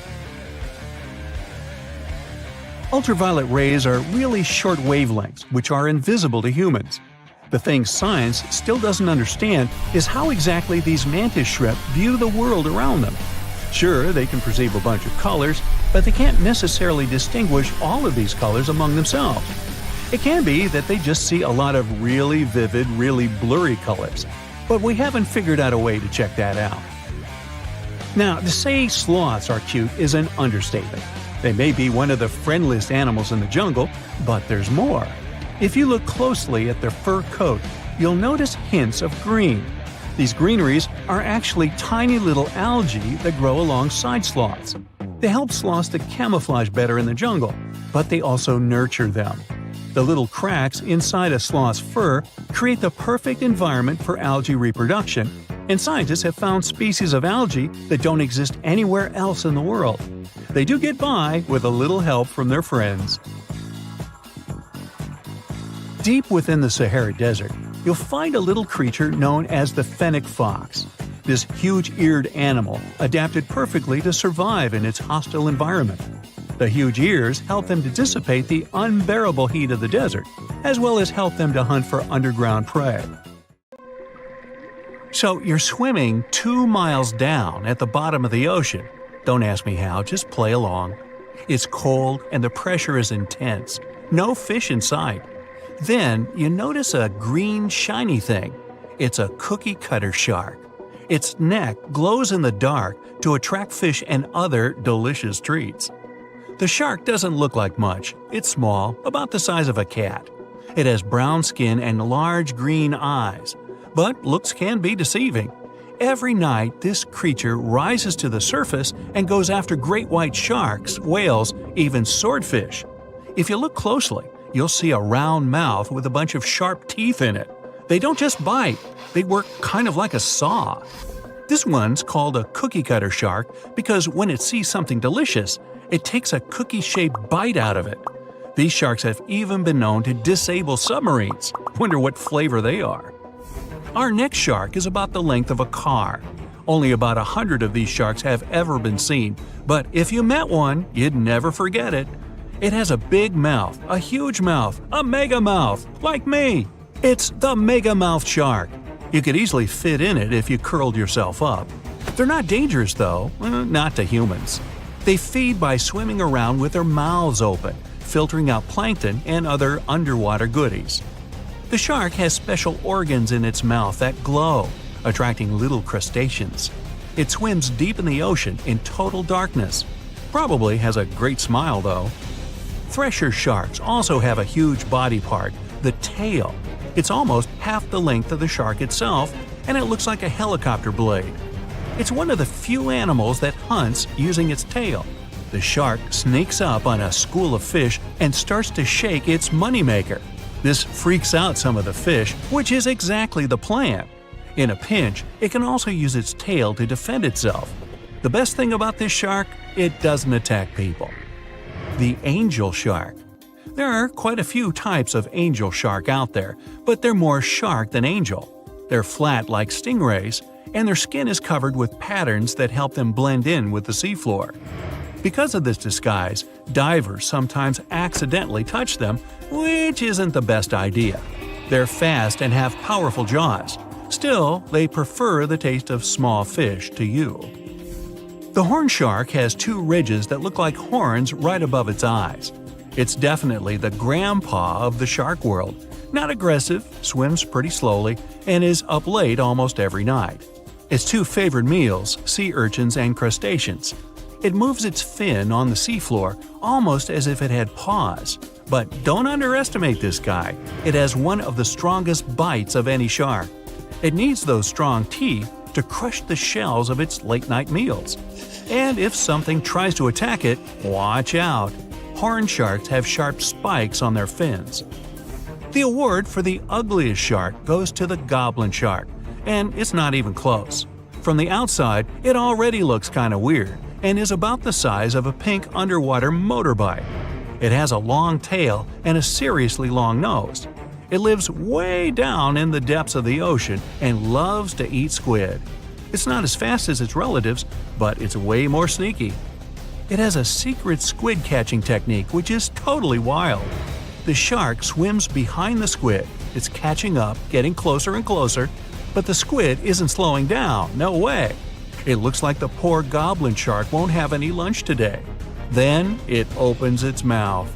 Ultraviolet rays are really short wavelengths, which are invisible to humans. The thing science still doesn't understand is how exactly these mantis shrimp view the world around them. Sure, they can perceive a bunch of colors, but they can't necessarily distinguish all of these colors among themselves. It can be that they just see a lot of really vivid, really blurry colors, but we haven't figured out a way to check that out. Now, to say sloths are cute is an understatement. They may be one of the friendliest animals in the jungle, but there's more. If you look closely at their fur coat, you'll notice hints of green. These greeneries are actually tiny little algae that grow alongside sloths. They help sloths to camouflage better in the jungle, but they also nurture them. The little cracks inside a sloth's fur create the perfect environment for algae reproduction, and scientists have found species of algae that don't exist anywhere else in the world. They do get by with a little help from their friends. Deep within the Sahara Desert, you'll find a little creature known as the fennec fox. This huge-eared animal adapted perfectly to survive in its hostile environment. The huge ears help them to dissipate the unbearable heat of the desert, as well as help them to hunt for underground prey. So you're swimming 2 miles down at the bottom of the ocean. Don't ask me how, just play along. It's cold and the pressure is intense. No fish in sight. Then you notice a green shiny thing. It's a cookie cutter shark. Its neck glows in the dark to attract fish and other delicious treats. The shark doesn't look like much. It's small, about the size of a cat. It has brown skin and large green eyes. But looks can be deceiving. Every night, this creature rises to the surface and goes after great white sharks, whales, even swordfish. If you look closely, you'll see a round mouth with a bunch of sharp teeth in it. They don't just bite, they work kind of like a saw. This one's called a cookie cutter shark because when it sees something delicious, it takes a cookie-shaped bite out of it. These sharks have even been known to disable submarines. Wonder what flavor they are. Our next shark is about the length of a car. Only about 100 of these sharks have ever been seen, but if you met one, you'd never forget it. It has a big mouth, a huge mouth, a mega mouth, like me. It's the mega-mouthed shark. You could easily fit in it if you curled yourself up. They're not dangerous though, not to humans. They feed by swimming around with their mouths open, filtering out plankton and other underwater goodies. The shark has special organs in its mouth that glow, attracting little crustaceans. It swims deep in the ocean in total darkness. Probably has a great smile though. Thresher sharks also have a huge body part, the tail. It's almost half the length of the shark itself, and it looks like a helicopter blade. It's one of the few animals that hunts using its tail. The shark sneaks up on a school of fish and starts to shake its moneymaker. This freaks out some of the fish, which is exactly the plan. In a pinch, it can also use its tail to defend itself. The best thing about this shark, it doesn't attack people. The angel shark. There are quite a few types of angel shark out there, but they're more shark than angel. They're flat like stingrays, and their skin is covered with patterns that help them blend in with the seafloor. Because of this disguise, divers sometimes accidentally touch them, which isn't the best idea. They're fast and have powerful jaws. Still, they prefer the taste of small fish to you. The horn shark has 2 ridges that look like horns right above its eyes. It's definitely the grandpa of the shark world. Not aggressive, swims pretty slowly, and is up late almost every night. Its two favorite meals, sea urchins and crustaceans. It moves its fin on the seafloor almost as if it had paws. But don't underestimate this guy. It has one of the strongest bites of any shark. It needs those strong teeth to crush the shells of its late-night meals. And if something tries to attack it, watch out. Horned sharks have sharp spikes on their fins. The award for the ugliest shark goes to the goblin shark, and it's not even close. From the outside, it already looks kinda weird and is about the size of a pink underwater motorbike. It has a long tail and a seriously long nose. It lives way down in the depths of the ocean and loves to eat squid. It's not as fast as its relatives, but it's way more sneaky. It has a secret squid catching technique which is totally wild. The shark swims behind the squid. It's catching up, getting closer and closer, but the squid isn't slowing down, no way. It looks like the poor goblin shark won't have any lunch today. Then it opens its mouth.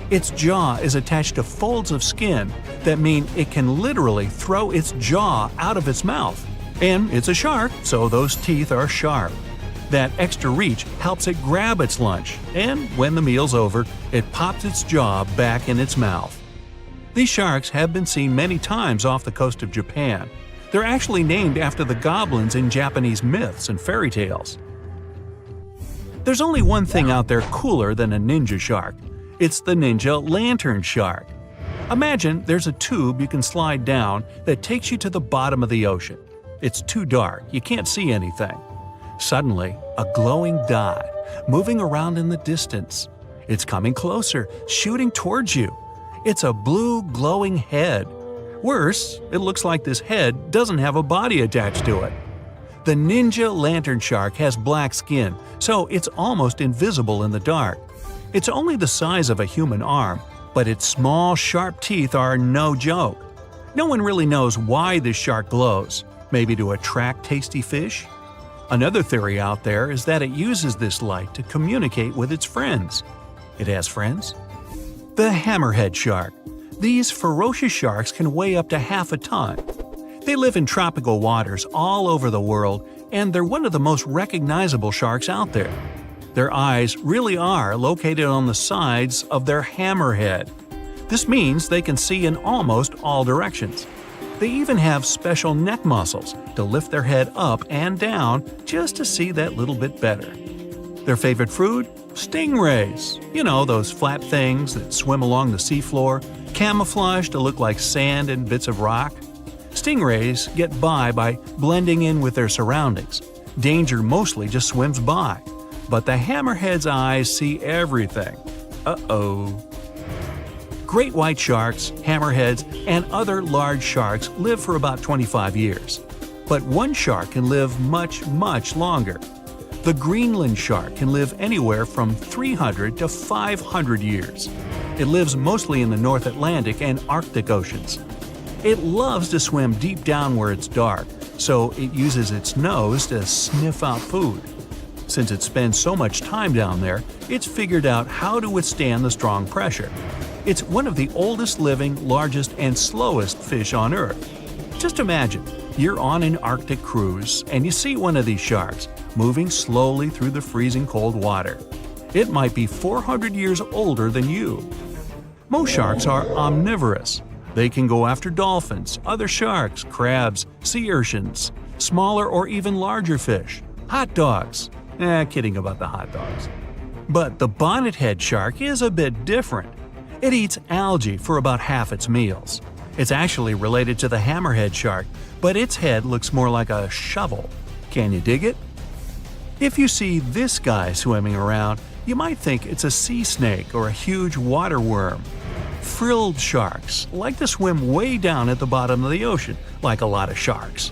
Its jaw is attached to folds of skin that mean it can literally throw its jaw out of its mouth. And it's a shark, so those teeth are sharp. That extra reach helps it grab its lunch, and when the meal's over, it pops its jaw back in its mouth. These sharks have been seen many times off the coast of Japan. They're actually named after the goblins in Japanese myths and fairy tales. There's only one thing out there cooler than a ninja shark. It's the ninja lantern shark. Imagine there's a tube you can slide down that takes you to the bottom of the ocean. It's too dark, you can't see anything. Suddenly, a glowing dot, moving around in the distance. It's coming closer, shooting towards you. It's a blue glowing head. Worse, it looks like this head doesn't have a body attached to it. The ninja lantern shark has black skin, so it's almost invisible in the dark. It's only the size of a human arm, but its small, sharp teeth are no joke. No one really knows why this shark glows. Maybe to attract tasty fish? Another theory out there is that it uses this light to communicate with its friends. It has friends? The hammerhead shark. These ferocious sharks can weigh up to half a ton. They live in tropical waters all over the world, and they're one of the most recognizable sharks out there. Their eyes really are located on the sides of their hammerhead. This means they can see in almost all directions. They even have special neck muscles to lift their head up and down just to see that little bit better. Their favorite food? Stingrays. You know, those flat things that swim along the seafloor, camouflaged to look like sand and bits of rock. Stingrays get by blending in with their surroundings. Danger mostly just swims by. But the hammerhead's eyes see everything. Uh-oh. Great white sharks, hammerheads, and other large sharks live for about 25 years. But one shark can live much, much longer. The Greenland shark can live anywhere from 300 to 500 years. It lives mostly in the North Atlantic and Arctic oceans. It loves to swim deep down where it's dark, so it uses its nose to sniff out food. Since it spends so much time down there, it's figured out how to withstand the strong pressure. It's one of the oldest living, largest, and slowest fish on Earth. Just imagine, you're on an Arctic cruise and you see one of these sharks moving slowly through the freezing cold water. It might be 400 years older than you. Most sharks are omnivorous. They can go after dolphins, other sharks, crabs, sea urchins, smaller or even larger fish, hot dogs. Kidding about the hot dogs. But the bonnethead shark is a bit different. It eats algae for about half its meals. It's actually related to the hammerhead shark, but its head looks more like a shovel. Can you dig it? If you see this guy swimming around, you might think it's a sea snake or a huge water worm. Frilled sharks like to swim way down at the bottom of the ocean, like a lot of sharks.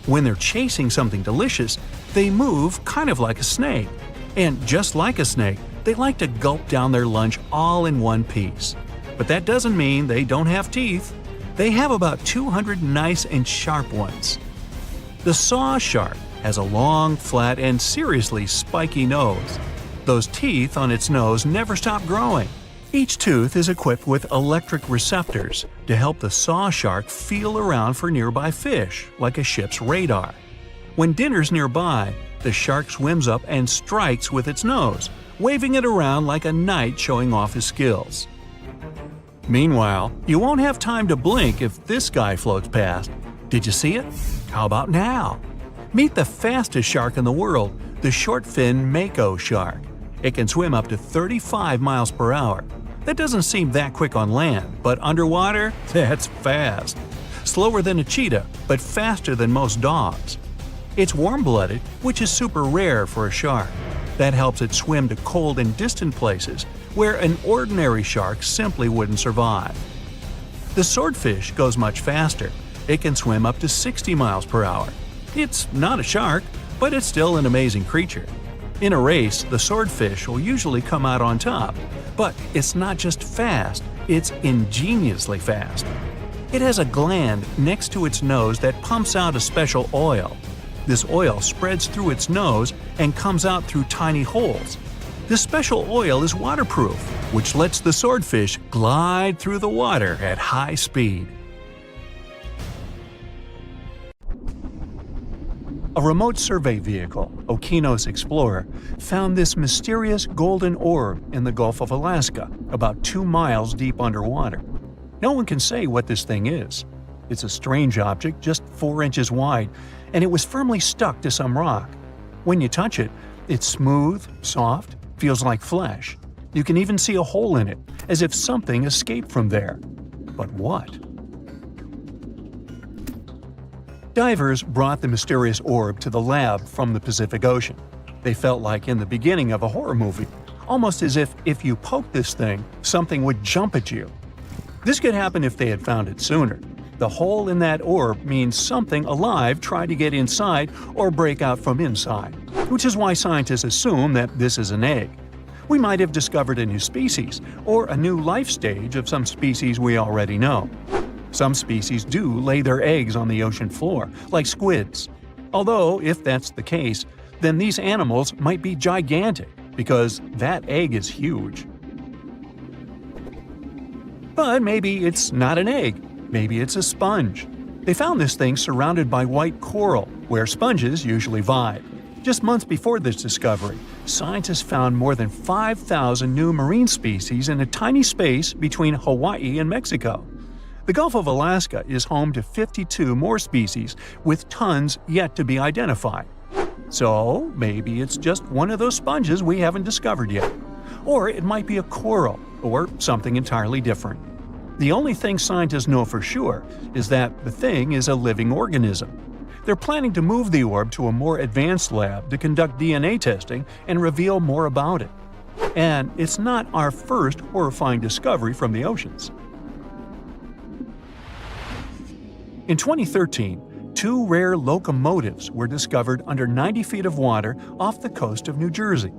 When they're chasing something delicious, they move kind of like a snake. And just like a snake, they like to gulp down their lunch all in one piece. But that doesn't mean they don't have teeth. They have about 200 nice and sharp ones. The saw shark has a long, flat, and seriously spiky nose. Those teeth on its nose never stop growing. Each tooth is equipped with electric receptors to help the saw shark feel around for nearby fish, like a ship's radar. When dinner's nearby, the shark swims up and strikes with its nose, waving it around like a knight showing off his skills. Meanwhile, you won't have time to blink if this guy floats past. Did you see it? How about now? Meet the fastest shark in the world, the short-fin mako shark. It can swim up to 35 miles per hour. That doesn't seem that quick on land, but underwater, that's fast. Slower than a cheetah, but faster than most dogs. It's warm-blooded, which is super rare for a shark. That helps it swim to cold and distant places where an ordinary shark simply wouldn't survive. The swordfish goes much faster. It can swim up to 60 miles per hour. It's not a shark, but it's still an amazing creature. In a race, the swordfish will usually come out on top, but it's not just fast, it's ingeniously fast. It has a gland next to its nose that pumps out a special oil. This oil spreads through its nose and comes out through tiny holes. This special oil is waterproof, which lets the swordfish glide through the water at high speed. A remote survey vehicle, Okeanos Explorer, found this mysterious golden orb in the Gulf of Alaska, about 2 miles deep underwater. No one can say what this thing is. It's a strange object just 4 inches wide, and it was firmly stuck to some rock. When you touch it, it's smooth, soft, feels like flesh. You can even see a hole in it, as if something escaped from there. But what? Divers brought the mysterious orb to the lab from the Pacific Ocean. They felt like in the beginning of a horror movie, almost as if you poked this thing, something would jump at you. This could happen if they had found it sooner. The hole in that orb means something alive tried to get inside or break out from inside, which is why scientists assume that this is an egg. We might have discovered a new species, or a new life stage of some species we already know. Some species do lay their eggs on the ocean floor, like squids. Although, if that's the case, then these animals might be gigantic, because that egg is huge. But maybe it's not an egg. Maybe it's a sponge. They found this thing surrounded by white coral, where sponges usually vibe. Just months before this discovery, scientists found more than 5,000 new marine species in a tiny space between Hawaii and Mexico. The Gulf of Alaska is home to 52 more species, with tons yet to be identified. So maybe it's just one of those sponges we haven't discovered yet. Or it might be a coral, or something entirely different. The only thing scientists know for sure is that the thing is a living organism. They're planning to move the orb to a more advanced lab to conduct DNA testing and reveal more about it. And it's not our first horrifying discovery from the oceans. In 2013, 2 rare locomotives were discovered under 90 feet of water off the coast of New Jersey.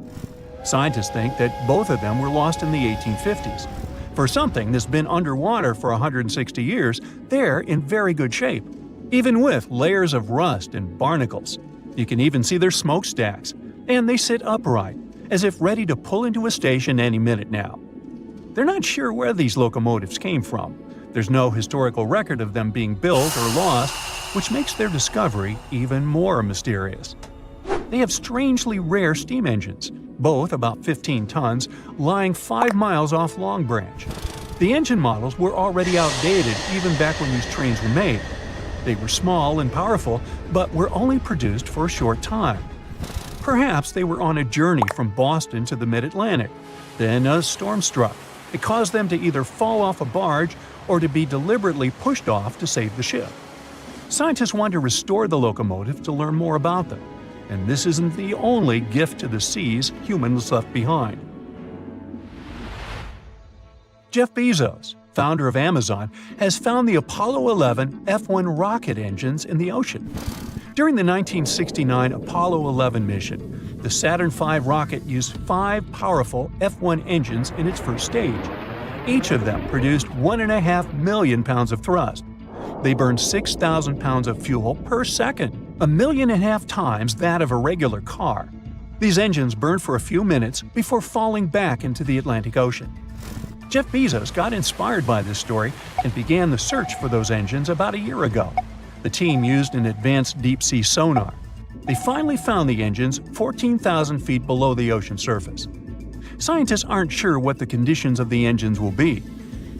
Scientists think that both of them were lost in the 1850s. For something that's been underwater for 160 years, they're in very good shape, even with layers of rust and barnacles. You can even see their smokestacks, and they sit upright, as if ready to pull into a station any minute now. They're not sure where these locomotives came from. There's no historical record of them being built or lost, which makes their discovery even more mysterious. They have strangely rare steam engines, both about 15 tons, lying 5 miles off Long Branch. The engine models were already outdated even back when these trains were made. They were small and powerful, but were only produced for a short time. Perhaps they were on a journey from Boston to the mid-Atlantic. Then a storm struck. It caused them to either fall off a barge or to be deliberately pushed off to save the ship. Scientists want to restore the locomotive to learn more about them. And this isn't the only gift to the seas humans left behind. Jeff Bezos, founder of Amazon, has found the Apollo 11 F-1 rocket engines in the ocean. During the 1969 Apollo 11 mission, the Saturn V rocket used 5 powerful F-1 engines in its first stage. Each of them produced 1.5 million pounds of thrust. They burned 6,000 pounds of fuel per second, 1.5 million times that of a regular car. These engines burned for a few minutes before falling back into the Atlantic Ocean. Jeff Bezos got inspired by this story and began the search for those engines about a year ago. The team used an advanced deep-sea sonar. They finally found the engines 14,000 feet below the ocean surface. Scientists aren't sure what the conditions of the engines will be.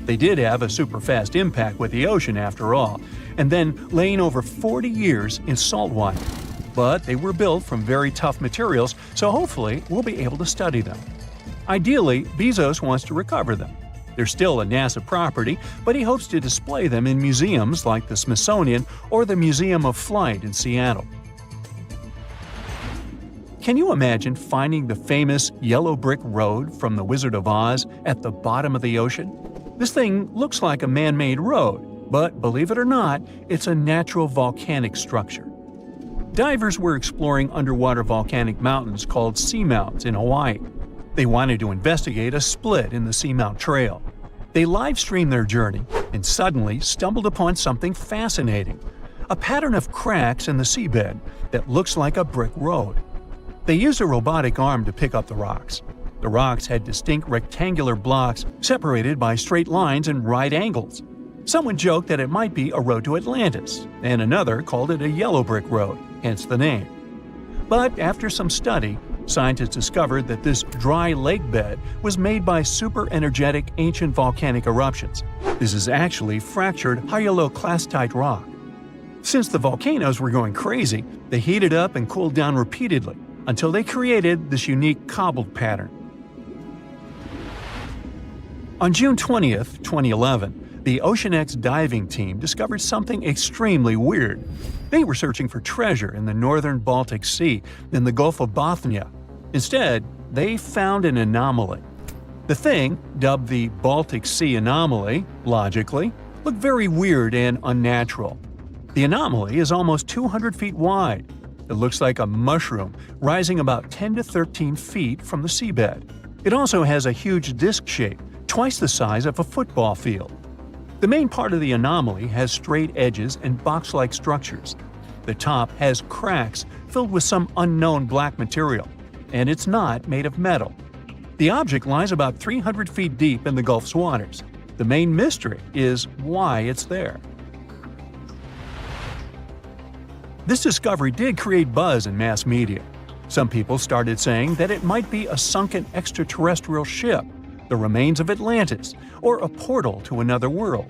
They did have a super-fast impact with the ocean after all, and then laying over 40 years in salt water. But they were built from very tough materials, so hopefully we'll be able to study them. Ideally, Bezos wants to recover them. They're still a NASA property, but he hopes to display them in museums like the Smithsonian or the Museum of Flight in Seattle. Can you imagine finding the famous yellow brick road from The Wizard of Oz at the bottom of the ocean? This thing looks like a man-made road, but believe it or not, it's a natural volcanic structure. Divers were exploring underwater volcanic mountains called seamounts in Hawaii. They wanted to investigate a split in the Seamount Trail. They live-streamed their journey and suddenly stumbled upon something fascinating, a pattern of cracks in the seabed that looks like a brick road. They used a robotic arm to pick up the rocks. The rocks had distinct rectangular blocks separated by straight lines and right angles. Someone joked that it might be a road to Atlantis, and another called it a yellow brick road, hence the name. But after some study, scientists discovered that this dry lake bed was made by super-energetic ancient volcanic eruptions. This is actually fractured hyaloclastite rock. Since the volcanoes were going crazy, they heated up and cooled down repeatedly until they created this unique cobbled pattern. On June 20, 2011, the OceanX diving team discovered something extremely weird. They were searching for treasure in the northern Baltic Sea in the Gulf of Bothnia. Instead, they found an anomaly. The thing, dubbed the Baltic Sea Anomaly, logically, looked very weird and unnatural. The anomaly is almost 200 feet wide. It looks like a mushroom rising about 10 to 13 feet from the seabed. It also has a huge disc shape, twice the size of a football field. The main part of the anomaly has straight edges and box-like structures. The top has cracks filled with some unknown black material, and it's not made of metal. The object lies about 300 feet deep in the Gulf's waters. The main mystery is why it's there. This discovery did create buzz in mass media. Some people started saying that it might be a sunken extraterrestrial ship, the remains of Atlantis, or a portal to another world.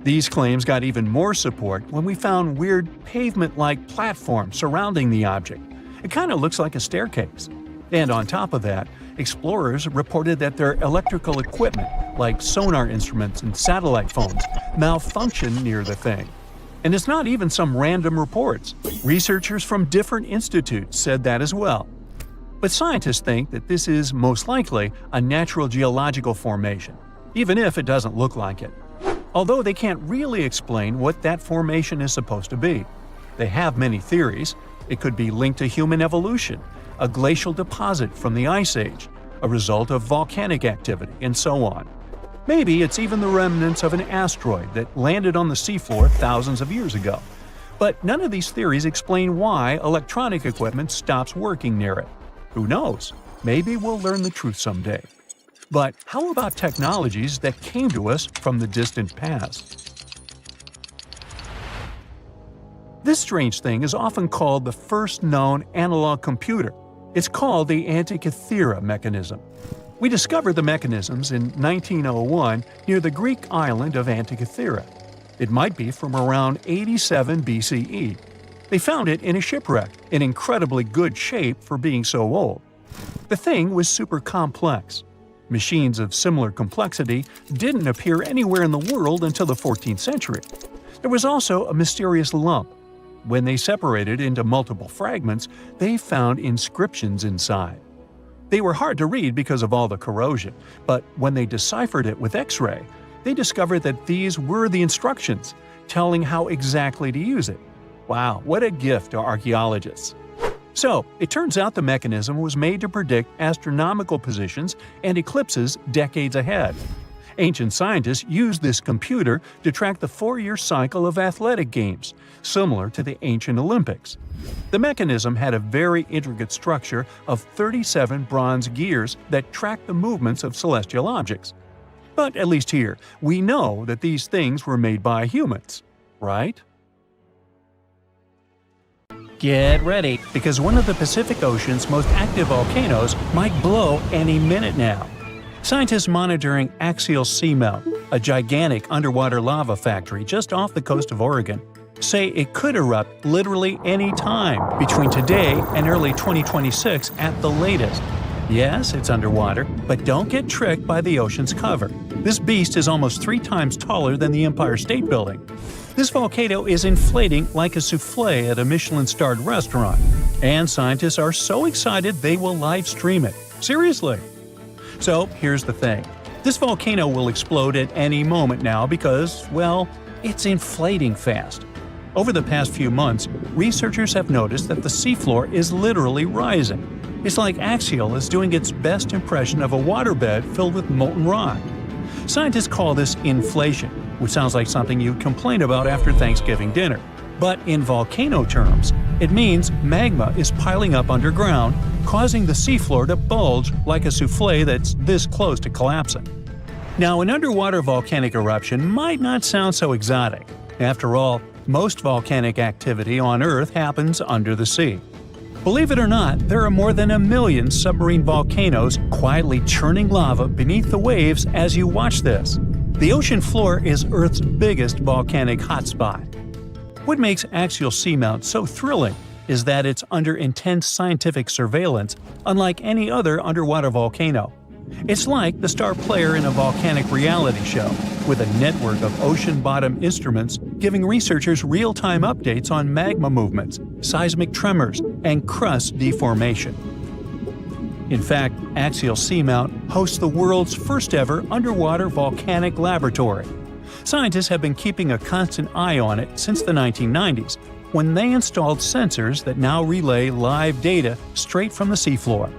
These claims got even more support when we found weird pavement-like platforms surrounding the object. It kind of looks like a staircase. And on top of that, explorers reported that their electrical equipment, like sonar instruments and satellite phones, malfunctioned near the thing. And it's not even some random reports. Researchers from different institutes said that as well. But scientists think that this is most likely a natural geological formation, even if it doesn't look like it. Although they can't really explain what that formation is supposed to be. They have many theories. It could be linked to human evolution, a glacial deposit from the Ice Age, a result of volcanic activity, and so on. Maybe it's even the remnants of an asteroid that landed on the seafloor thousands of years ago. But none of these theories explain why electronic equipment stops working near it. Who knows? Maybe we'll learn the truth someday. But how about technologies that came to us from the distant past? This strange thing is often called the first known analog computer. It's called the Antikythera mechanism. We discovered the mechanisms in 1901 near the Greek island of Antikythera. It might be from around 87 BCE. They found it in a shipwreck, in incredibly good shape for being so old. The thing was super complex. Machines of similar complexity didn't appear anywhere in the world until the 14th century. There was also a mysterious lump. When they separated into multiple fragments, they found inscriptions inside. They were hard to read because of all the corrosion, but when they deciphered it with X-ray, they discovered that these were the instructions, telling how exactly to use it. Wow, what a gift to archaeologists! So, it turns out the mechanism was made to predict astronomical positions and eclipses decades ahead. Ancient scientists used this computer to track the 4-year cycle of athletic games, similar to the ancient Olympics. The mechanism had a very intricate structure of 37 bronze gears that tracked the movements of celestial objects. But at least here, we know that these things were made by humans, right? Get ready, because one of the Pacific Ocean's most active volcanoes might blow any minute now. Scientists monitoring axial seamount, a gigantic underwater lava factory just off the coast of Oregon, say it could erupt literally any time between today and early 2026 at the latest. Yes, it's underwater, but don't get tricked by the ocean's cover. This beast is almost 3 times taller than the Empire State Building. This volcano is inflating like a souffle at a Michelin-starred restaurant, and scientists are so excited they will live stream it. Seriously! So here's the thing. This volcano will explode at any moment now because, well, it's inflating fast. Over the past few months, researchers have noticed that the seafloor is literally rising. It's like Axial is doing its best impression of a waterbed filled with molten rock. Scientists call this inflation, which sounds like something you'd complain about after Thanksgiving dinner. But in volcano terms, it means magma is piling up underground, causing the seafloor to bulge like a souffle that's this close to collapsing. Now, an underwater volcanic eruption might not sound so exotic. After all, most volcanic activity on Earth happens under the sea. Believe it or not, there are more than 1 million submarine volcanoes quietly churning lava beneath the waves as you watch this. The ocean floor is Earth's biggest volcanic hotspot. What makes axial seamount so thrilling is that it's under intense scientific surveillance, unlike any other underwater volcano. It's like the star player in a volcanic reality show, with a network of ocean-bottom instruments giving researchers real-time updates on magma movements, seismic tremors, and crust deformation. In fact, Axial Seamount hosts the world's first-ever underwater volcanic laboratory. Scientists have been keeping a constant eye on it since the 1990s, when they installed sensors that now relay live data straight from the seafloor.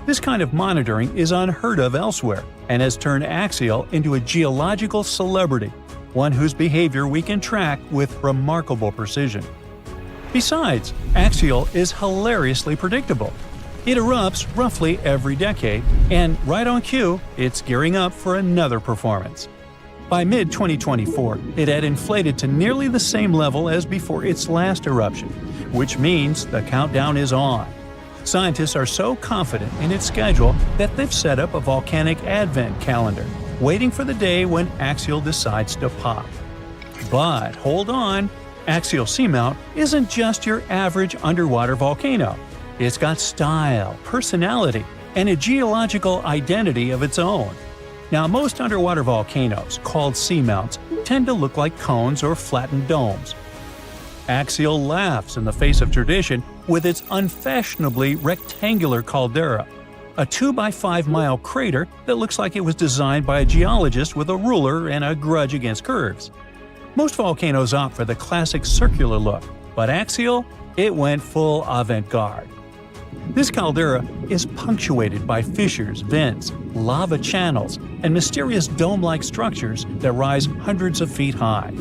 This kind of monitoring is unheard of elsewhere and has turned Axial into a geological celebrity, one whose behavior we can track with remarkable precision. Besides, Axial is hilariously predictable. It erupts roughly every decade, and right on cue, it's gearing up for another performance. By mid-2024, it had inflated to nearly the same level as before its last eruption, which means the countdown is on. Scientists are so confident in its schedule that they've set up a volcanic advent calendar, waiting for the day when Axial decides to pop. But hold on, Axial Seamount isn't just your average underwater volcano. It's got style, personality, and a geological identity of its own. Now, most underwater volcanoes, called seamounts, tend to look like cones or flattened domes. Axial laughs in the face of tradition with its unfashionably rectangular caldera, a 2-by-5-mile crater that looks like it was designed by a geologist with a ruler and a grudge against curves. Most volcanoes opt for the classic circular look, but Axial, it went full avant-garde. This caldera is punctuated by fissures, vents, lava channels, and mysterious dome-like structures that rise hundreds of feet high.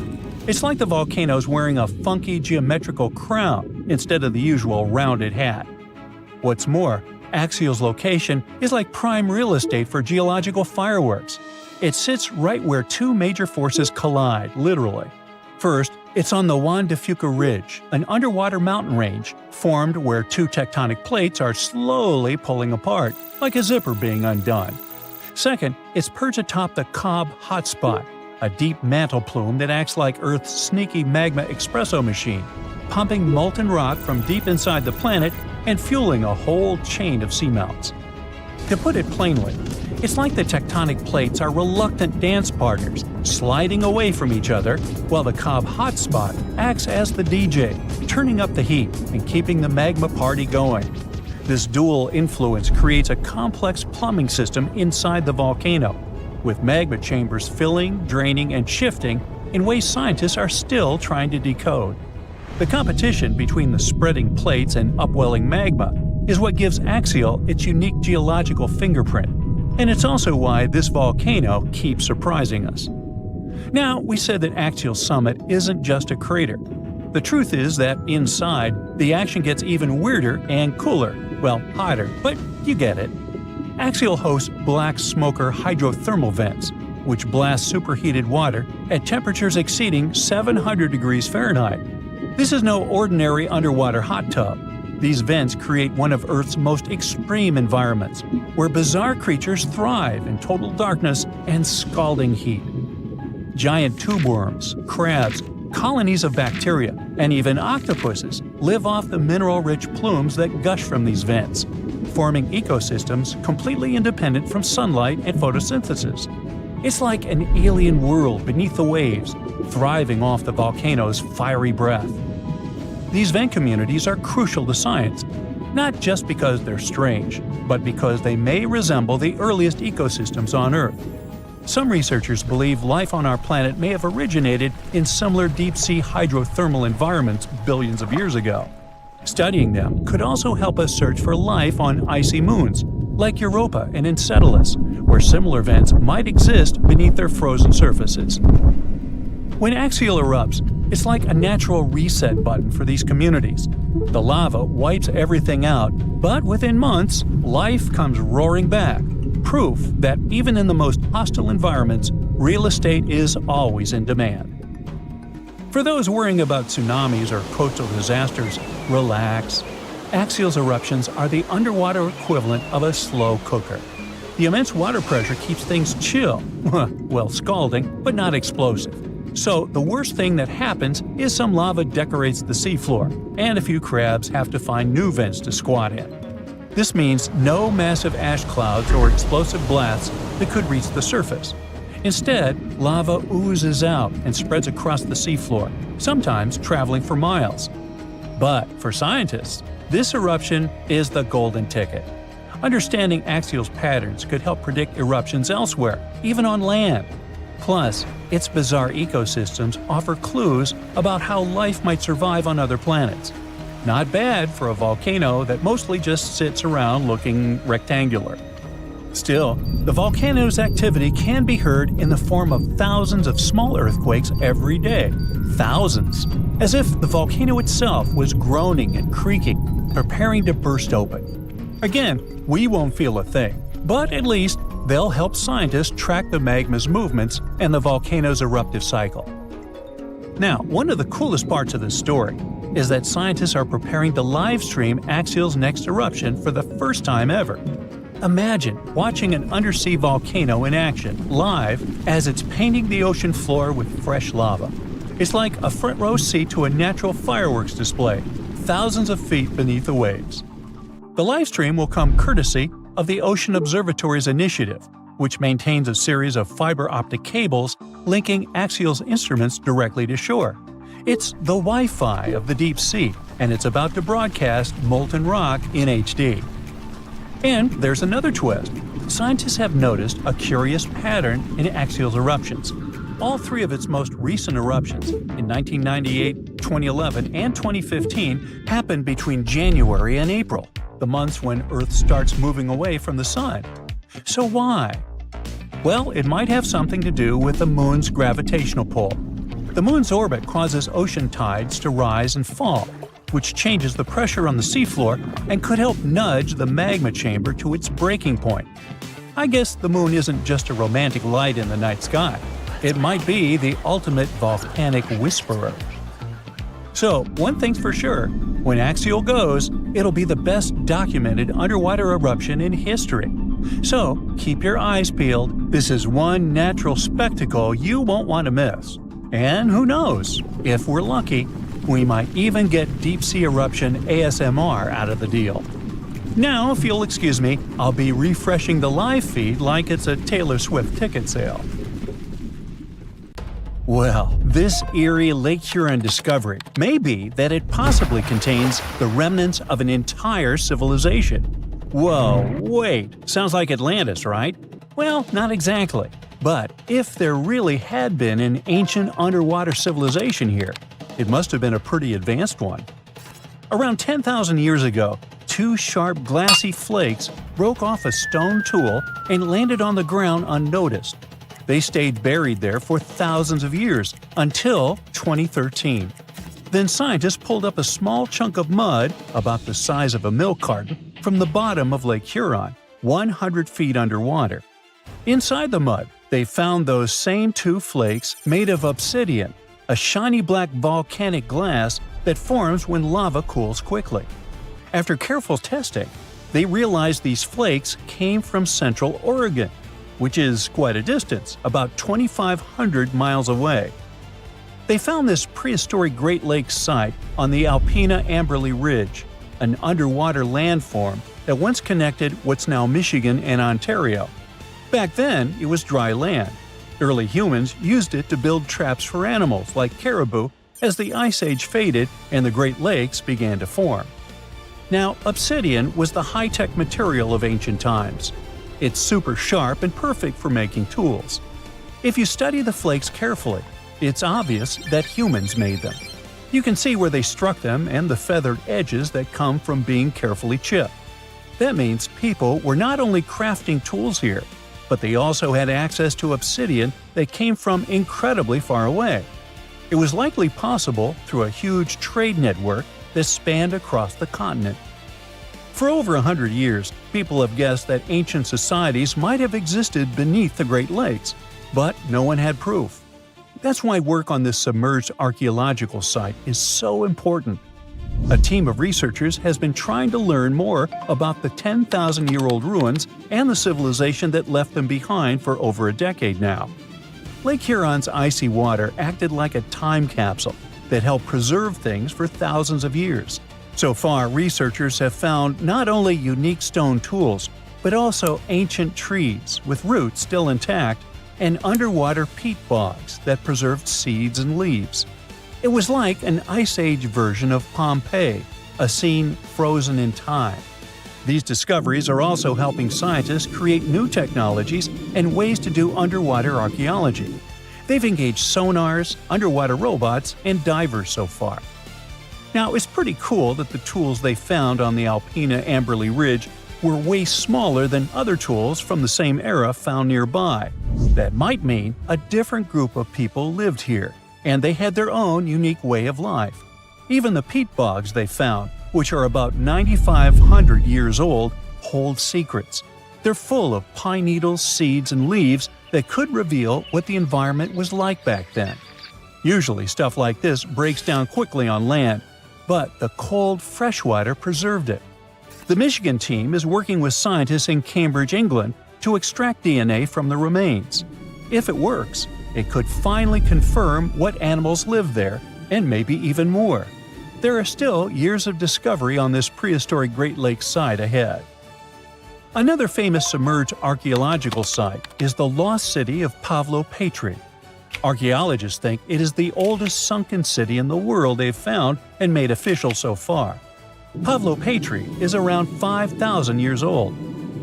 It's like the volcano's wearing a funky geometrical crown instead of the usual rounded hat. What's more, Axial's location is like prime real estate for geological fireworks. It sits right where 2 major forces collide, literally. First, it's on the Juan de Fuca Ridge, an underwater mountain range formed where 2 tectonic plates are slowly pulling apart, like a zipper being undone. Second, it's perched atop the Cobb Hotspot, a deep mantle plume that acts like Earth's sneaky magma espresso machine, pumping molten rock from deep inside the planet and fueling a whole chain of seamounts. To put it plainly, it's like the tectonic plates are reluctant dance partners, sliding away from each other, while the Cobb Hotspot acts as the DJ, turning up the heat and keeping the magma party going. This dual influence creates a complex plumbing system inside the volcano, with magma chambers filling, draining, and shifting in ways scientists are still trying to decode. The competition between the spreading plates and upwelling magma is what gives Axial its unique geological fingerprint, and it's also why this volcano keeps surprising us. Now, we said that Axial Summit isn't just a crater. The truth is that inside, the action gets even weirder and cooler, well, hotter, but you get it. Axial hosts black smoker hydrothermal vents, which blasts superheated water at temperatures exceeding 700 degrees Fahrenheit. This is no ordinary underwater hot tub. These vents create one of Earth's most extreme environments, where bizarre creatures thrive in total darkness and scalding heat. Giant tube worms, crabs, colonies of bacteria, and even octopuses live off the mineral-rich plumes that gush from these vents, forming ecosystems completely independent from sunlight and photosynthesis. It's like an alien world beneath the waves, thriving off the volcano's fiery breath. These vent communities are crucial to science, not just because they're strange, but because they may resemble the earliest ecosystems on Earth. Some researchers believe life on our planet may have originated in similar deep-sea hydrothermal environments billions of years ago. Studying them could also help us search for life on icy moons, like Europa and Enceladus, where similar vents might exist beneath their frozen surfaces. When axial erupts, it's like a natural reset button for these communities. The lava wipes everything out, but within months, life comes roaring back. Proof that even in the most hostile environments, real estate is always in demand. For those worrying about tsunamis or coastal disasters, relax. Axial eruptions are the underwater equivalent of a slow cooker. The immense water pressure keeps things chill, well, scalding, but not explosive. So the worst thing that happens is some lava decorates the seafloor, and a few crabs have to find new vents to squat in. This means no massive ash clouds or explosive blasts that could reach the surface. Instead, lava oozes out and spreads across the seafloor, sometimes traveling for miles. But for scientists, this eruption is the golden ticket. Understanding axial patterns could help predict eruptions elsewhere, even on land. Plus, its bizarre ecosystems offer clues about how life might survive on other planets. Not bad for a volcano that mostly just sits around looking rectangular. Still, the volcano's activity can be heard in the form of thousands of small earthquakes every day. Thousands! As if the volcano itself was groaning and creaking, preparing to burst open. Again, we won't feel a thing, but at least they'll help scientists track the magma's movements and the volcano's eruptive cycle. Now, one of the coolest parts of this story is that scientists are preparing to live-stream Axial's next eruption for the first time ever. Imagine watching an undersea volcano in action, live, as it's painting the ocean floor with fresh lava. It's like a front-row seat to a natural fireworks display, thousands of feet beneath the waves. The livestream will come courtesy of the Ocean Observatory's initiative, which maintains a series of fiber optic cables linking Axial's instruments directly to shore. It's the Wi-Fi of the deep sea, and it's about to broadcast molten rock in HD. And there's another twist. Scientists have noticed a curious pattern in Axial's eruptions. All three of its most recent eruptions, in 1998, 2011, and 2015, happened between January and April, the months when Earth starts moving away from the Sun. So why? Well, it might have something to do with the Moon's gravitational pull. The Moon's orbit causes ocean tides to rise and fall, which changes the pressure on the seafloor and could help nudge the magma chamber to its breaking point. I guess the Moon isn't just a romantic light in the night sky. It might be the ultimate volcanic whisperer. So, one thing's for sure, when Axial goes, it'll be the best documented underwater eruption in history. So, keep your eyes peeled. This is one natural spectacle you won't want to miss. And who knows, if we're lucky, we might even get deep-sea eruption ASMR out of the deal. Now, if you'll excuse me, I'll be refreshing the live feed like it's a Taylor Swift ticket sale. Well, this eerie Lake Huron discovery may be that it possibly contains the remnants of an entire civilization. Whoa, wait, sounds like Atlantis, right? Well, not exactly. But if there really had been an ancient underwater civilization here, it must have been a pretty advanced one. Around 10,000 years ago, two sharp glassy flakes broke off a stone tool and landed on the ground unnoticed. They stayed buried there for thousands of years, until 2013. Then scientists pulled up a small chunk of mud, about the size of a milk carton, from the bottom of Lake Huron, 100 feet underwater. Inside the mud, They found those same two flakes made of obsidian, a shiny black volcanic glass that forms when lava cools quickly. After careful testing, they realized these flakes came from Central Oregon, which is quite a distance, about 2,500 miles away. They found this prehistoric Great Lakes site on the Alpena-Amberley Ridge, an underwater landform that once connected what's now Michigan and Ontario. Back then, it was dry land. Early humans used it to build traps for animals like caribou as the Ice Age faded and the Great Lakes began to form. Now, obsidian was the high-tech material of ancient times. It's super sharp and perfect for making tools. If you study the flakes carefully, it's obvious that humans made them. You can see where they struck them and the feathered edges that come from being carefully chipped. That means people were not only crafting tools here, but they also had access to obsidian that came from incredibly far away. It was likely possible through a huge trade network that spanned across the continent. For over 100 years, people have guessed that ancient societies might have existed beneath the Great Lakes, but no one had proof. That's why work on this submerged archaeological site is so important. A team of researchers has been trying to learn more about the 10,000-year-old ruins and the civilization that left them behind for over a decade now. Lake Huron's icy water acted like a time capsule that helped preserve things for thousands of years. So far, researchers have found not only unique stone tools, but also ancient trees with roots still intact and underwater peat bogs that preserved seeds and leaves. It was like an Ice Age version of Pompeii, a scene frozen in time. These discoveries are also helping scientists create new technologies and ways to do underwater archaeology. They've engaged sonars, underwater robots, and divers so far. Now, it's pretty cool that the tools they found on the Alpena-Amberley Ridge were way smaller than other tools from the same era found nearby. That might mean a different group of people lived here, and they had their own unique way of life. Even the peat bogs they found, which are about 9,500 years old, hold secrets. They're full of pine needles, seeds, and leaves that could reveal what the environment was like back then. Usually stuff like this breaks down quickly on land, but the cold freshwater preserved it. The Michigan team is working with scientists in Cambridge, England, to extract DNA from the remains. If it works, it could finally confirm what animals lived there, and maybe even more. There are still years of discovery on this prehistoric Great Lakes site ahead. Another famous submerged archaeological site is the lost city of Pavlo-Petri. Archaeologists think it is the oldest sunken city in the world they've found and made official so far. Pavlo-Petri is around 5,000 years old.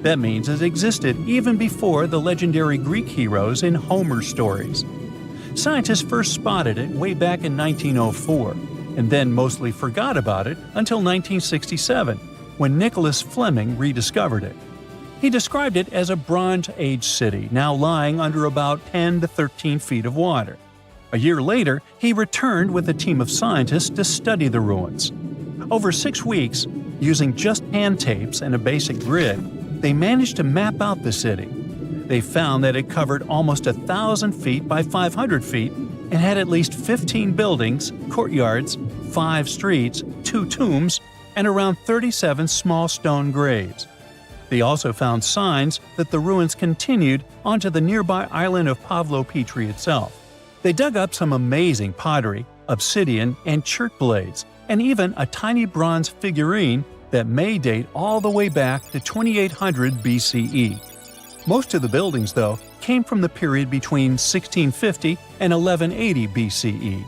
That means it existed even before the legendary Greek heroes in Homer's stories. Scientists first spotted it way back in 1904, and then mostly forgot about it until 1967, when Nicholas Fleming rediscovered it. He described it as a Bronze Age city now lying under about 10 to 13 feet of water. A year later, he returned with a team of scientists to study the ruins. Over 6 weeks, using just hand tapes and a basic grid, they managed to map out the city. They found that it covered almost 1,000 feet by 500 feet and had at least 15 buildings, courtyards, 5 streets, 2 tombs, and around 37 small stone graves. They also found signs that the ruins continued onto the nearby island of Pavlo-Petri itself. They dug up some amazing pottery, obsidian, and chert blades, and even a tiny bronze figurine that may date all the way back to 2800 BCE. Most of the buildings, though, came from the period between 1650 and 1180 BCE.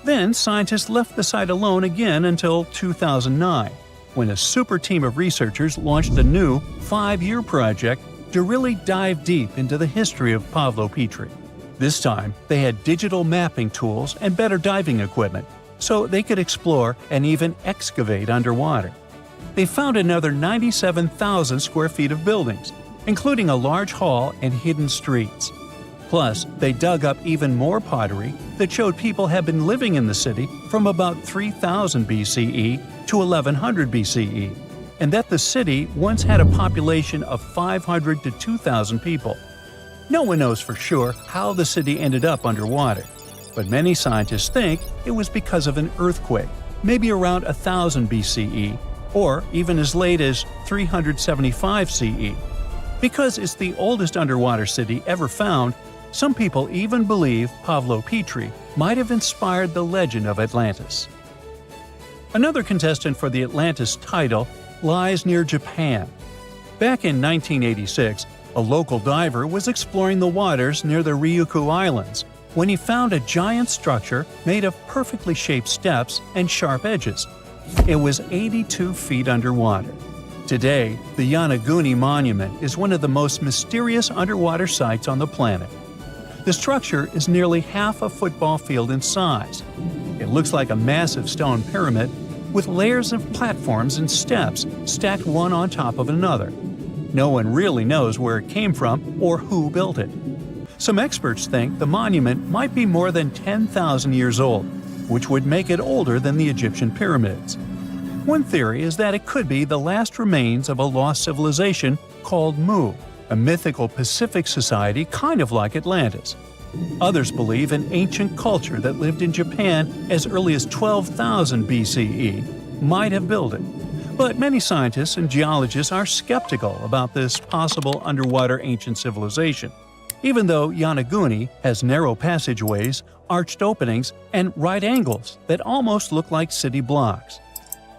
Then scientists left the site alone again until 2009, when a super team of researchers launched a new 5-year project to really dive deep into the history of Pavlo-Petri. This time, they had digital mapping tools and better diving equipment, so they could explore and even excavate underwater. They found another 97,000 square feet of buildings, including a large hall and hidden streets. Plus, they dug up even more pottery that showed people had been living in the city from about 3000 BCE to 1100 BCE, and that the city once had a population of 500 to 2,000 people. No one knows for sure how the city ended up underwater, but many scientists think it was because of an earthquake, maybe around 1000 BCE, or even as late as 375 CE. Because it's the oldest underwater city ever found, some people even believe Pavlo Petri might have inspired the legend of Atlantis. Another contestant for the Atlantis title lies near Japan. Back in 1986, a local diver was exploring the waters near the Ryukyu Islands when he found a giant structure made of perfectly shaped steps and sharp edges. It was 82 feet underwater. Today, the Yonaguni Monument is one of the most mysterious underwater sites on the planet. The structure is nearly half a football field in size. It looks like a massive stone pyramid with layers of platforms and steps stacked one on top of another. No one really knows where it came from or who built it. Some experts think the monument might be more than 10,000 years old, which would make it older than the Egyptian pyramids. One theory is that it could be the last remains of a lost civilization called Mu, a mythical Pacific society kind of like Atlantis. Others believe an ancient culture that lived in Japan as early as 12,000 BCE might have built it. But many scientists and geologists are skeptical about this possible underwater ancient civilization, even though Yonaguni has narrow passageways, arched openings, and right angles that almost look like city blocks.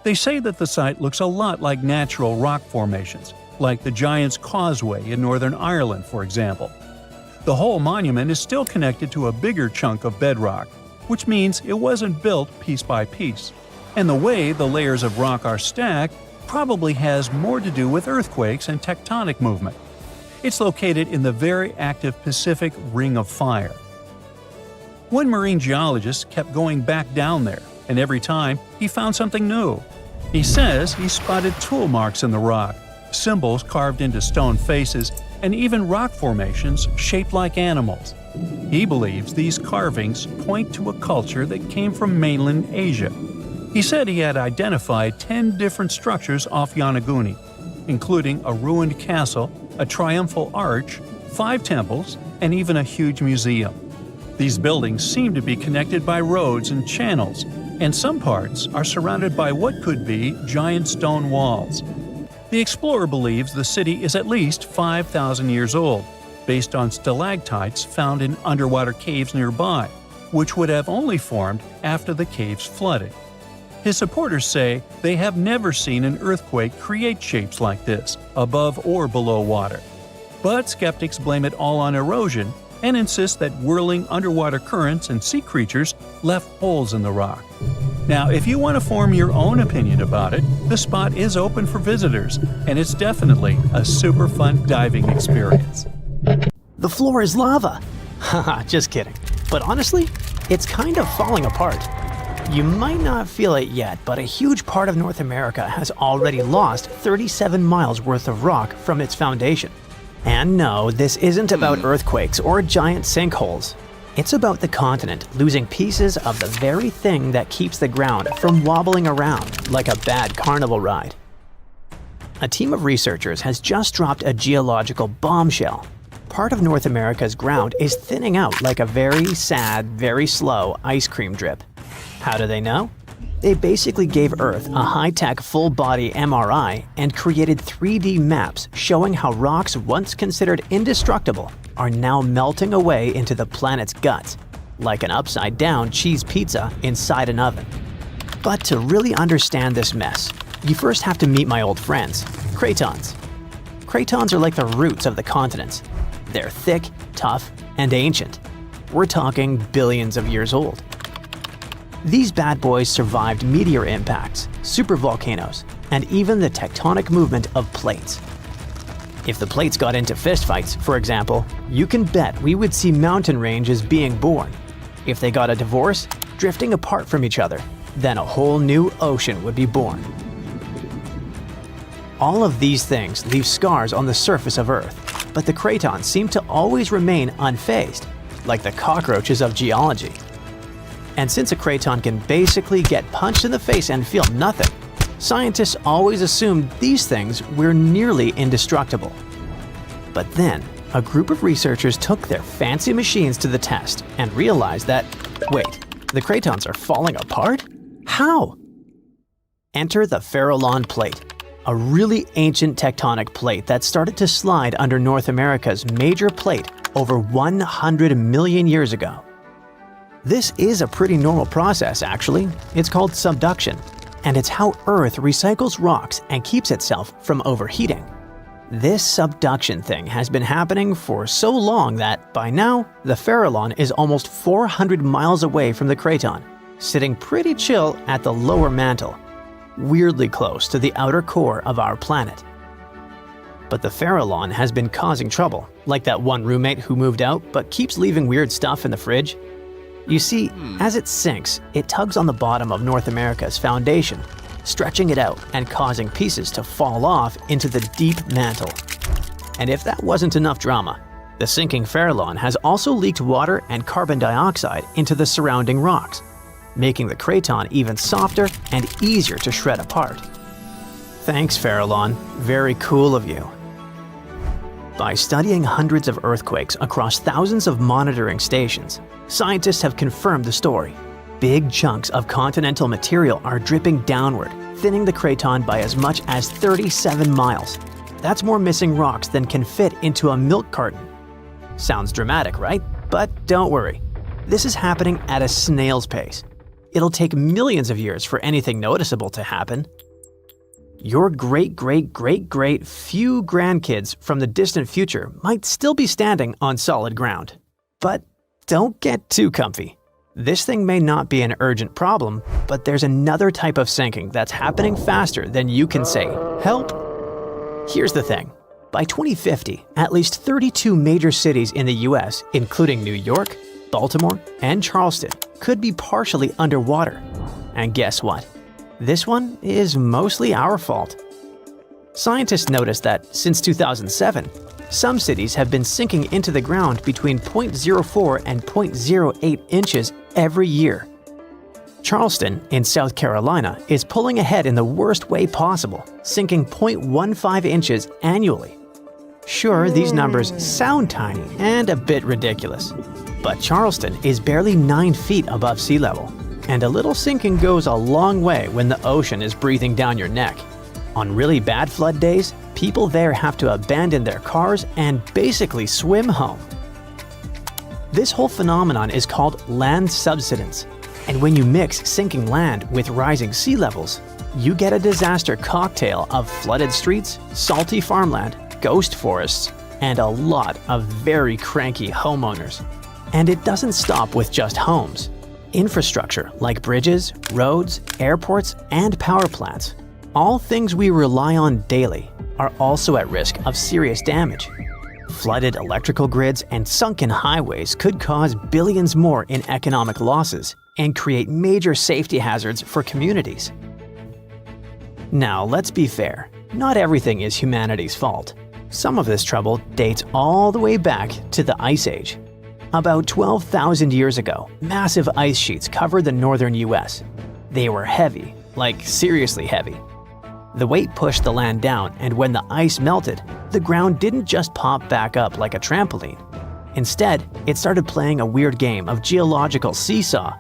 They say that the site looks a lot like natural rock formations, like the Giant's Causeway in Northern Ireland, for example. The whole monument is still connected to a bigger chunk of bedrock, which means it wasn't built piece by piece. And the way the layers of rock are stacked probably has more to do with earthquakes and tectonic movement. It's located in the very active Pacific Ring of Fire. One marine geologist kept going back down there, and every time he found something new. He says he spotted tool marks in the rock, symbols carved into stone faces, and even rock formations shaped like animals. He believes these carvings point to a culture that came from mainland Asia. He said he had identified 10 different structures off Yonaguni, including a ruined castle, a triumphal arch, 5 temples, and even a huge museum. These buildings seem to be connected by roads and channels, and some parts are surrounded by what could be giant stone walls. The explorer believes the city is at least 5,000 years old, based on stalactites found in underwater caves nearby, which would have only formed after the caves flooded. His supporters say they have never seen an earthquake create shapes like this, above or below water. But skeptics blame it all on erosion and insist that whirling underwater currents and sea creatures left holes in the rock. Now, if you want to form your own opinion about it, the spot is open for visitors, and it's definitely a super fun diving experience. The floor is lava. Haha, just kidding. But honestly, it's kind of falling apart. You might not feel it yet, but a huge part of North America has already lost 37 miles worth of rock from its foundation. And no, this isn't about earthquakes or giant sinkholes. It's about the continent losing pieces of the very thing that keeps the ground from wobbling around like a bad carnival ride. A team of researchers has just dropped a geological bombshell. Part of North America's ground is thinning out like a very sad, very slow ice cream drip. How do they know? They basically gave Earth a high-tech full-body MRI and created 3D maps showing how rocks once considered indestructible are now melting away into the planet's guts, like an upside-down cheese pizza inside an oven. But to really understand this mess, you first have to meet my old friends, cratons. Cratons are like the roots of the continents. They're thick, tough, and ancient. We're talking billions of years old. These bad boys survived meteor impacts, supervolcanoes, and even the tectonic movement of plates. If the plates got into fistfights, for example, you can bet we would see mountain ranges being born. If they got a divorce, drifting apart from each other, then a whole new ocean would be born. All of these things leave scars on the surface of Earth, but the cratons seem to always remain unfazed, like the cockroaches of geology. And since a craton can basically get punched in the face and feel nothing, scientists always assumed these things were nearly indestructible. But then, a group of researchers took their fancy machines to the test and realized that, wait, the cratons are falling apart? How? Enter the Farallon Plate, a really ancient tectonic plate that started to slide under North America's major plate over 100 million years ago. This is a pretty normal process, actually. It's called subduction, and it's how Earth recycles rocks and keeps itself from overheating. This subduction thing has been happening for so long that, by now, the Farallon is almost 400 miles away from the craton, sitting pretty chill at the lower mantle, weirdly close to the outer core of our planet. But the Farallon has been causing trouble, like that one roommate who moved out but keeps leaving weird stuff in the fridge. You see, as it sinks, it tugs on the bottom of North America's foundation, stretching it out and causing pieces to fall off into the deep mantle. And if that wasn't enough drama, the sinking Farallon has also leaked water and carbon dioxide into the surrounding rocks, making the craton even softer and easier to shred apart. Thanks, Farallon. Very cool of you. By studying hundreds of earthquakes across thousands of monitoring stations, scientists have confirmed the story. Big chunks of continental material are dripping downward, thinning the craton by as much as 37 miles. That's more missing rocks than can fit into a milk carton. Sounds dramatic, right? But don't worry. This is happening at a snail's pace. It'll take millions of years for anything noticeable to happen. Your great-great-great-great few grandkids from the distant future might still be standing on solid ground. But don't get too comfy. This thing may not be an urgent problem, but there's another type of sinking that's happening faster than you can say, "Help." Here's the thing. By 2050, at least 32 major cities in the US, including New York, Baltimore, and Charleston, could be partially underwater. And guess what? This one is mostly our fault. Scientists noticed that since 2007, some cities have been sinking into the ground between 0.04 and 0.08 inches every year. Charleston, in South Carolina, is pulling ahead in the worst way possible, sinking 0.15 inches annually. Sure, these numbers sound tiny and a bit ridiculous, but Charleston is barely 9 feet above sea level, and a little sinking goes a long way when the ocean is breathing down your neck. On really bad flood days, people there have to abandon their cars and basically swim home. This whole phenomenon is called land subsidence, and when you mix sinking land with rising sea levels, you get a disaster cocktail of flooded streets, salty farmland, ghost forests, and a lot of very cranky homeowners. And it doesn't stop with just homes. Infrastructure like bridges, roads, airports, and power plants, all things we rely on daily, are also at risk of serious damage. Flooded electrical grids and sunken highways could cause billions more in economic losses and create major safety hazards for communities. Now, let's be fair. Not everything is humanity's fault. Some of this trouble dates all the way back to the Ice Age. About 12,000 years ago, massive ice sheets covered the northern US. They were heavy, like seriously heavy. The weight pushed the land down, and when the ice melted, the ground didn't just pop back up like a trampoline. Instead, it started playing a weird game of geological seesaw.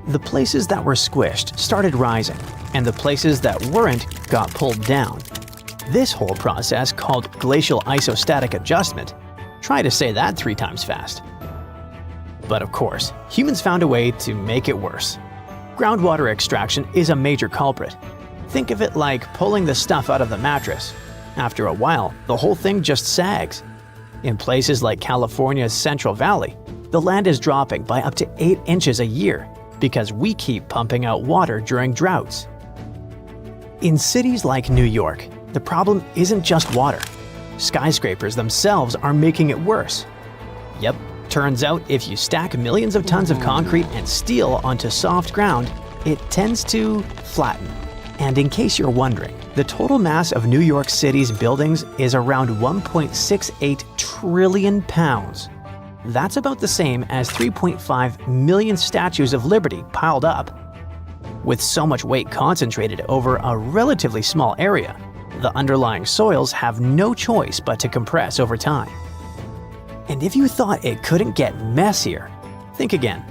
The places that were squished started rising, and the places that weren't got pulled down. This whole process, called glacial isostatic adjustment, try to say that 3 times fast. But of course, humans found a way to make it worse. Groundwater extraction is a major culprit. Think of it like pulling the stuff out of the mattress. After a while, the whole thing just sags. In places like California's Central Valley, the land is dropping by up to 8 inches a year because we keep pumping out water during droughts. In cities like New York, the problem isn't just water. Skyscrapers themselves are making it worse. Yep, turns out if you stack millions of tons of concrete and steel onto soft ground, it tends to flatten. And in case you're wondering, the total mass of New York City's buildings is around 1.68 trillion pounds. That's about the same as 3.5 million statues of liberty piled up. With so much weight concentrated over a relatively small area, the underlying soils have no choice but to compress over time. And if you thought it couldn't get messier, think again.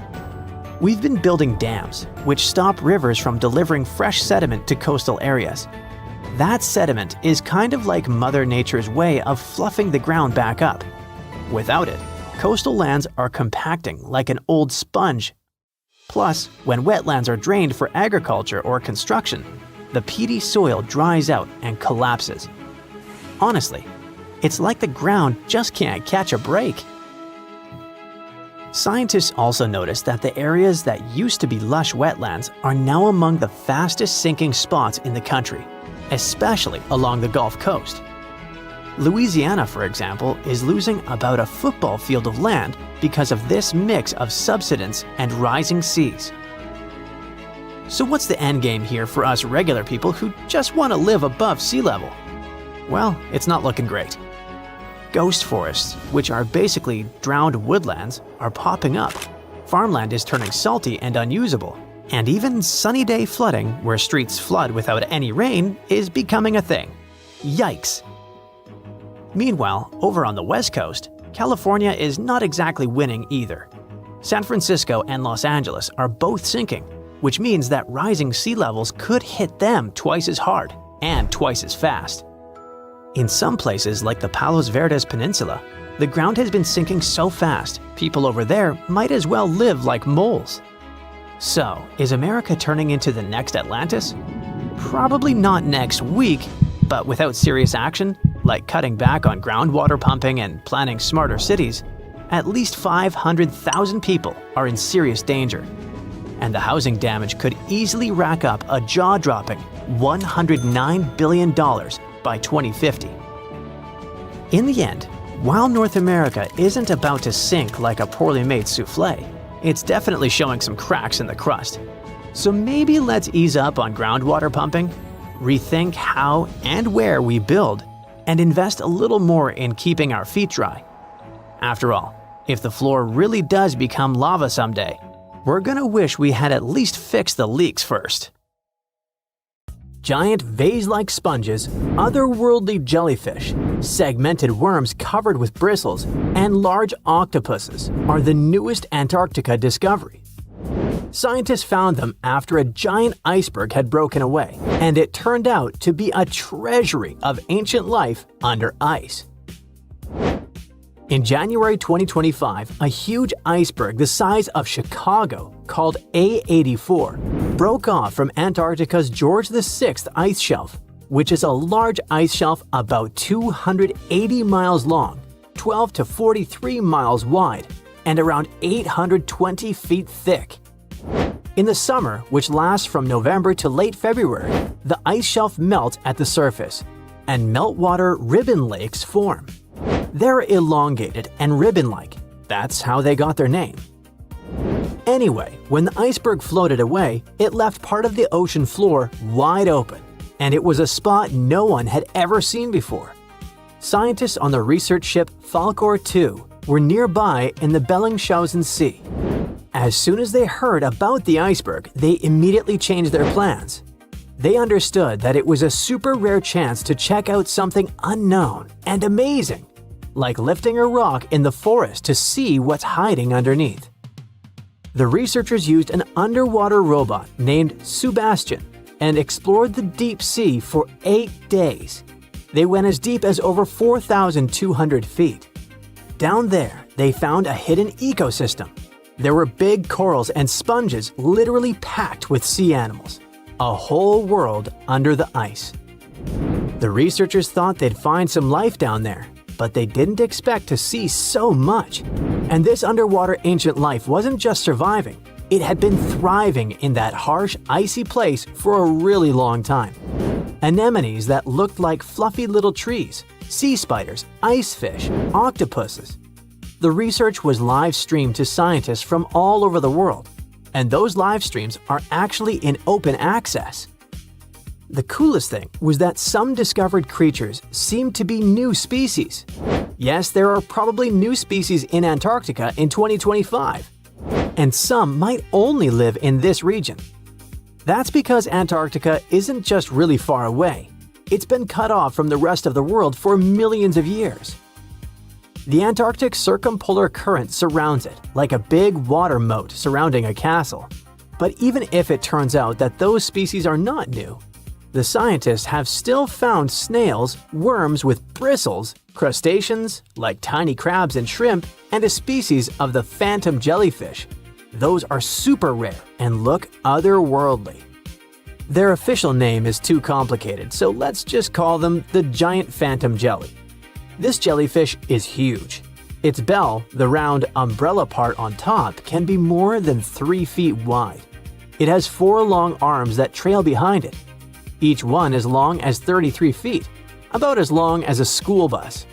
We've been building dams, which stop rivers from delivering fresh sediment to coastal areas. That sediment is kind of like Mother Nature's way of fluffing the ground back up. Without it, coastal lands are compacting like an old sponge. Plus, when wetlands are drained for agriculture or construction, the peaty soil dries out and collapses. Honestly, it's like the ground just can't catch a break. Scientists also noticed that the areas that used to be lush wetlands are now among the fastest sinking spots in the country, especially along the Gulf Coast. Louisiana, for example, is losing about a football field of land because of this mix of subsidence and rising seas. So what's the end game here for us regular people who just want to live above sea level? Well, it's not looking great. Ghost forests, which are basically drowned woodlands, are popping up. Farmland is turning salty and unusable. And even sunny day flooding, where streets flood without any rain, is becoming a thing. Yikes! Meanwhile, over on the West Coast, California is not exactly winning either. San Francisco and Los Angeles are both sinking, which means that rising sea levels could hit them twice as hard and twice as fast. In some places like the Palos Verdes Peninsula, the ground has been sinking so fast, people over there might as well live like moles. So, is America turning into the next Atlantis? Probably not next week, but without serious action, like cutting back on groundwater pumping and planning smarter cities, at least 500,000 people are in serious danger. And the housing damage could easily rack up a jaw-dropping $109 billion by 2050. In the end, while North America isn't about to sink like a poorly made souffle, it's definitely showing some cracks in the crust. So maybe let's ease up on groundwater pumping, rethink how and where we build, and invest a little more in keeping our feet dry. After all, if the floor really does become lava someday, we're gonna wish we had at least fixed the leaks first. Giant vase-like sponges, otherworldly jellyfish, segmented worms covered with bristles, and large octopuses are the newest Antarctica discovery. Scientists found them after a giant iceberg had broken away, and it turned out to be a treasury of ancient life under ice. In January 2025, a huge iceberg the size of Chicago, called A84, broke off from Antarctica's George VI ice shelf, which is a large ice shelf about 280 miles long, 12 to 43 miles wide, and around 820 feet thick. In the summer, which lasts from November to late February, the ice shelf melts at the surface, and meltwater ribbon lakes form. They're elongated and ribbon-like. That's how they got their name. Anyway, when the iceberg floated away, it left part of the ocean floor wide open, and it was a spot no one had ever seen before. Scientists on the research ship Falkor 2 were nearby in the Bellingshausen Sea. As soon as they heard about the iceberg, they immediately changed their plans. They understood that it was a super rare chance to check out something unknown and amazing, like lifting a rock in the forest to see what's hiding underneath. The researchers used an underwater robot named Sebastian and explored the deep sea for 8 days. They went as deep as over 4,200 feet. Down there, they found a hidden ecosystem. There were big corals and sponges literally packed with sea animals. A whole world under the ice. The researchers thought they'd find some life down there, but they didn't expect to see so much. And this underwater ancient life wasn't just surviving, it had been thriving in that harsh, icy place for a really long time. Anemones that looked like fluffy little trees, sea spiders, ice fish, octopuses. The research was live streamed to scientists from all over the world, and those live streams are actually in open access. The coolest thing was that some discovered creatures seemed to be new species. Yes, there are probably new species in Antarctica in 2025, and some might only live in this region. That's because Antarctica isn't just really far away, it's been cut off from the rest of the world for millions of years. The Antarctic circumpolar current surrounds it, like a big water moat surrounding a castle. But even if it turns out that those species are not new, the scientists have still found snails, worms with bristles, crustaceans, like tiny crabs and shrimp, and a species of the phantom jellyfish. Those are super rare and look otherworldly. Their official name is too complicated, so let's just call them the giant phantom jelly. This jellyfish is huge. Its bell, the round umbrella part on top, can be more than 3 feet wide. It has 4 long arms that trail behind it. Each one as long as 33 feet, about as long as a school bus.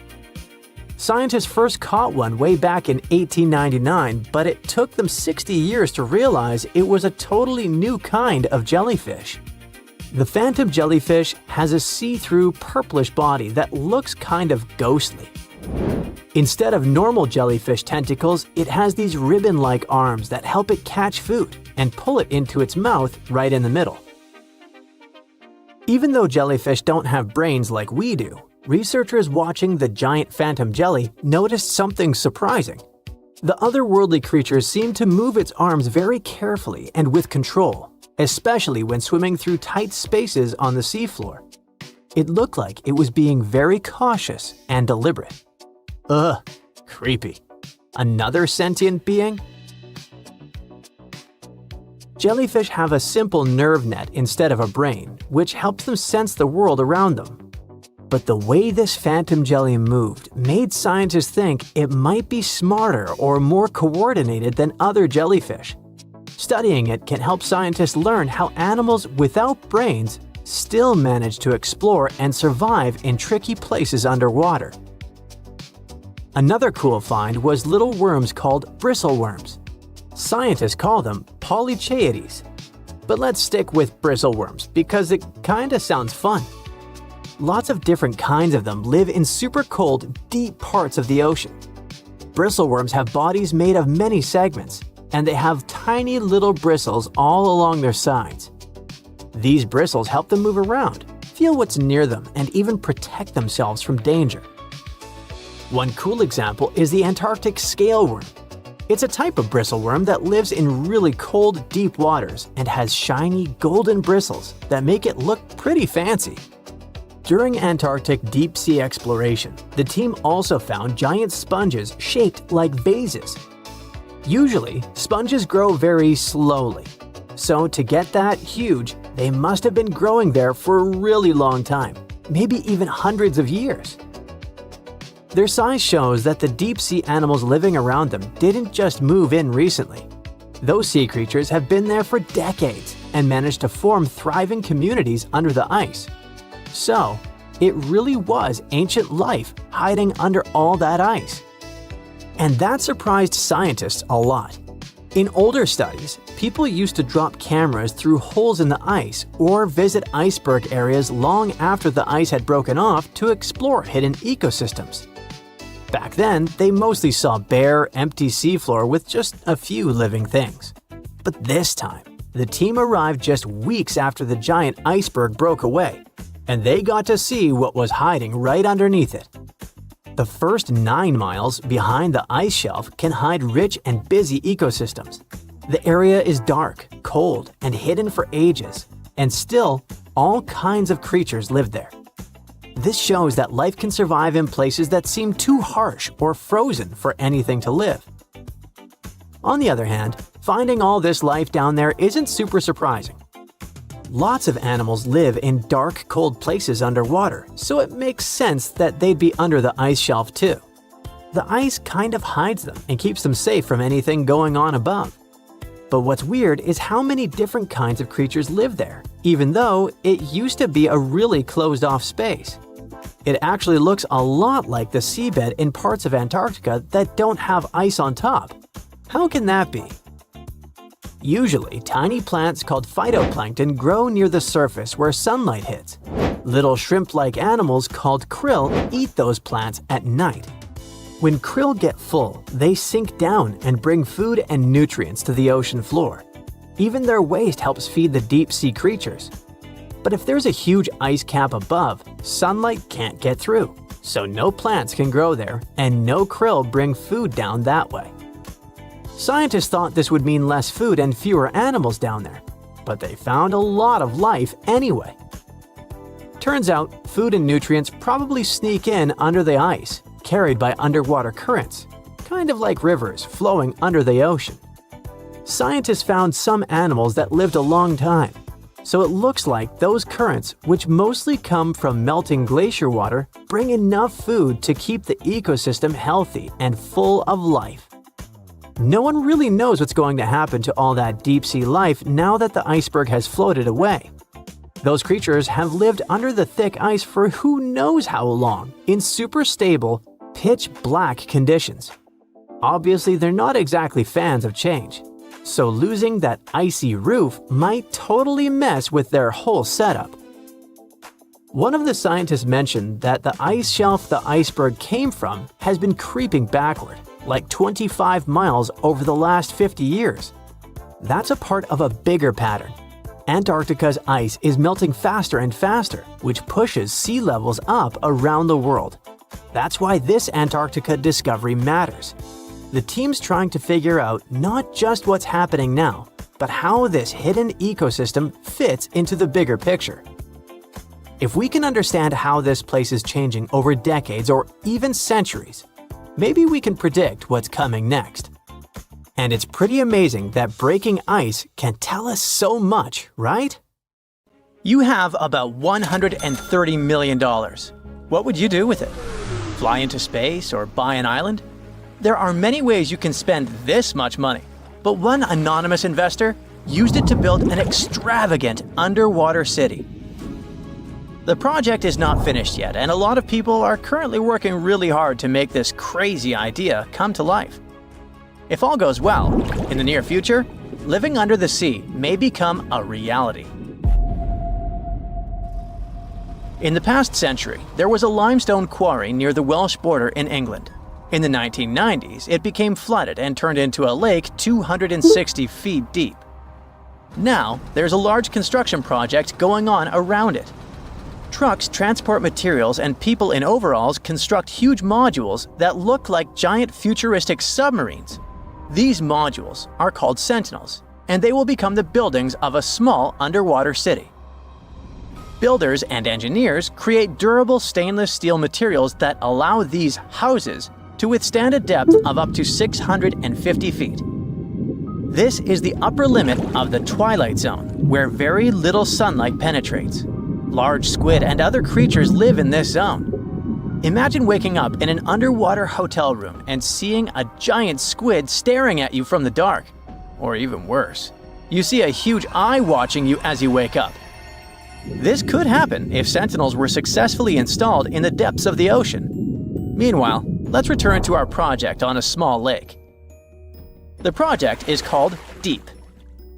Scientists first caught one way back in 1899, but it took them 60 years to realize it was a totally new kind of jellyfish. The phantom jellyfish has a see-through purplish body that looks kind of ghostly. Instead of normal jellyfish tentacles, it has these ribbon-like arms that help it catch food and pull it into its mouth right in the middle. Even though jellyfish don't have brains like we do, researchers watching the giant phantom jelly noticed something surprising. The otherworldly creature seemed to move its arms very carefully and with control, especially when swimming through tight spaces on the seafloor. It looked like it was being very cautious and deliberate. Ugh, creepy. Another sentient being? Jellyfish have a simple nerve net instead of a brain, which helps them sense the world around them. But the way this phantom jelly moved made scientists think it might be smarter or more coordinated than other jellyfish. Studying it can help scientists learn how animals without brains still manage to explore and survive in tricky places underwater. Another cool find was little worms called bristleworms. Scientists call them polychaetes. But let's stick with bristleworms because it kinda sounds fun. Lots of different kinds of them live in super cold, deep parts of the ocean. Bristleworms have bodies made of many segments, and they have tiny little bristles all along their sides. These bristles help them move around, feel what's near them, and even protect themselves from danger. One cool example is the Antarctic scaleworm. It's a type of bristleworm that lives in really cold, deep waters and has shiny, golden bristles that make it look pretty fancy. During Antarctic deep-sea exploration, the team also found giant sponges shaped like vases. Usually, sponges grow very slowly. So to get that huge, they must have been growing there for a really long time, maybe even hundreds of years. Their size shows that the deep-sea animals living around them didn't just move in recently. Those sea creatures have been there for decades and managed to form thriving communities under the ice. So, it really was ancient life hiding under all that ice. And that surprised scientists a lot. In older studies, people used to drop cameras through holes in the ice or visit iceberg areas long after the ice had broken off to explore hidden ecosystems. Back then, they mostly saw bare, empty seafloor with just a few living things. But this time, the team arrived just weeks after the giant iceberg broke away, and they got to see what was hiding right underneath it. The first 9 miles behind the ice shelf can hide rich and busy ecosystems. The area is dark, cold, and hidden for ages, and still, all kinds of creatures live there. This shows that life can survive in places that seem too harsh or frozen for anything to live. On the other hand, finding all this life down there isn't super surprising. Lots of animals live in dark, cold places underwater, so it makes sense that they'd be under the ice shelf too. The ice kind of hides them and keeps them safe from anything going on above. But what's weird is how many different kinds of creatures live there, even though it used to be a really closed-off space. It actually looks a lot like the seabed in parts of Antarctica that don't have ice on top. How can that be? Usually, tiny plants called phytoplankton grow near the surface where sunlight hits. Little shrimp-like animals called krill eat those plants at night. When krill get full, they sink down and bring food and nutrients to the ocean floor. Even their waste helps feed the deep-sea creatures. But if there's a huge ice cap above, sunlight can't get through, so no plants can grow there and no krill bring food down that way. Scientists thought this would mean less food and fewer animals down there, but they found a lot of life anyway. Turns out, food and nutrients probably sneak in under the ice, carried by underwater currents, kind of like rivers flowing under the ocean. Scientists found some animals that lived a long time, so it looks like those currents, which mostly come from melting glacier water, bring enough food to keep the ecosystem healthy and full of life. No one really knows what's going to happen to all that deep-sea life now that the iceberg has floated away. Those creatures have lived under the thick ice for who knows how long, in super stable, pitch-black conditions. Obviously, they're not exactly fans of change, so losing that icy roof might totally mess with their whole setup. One of the scientists mentioned that the ice shelf the iceberg came from has been creeping backward, like 25 miles over the last 50 years. That's a part of a bigger pattern. Antarctica's ice is melting faster and faster, which pushes sea levels up around the world. That's why this Antarctica discovery matters. The team's trying to figure out not just what's happening now, but how this hidden ecosystem fits into the bigger picture. If we can understand how this place is changing over decades or even centuries, maybe we can predict what's coming next. And it's pretty amazing that breaking ice can tell us so much, right? You have about $130 million. What would you do with it? Fly into space or buy an island? There are many ways you can spend this much money, but one anonymous investor used it to build an extravagant underwater city. The project is not finished yet, and a lot of people are currently working really hard to make this crazy idea come to life. If all goes well, in the near future, living under the sea may become a reality. In the past century, there was a limestone quarry near the Welsh border in England. In the 1990s, it became flooded and turned into a lake 260 feet deep. Now, there's a large construction project going on around it. Trucks transport materials and people in overalls construct huge modules that look like giant futuristic submarines. These modules are called sentinels, and they will become the buildings of a small underwater city. Builders and engineers create durable stainless steel materials that allow these houses to withstand a depth of up to 650 feet. This is the upper limit of the twilight zone, where very little sunlight penetrates. Large squid and other creatures live in this zone. Imagine waking up in an underwater hotel room and seeing a giant squid staring at you from the dark. Or even worse, you see a huge eye watching you as you wake up. This could happen if sentinels were successfully installed in the depths of the ocean. Meanwhile, let's return to our project on a small lake. The project is called Deep.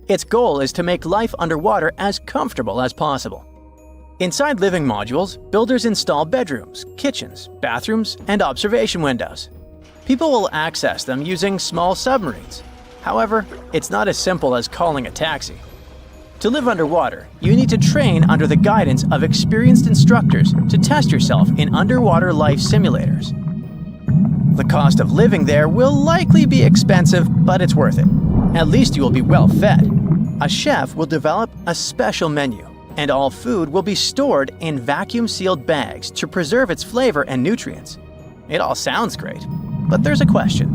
Its goal is to make life underwater as comfortable as possible. Inside living modules, builders install bedrooms, kitchens, bathrooms, and observation windows. People will access them using small submarines. However, it's not as simple as calling a taxi. To live underwater, you need to train under the guidance of experienced instructors to test yourself in underwater life simulators. The cost of living there will likely be expensive, but it's worth it. At least you will be well fed. A chef will develop a special menu, and all food will be stored in vacuum-sealed bags to preserve its flavor and nutrients. It all sounds great, but there's a question.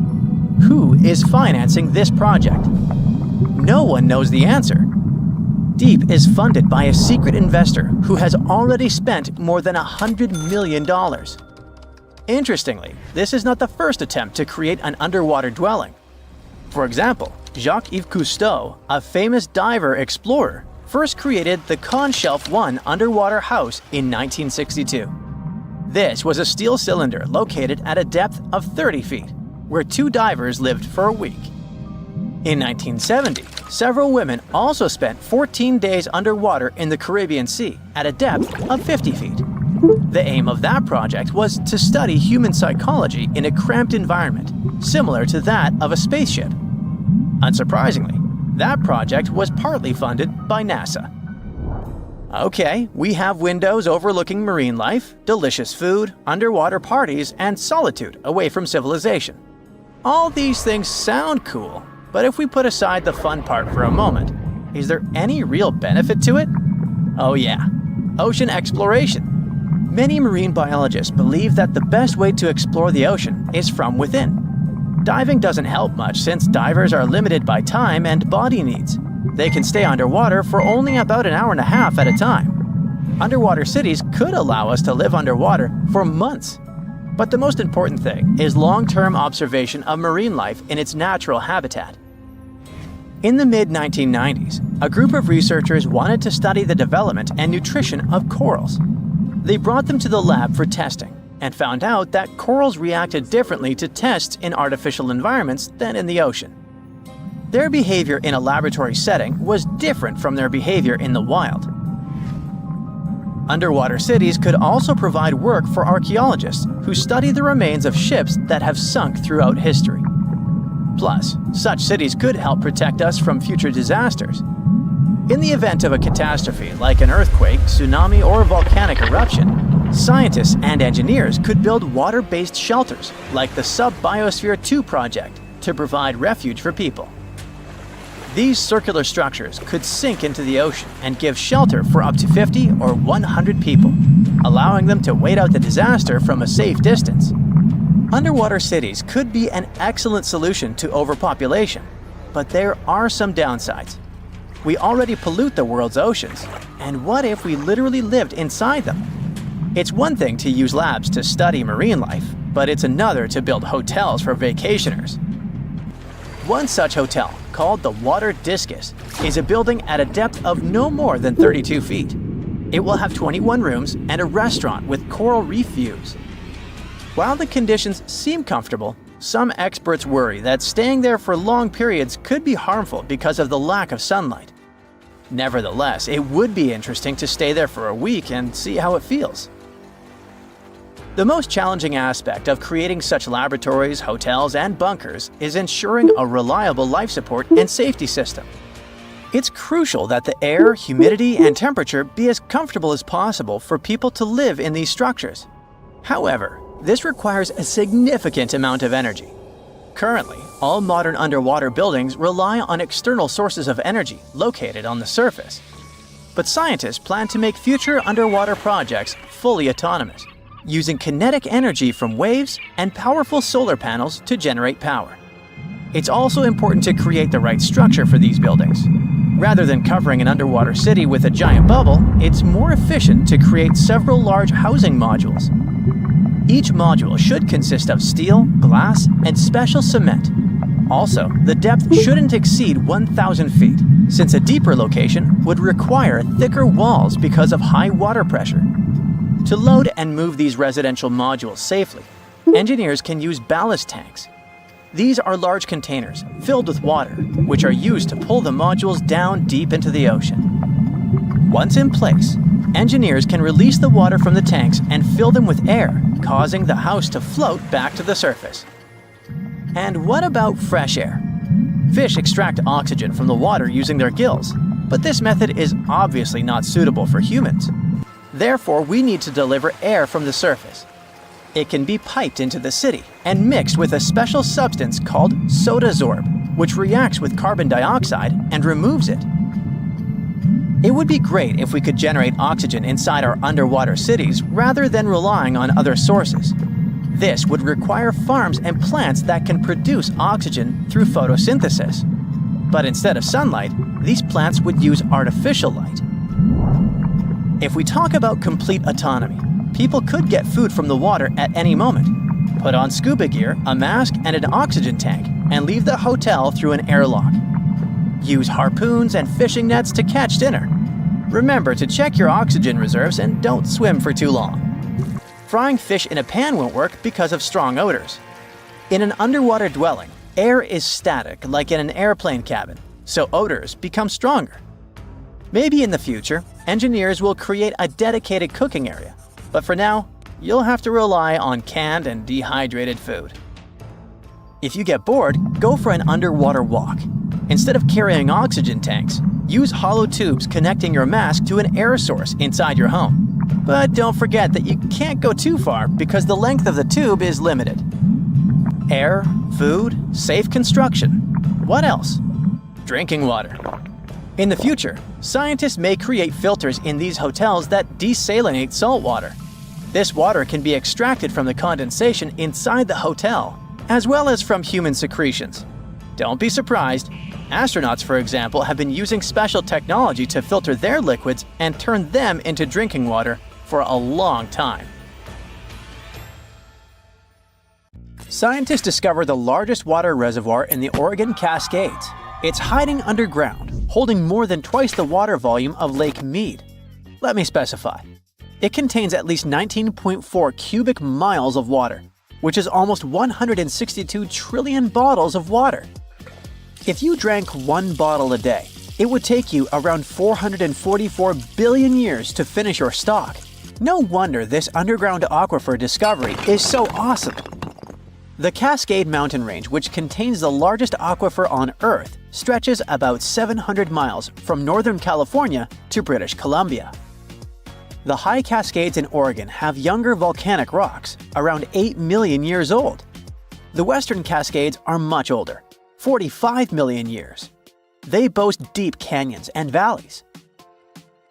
Who is financing this project? No one knows the answer. Deep is funded by a secret investor who has already spent more than $100 million. Interestingly, this is not the first attempt to create an underwater dwelling. For example, Jacques-Yves Cousteau, a famous diver explorer, first created the Conshelf 1 underwater house in 1962. This was a steel cylinder located at a depth of 30 feet, where 2 divers lived for a week. In 1970, several women also spent 14 days underwater in the Caribbean Sea at a depth of 50 feet. The aim of that project was to study human psychology in a cramped environment, similar to that of a spaceship. Unsurprisingly, that project was partly funded by NASA. Okay, we have windows overlooking marine life, delicious food, underwater parties, and solitude away from civilization. All these things sound cool, but if we put aside the fun part for a moment, is there any real benefit to it? Oh yeah, ocean exploration. Many marine biologists believe that the best way to explore the ocean is from within. Diving doesn't help much since divers are limited by time and body needs. They can stay underwater for only about an hour and a half at a time. Underwater cities could allow us to live underwater for months. But the most important thing is long-term observation of marine life in its natural habitat. In the mid-1990s, a group of researchers wanted to study the development and nutrition of corals. They brought them to the lab for testing and found out that corals reacted differently to tests in artificial environments than in the ocean. Their behavior in a laboratory setting was different from their behavior in the wild. Underwater cities could also provide work for archaeologists who study the remains of ships that have sunk throughout history. Plus, such cities could help protect us from future disasters. In the event of a catastrophe like an earthquake, tsunami, or volcanic eruption, scientists and engineers could build water-based shelters like the Sub-Biosphere 2 project to provide refuge for people. These circular structures could sink into the ocean and give shelter for up to 50 or 100 people, allowing them to wait out the disaster from a safe distance. Underwater cities could be an excellent solution to overpopulation, but there are some downsides. We already pollute the world's oceans, and what if we literally lived inside them? It's one thing to use labs to study marine life, but it's another to build hotels for vacationers. One such hotel, called the Water Discus, is a building at a depth of no more than 32 feet. It will have 21 rooms and a restaurant with coral reef views. While the conditions seem comfortable, some experts worry that staying there for long periods could be harmful because of the lack of sunlight. Nevertheless, it would be interesting to stay there for a week and see how it feels. The most challenging aspect of creating such laboratories, hotels, and bunkers is ensuring a reliable life support and safety system. It's crucial that the air, humidity, and temperature be as comfortable as possible for people to live in these structures. However, this requires a significant amount of energy. Currently, all modern underwater buildings rely on external sources of energy located on the surface. But scientists plan to make future underwater projects fully autonomous, using kinetic energy from waves and powerful solar panels to generate power. It's also important to create the right structure for these buildings. Rather than covering an underwater city with a giant bubble, it's more efficient to create several large housing modules. Each module should consist of steel, glass, and special cement. Also, the depth shouldn't exceed 1,000 feet, since a deeper location would require thicker walls because of high water pressure. To load and move these residential modules safely, engineers can use ballast tanks. These are large containers filled with water, which are used to pull the modules down deep into the ocean. Once in place, engineers can release the water from the tanks and fill them with air, causing the house to float back to the surface. And what about fresh air? Fish extract oxygen from the water using their gills, but this method is obviously not suitable for humans. Therefore, we need to deliver air from the surface. It can be piped into the city and mixed with a special substance called sodazorb, which reacts with carbon dioxide and removes it. It would be great if we could generate oxygen inside our underwater cities rather than relying on other sources. This would require farms and plants that can produce oxygen through photosynthesis. But instead of sunlight, these plants would use artificial light. If we talk about complete autonomy, people could get food from the water at any moment, put on scuba gear, a mask, and an oxygen tank, and leave the hotel through an airlock. Use harpoons and fishing nets to catch dinner. Remember to check your oxygen reserves and don't swim for too long. Frying fish in a pan won't work because of strong odors. In an underwater dwelling, air is static like in an airplane cabin, so odors become stronger. Maybe in the future, engineers will create a dedicated cooking area, but for now, you'll have to rely on canned and dehydrated food. If you get bored, go for an underwater walk. Instead of carrying oxygen tanks, use hollow tubes connecting your mask to an air source inside your home. But don't forget that you can't go too far because the length of the tube is limited. Air, food, safe construction. What else? Drinking water. In the future, scientists may create filters in these hotels that desalinate salt water. This water can be extracted from the condensation inside the hotel, as well as from human secretions. Don't be surprised. Astronauts, for example, have been using special technology to filter their liquids and turn them into drinking water for a long time. Scientists discovered the largest water reservoir in the Oregon Cascades. It's hiding underground, holding more than twice the water volume of Lake Mead. Let me specify. It contains at least 19.4 cubic miles of water, which is almost 162 trillion bottles of water. If you drank one bottle a day, it would take you around 444 billion years to finish your stock. No wonder this underground aquifer discovery is so awesome. The Cascade Mountain Range, which contains the largest aquifer on Earth, stretches about 700 miles from Northern California to British Columbia. The high Cascades in Oregon have younger volcanic rocks, around 8 million years old. The Western Cascades are much older, 45 million years. They boast deep canyons and valleys.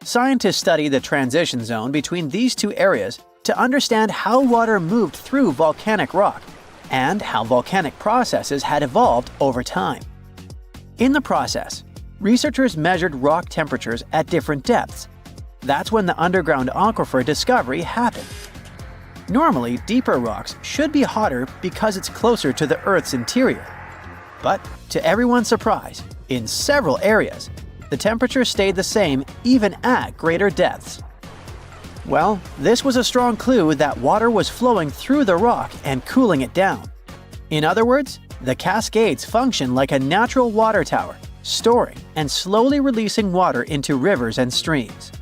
Scientists study the transition zone between these two areas to understand how water moved through volcanic rock and how volcanic processes had evolved over time. In the process, researchers measured rock temperatures at different depths. That's when the underground aquifer discovery happened. Normally, deeper rocks should be hotter because it's closer to the Earth's interior. But to everyone's surprise, in several areas, the temperature stayed the same even at greater depths. Well, this was a strong clue that water was flowing through the rock and cooling it down. In other words, the Cascades function like a natural water tower, storing and slowly releasing water into rivers and streams.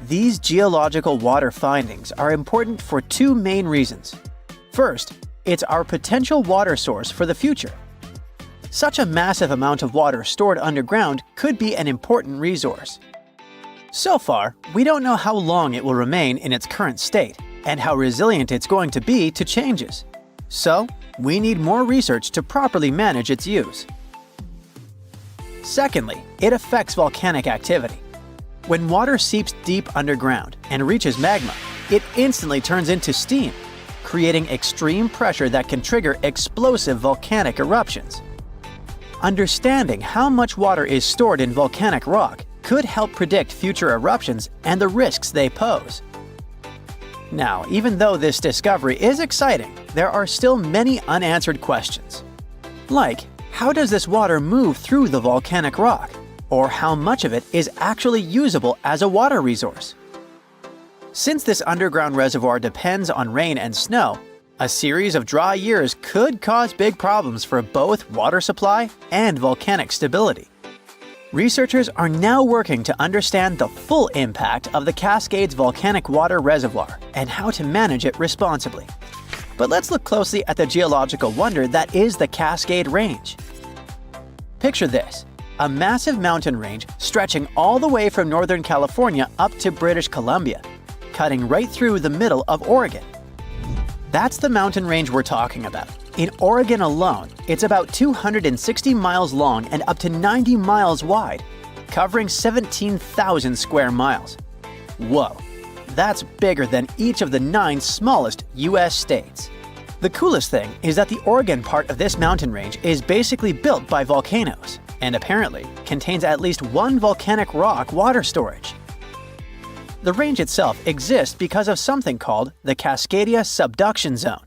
These geological water findings are important for two main reasons. First, it's our potential water source for the future. Such a massive amount of water stored underground could be an important resource. So far, we don't know how long it will remain in its current state and how resilient it's going to be to changes. So, we need more research to properly manage its use. Secondly, it affects volcanic activity. When water seeps deep underground and reaches magma, it instantly turns into steam, creating extreme pressure that can trigger explosive volcanic eruptions. Understanding how much water is stored in volcanic rock could help predict future eruptions and the risks they pose. Now, even though this discovery is exciting, there are still many unanswered questions. Like, how does this water move through the volcanic rock? Or how much of it is actually usable as a water resource? Since this underground reservoir depends on rain and snow, a series of dry years could cause big problems for both water supply and volcanic stability. Researchers are now working to understand the full impact of the Cascades volcanic water reservoir and how to manage it responsibly. But let's look closely at the geological wonder that is the Cascade Range. Picture this, a massive mountain range stretching all the way from Northern California up to British Columbia, cutting right through the middle of Oregon. That's the mountain range we're talking about. In Oregon alone, it's about 260 miles long and up to 90 miles wide, covering 17,000 square miles. Whoa, that's bigger than each of the 9 smallest US states. The coolest thing is that the Oregon part of this mountain range is basically built by volcanoes, and apparently contains at least one volcanic rock water storage. The range itself exists because of something called the Cascadia Subduction Zone,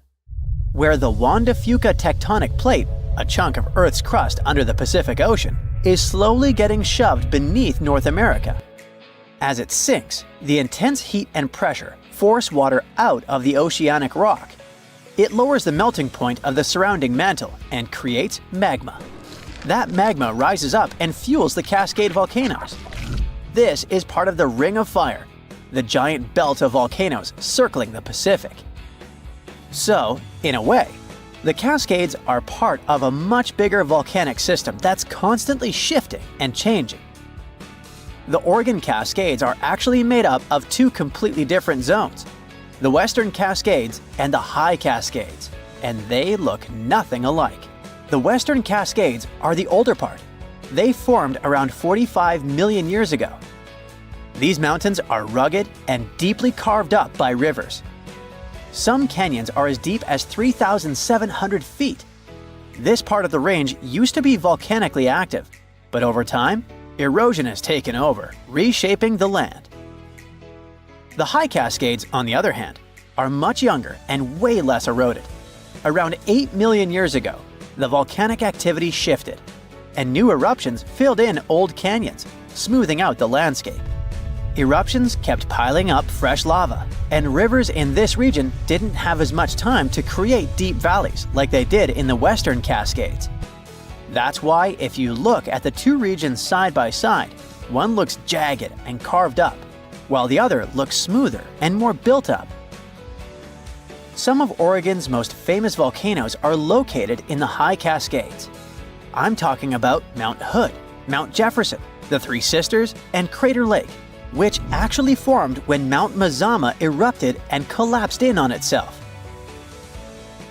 where the Juan de Fuca tectonic plate, a chunk of Earth's crust under the Pacific Ocean, is slowly getting shoved beneath North America. As it sinks, the intense heat and pressure force water out of the oceanic rock. It lowers the melting point of the surrounding mantle and creates magma. That magma rises up and fuels the Cascade volcanoes. This is part of the Ring of Fire, the giant belt of volcanoes circling the Pacific. So, in a way, The Cascades are part of a much bigger volcanic system that's constantly shifting and changing. The Oregon Cascades are actually made up of two completely different zones, the Western Cascades and the High Cascades, and they look nothing alike. The Western Cascades are the older part. They formed around 45 million years ago. These mountains are rugged and deeply carved up by rivers. Some canyons are as deep as 3,700 feet. This part of the range used to be volcanically active, but over time, erosion has taken over, reshaping the land. The High Cascades, on the other hand, are much younger and way less eroded. Around 8 million years ago, the volcanic activity shifted, and new eruptions filled in old canyons, smoothing out the landscape. Eruptions kept piling up fresh lava, and rivers in this region didn't have as much time to create deep valleys like they did in the Western Cascades. That's why if you look at the two regions side by side, one looks jagged and carved up, while the other looks smoother and more built up. Some of Oregon's most famous volcanoes are located in the High Cascades. I'm talking about Mount Hood, Mount Jefferson, the Three Sisters, and Crater Lake, which actually formed when Mount Mazama erupted and collapsed in on itself.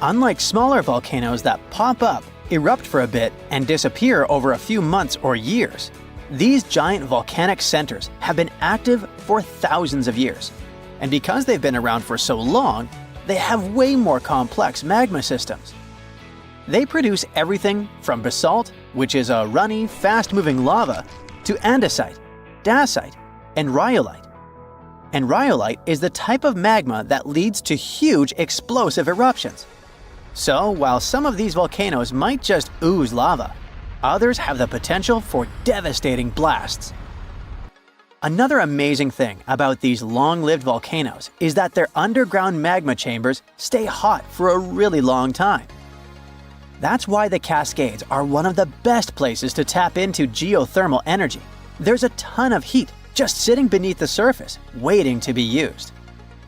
Unlike smaller volcanoes that pop up, erupt for a bit, and disappear over a few months or years, these giant volcanic centers have been active for thousands of years. And because they've been around for so long, they have way more complex magma systems. They produce everything from basalt, which is a runny, fast-moving lava, to andesite, dacite, and rhyolite. And rhyolite is the type of magma that leads to huge explosive eruptions. So, while some of these volcanoes might just ooze lava, others have the potential for devastating blasts. Another amazing thing about these long-lived volcanoes is that their underground magma chambers stay hot for a really long time. That's why the Cascades are one of the best places to tap into geothermal energy. There's a ton of heat just sitting beneath the surface, waiting to be used.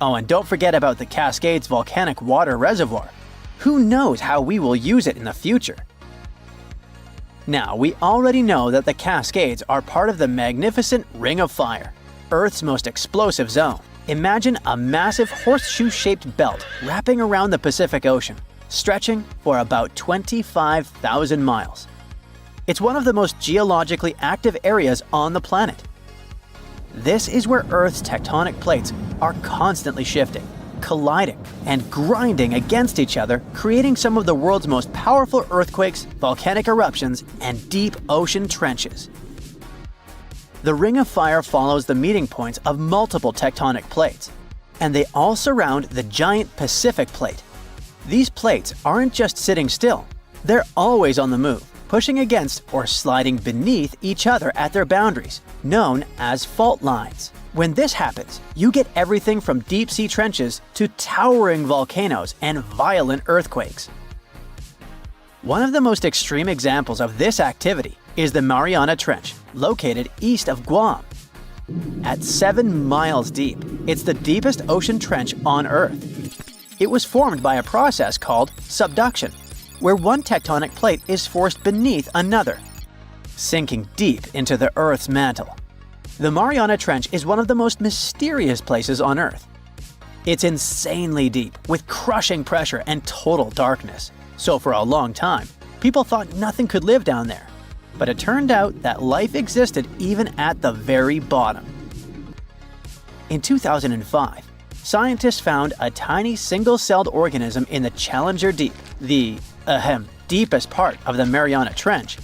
Oh, and don't forget about the Cascades volcanic water reservoir. Who knows how we will use it in the future? Now, we already know that the Cascades are part of the magnificent Ring of Fire, Earth's most explosive zone. Imagine a massive horseshoe-shaped belt wrapping around the Pacific Ocean, stretching for about 25,000 miles. It's one of the most geologically active areas on the planet. This is where Earth's tectonic plates are constantly shifting, colliding, and grinding against each other, creating some of the world's most powerful earthquakes, volcanic eruptions, and deep ocean trenches. The Ring of Fire follows the meeting points of multiple tectonic plates, and they all surround the giant Pacific Plate. These plates aren't just sitting still, they're always on the move, pushing against or sliding beneath each other at their boundaries, known as fault lines. When this happens, you get everything from deep-sea trenches to towering volcanoes and violent earthquakes. One of the most extreme examples of this activity is the Mariana Trench, located east of Guam. At 7 miles deep, it's the deepest ocean trench on Earth. It was formed by a process called subduction, where one tectonic plate is forced beneath another, sinking deep into the Earth's mantle. The Mariana Trench is one of the most mysterious places on Earth. It's insanely deep, with crushing pressure and total darkness. So for a long time, people thought nothing could live down there. But it turned out that life existed even at the very bottom. In 2005, scientists found a tiny single-celled organism in the Challenger Deep, the deepest part of the Mariana Trench.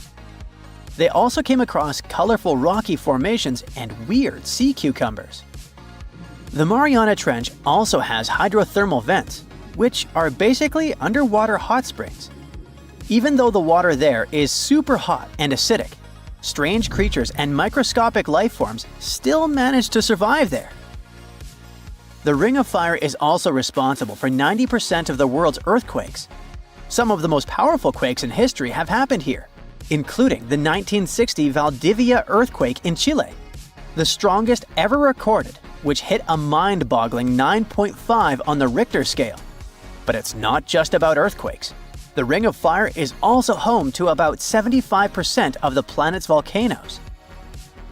They also came across colorful rocky formations and weird sea cucumbers. The Mariana Trench also has hydrothermal vents, which are basically underwater hot springs. Even though the water there is super hot and acidic, strange creatures and microscopic life forms still manage to survive there. The Ring of Fire is also responsible for 90% of the world's earthquakes. Some of the most powerful quakes in history have happened here, including the 1960 Valdivia earthquake in Chile, the strongest ever recorded, which hit a mind-boggling 9.5 on the Richter scale. But it's not just about earthquakes. The Ring of Fire is also home to about 75% of the planet's volcanoes.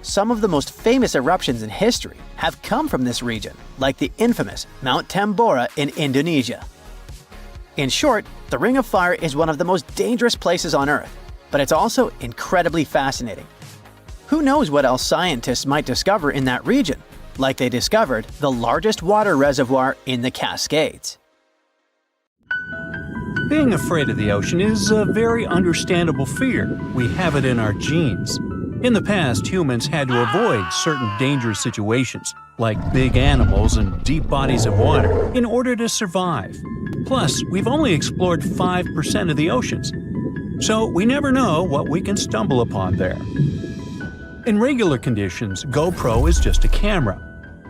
Some of the most famous eruptions in history have come from this region, like the infamous Mount Tambora in Indonesia. In short, the Ring of Fire is one of the most dangerous places on Earth, but it's also incredibly fascinating. Who knows what else scientists might discover in that region, like they discovered the largest water reservoir in the Cascades. Being afraid of the ocean is a very understandable fear. We have it in our genes. In the past, humans had to avoid certain dangerous situations, like big animals and deep bodies of water, in order to survive. Plus, we've only explored 5% of the oceans, so we never know what we can stumble upon there. In regular conditions, GoPro is just a camera.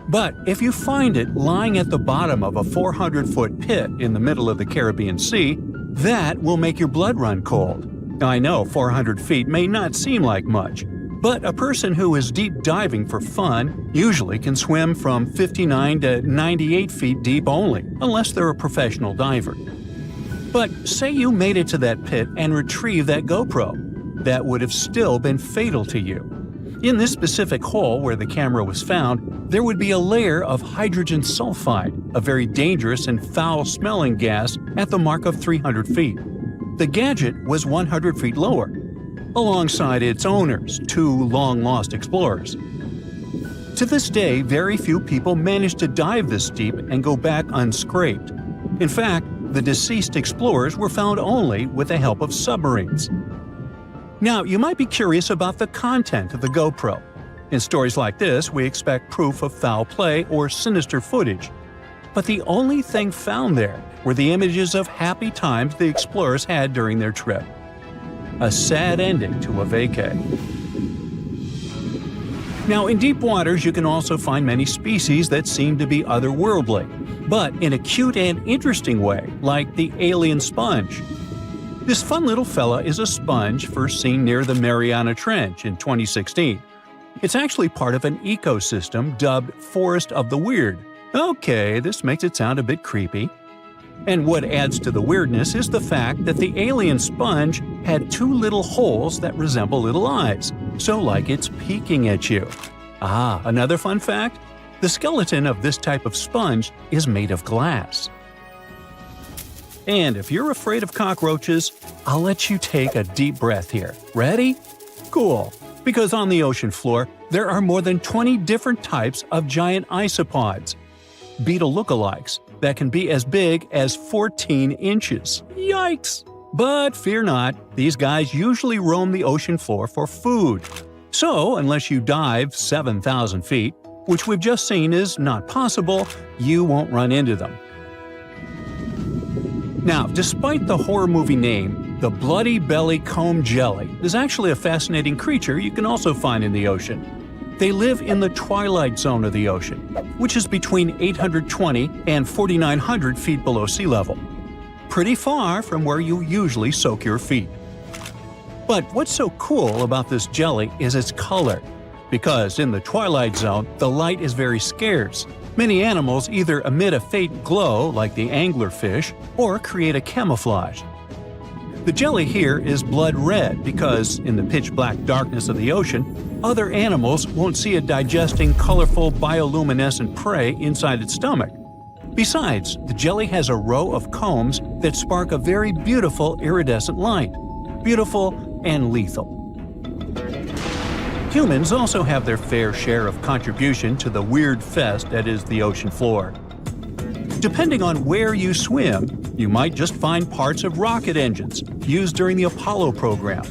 But if you find it lying at the bottom of a 400-foot pit in the middle of the Caribbean Sea, that will make your blood run cold. I know 400 feet may not seem like much, but a person who is deep diving for fun usually can swim from 59 to 98 feet deep only, unless they're a professional diver. But say you made it to that pit and retrieved that GoPro. That would have still been fatal to you. In this specific hole where the camera was found, there would be a layer of hydrogen sulfide, a very dangerous and foul-smelling gas, at the mark of 300 feet. The gadget was 100 feet lower, alongside its owners, two long-lost explorers. To this day, very few people manage to dive this deep and go back unscraped. In fact, the deceased explorers were found only with the help of submarines. Now, you might be curious about the content of the GoPro. In stories like this, we expect proof of foul play or sinister footage. But the only thing found there were the images of happy times the explorers had during their trip. A sad ending to a vacay. Now, in deep waters, you can also find many species that seem to be otherworldly, but in a cute and interesting way, like the alien sponge. This fun little fella is a sponge first seen near the Mariana Trench in 2016. It's actually part of an ecosystem dubbed Forest of the Weird. Okay, this makes it sound a bit creepy. And what adds to the weirdness is the fact that the alien sponge had two little holes that resemble little eyes, so like it's peeking at you. Ah, another fun fact? The skeleton of this type of sponge is made of glass. And if you're afraid of cockroaches, I'll let you take a deep breath here. Ready? Cool. Because on the ocean floor, there are more than 20 different types of giant isopods, beetle lookalikes, that can be as big as 14 inches. Yikes! But fear not, these guys usually roam the ocean floor for food. So, unless you dive 7,000 feet, which we've just seen is not possible, you won't run into them. Now, despite the horror movie name, the bloody belly comb jelly is actually a fascinating creature you can also find in the ocean. They live in the twilight zone of the ocean, which is between 820 and 4,900 feet below sea level. Pretty far from where you usually soak your feet. But what's so cool about this jelly is its color. Because in the twilight zone, the light is very scarce. Many animals either emit a faint glow, like the anglerfish, or create a camouflage. The jelly here is blood red because, in the pitch-black darkness of the ocean, other animals won't see it digesting colorful bioluminescent prey inside its stomach. Besides, the jelly has a row of combs that spark a very beautiful iridescent light. Beautiful and lethal. Humans also have their fair share of contribution to the weird fest that is the ocean floor. Depending on where you swim, you might just find parts of rocket engines used during the Apollo program.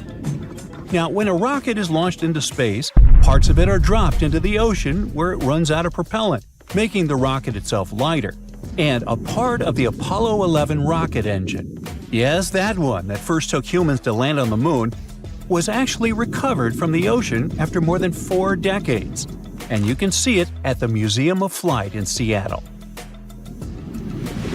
Now, when a rocket is launched into space, parts of it are dropped into the ocean where it runs out of propellant, making the rocket itself lighter. And a part of the Apollo 11 rocket engine, yes, that one that first took humans to land on the moon, was actually recovered from the ocean after more than 4 decades, and you can see it at the Museum of Flight in Seattle.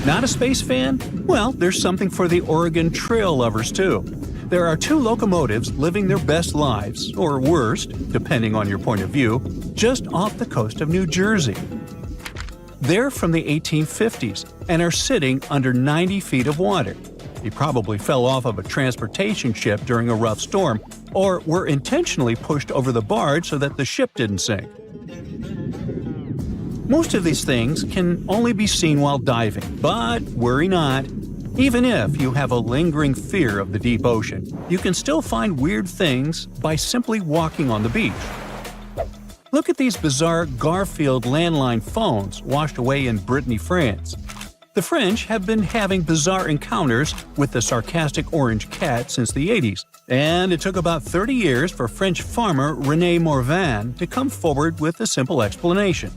Not a space fan? Well, there's something for the Oregon Trail lovers too. There are 2 locomotives living their best lives, or worst, depending on your point of view, just off the coast of New Jersey. They're from the 1850s and are sitting under 90 feet of water. He probably fell off of a transportation ship during a rough storm, or were intentionally pushed over the barge so that the ship didn't sink. Most of these things can only be seen while diving, but worry not. Even if you have a lingering fear of the deep ocean, you can still find weird things by simply walking on the beach. Look at these bizarre Garfield landline phones washed away in Brittany, France. The French have been having bizarre encounters with the sarcastic orange cat since the 80s, and it took about 30 years for French farmer René Morvan to come forward with a simple explanation.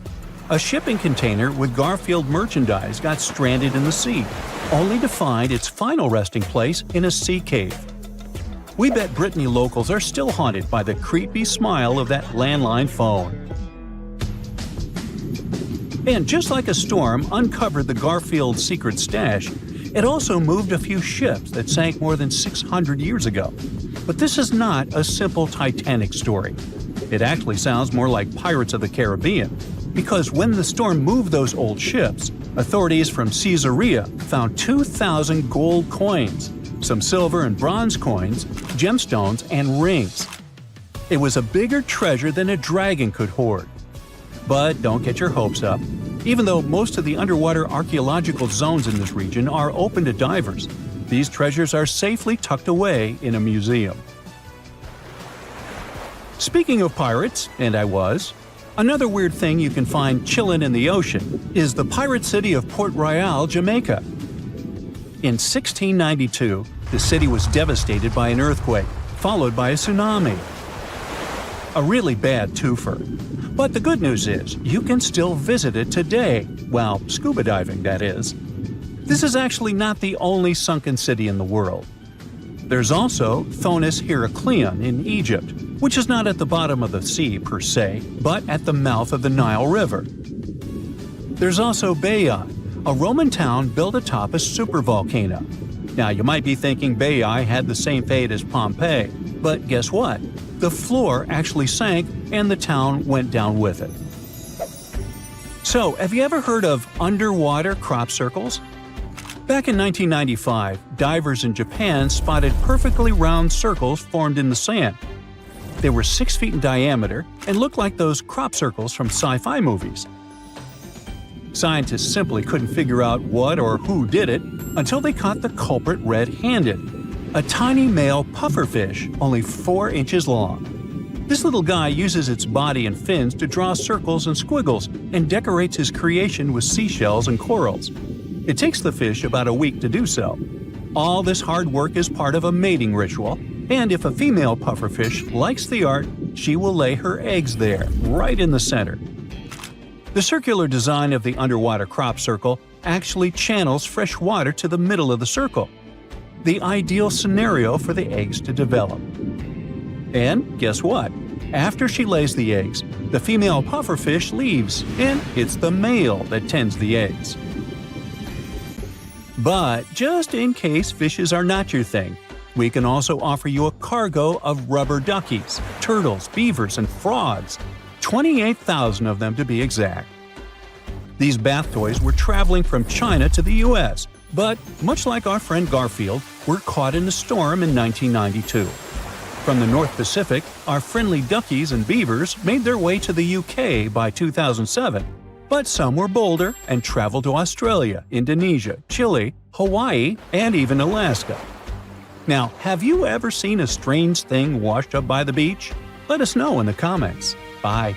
A shipping container with Garfield merchandise got stranded in the sea, only to find its final resting place in a sea cave. We bet Brittany locals are still haunted by the creepy smile of that landline phone. And just like a storm uncovered the Garfield secret stash, it also moved a few ships that sank more than 600 years ago. But this is not a simple Titanic story. It actually sounds more like Pirates of the Caribbean, because when the storm moved those old ships, authorities from Caesarea found 2,000 gold coins, some silver and bronze coins, gemstones, and rings. It was a bigger treasure than a dragon could hoard. But don't get your hopes up. Even though most of the underwater archaeological zones in this region are open to divers, these treasures are safely tucked away in a museum. Speaking of pirates, and I was, another weird thing you can find chillin' in the ocean is the pirate city of Port Royal, Jamaica. In 1692, the city was devastated by an earthquake, followed by a tsunami. A really bad twofer. But the good news is, you can still visit it today, well, scuba diving, that is. This is actually not the only sunken city in the world. There's also Thonis Heracleion in Egypt, which is not at the bottom of the sea per se, but at the mouth of the Nile River. There's also Baiae, a Roman town built atop a supervolcano. Now, you might be thinking Baiae had the same fate as Pompeii, but guess what? The floor actually sank and the town went down with it. So, have you ever heard of underwater crop circles? Back in 1995, divers in Japan spotted perfectly round circles formed in the sand. They were 6 feet in diameter and looked like those crop circles from sci-fi movies. Scientists simply couldn't figure out what or who did it until they caught the culprit red-handed, a tiny male pufferfish only 4 inches long. This little guy uses its body and fins to draw circles and squiggles and decorates his creation with seashells and corals. It takes the fish about a week to do so. All this hard work is part of a mating ritual, and if a female pufferfish likes the art, she will lay her eggs there, right in the center. The circular design of the underwater crop circle actually channels fresh water to the middle of the circle, the ideal scenario for the eggs to develop. And guess what? After she lays the eggs, the female pufferfish leaves, and it's the male that tends the eggs. But just in case fishes are not your thing, we can also offer you a cargo of rubber duckies, turtles, beavers, and frogs, 28,000 of them to be exact. These bath toys were traveling from China to the US, but much like our friend Garfield, were caught in a storm in 1992. From the North Pacific, our friendly duckies and beavers made their way to the UK by 2007. But some were bolder and traveled to Australia, Indonesia, Chile, Hawaii, and even Alaska. Now, have you ever seen a strange thing washed up by the beach? Let us know in the comments. Bye.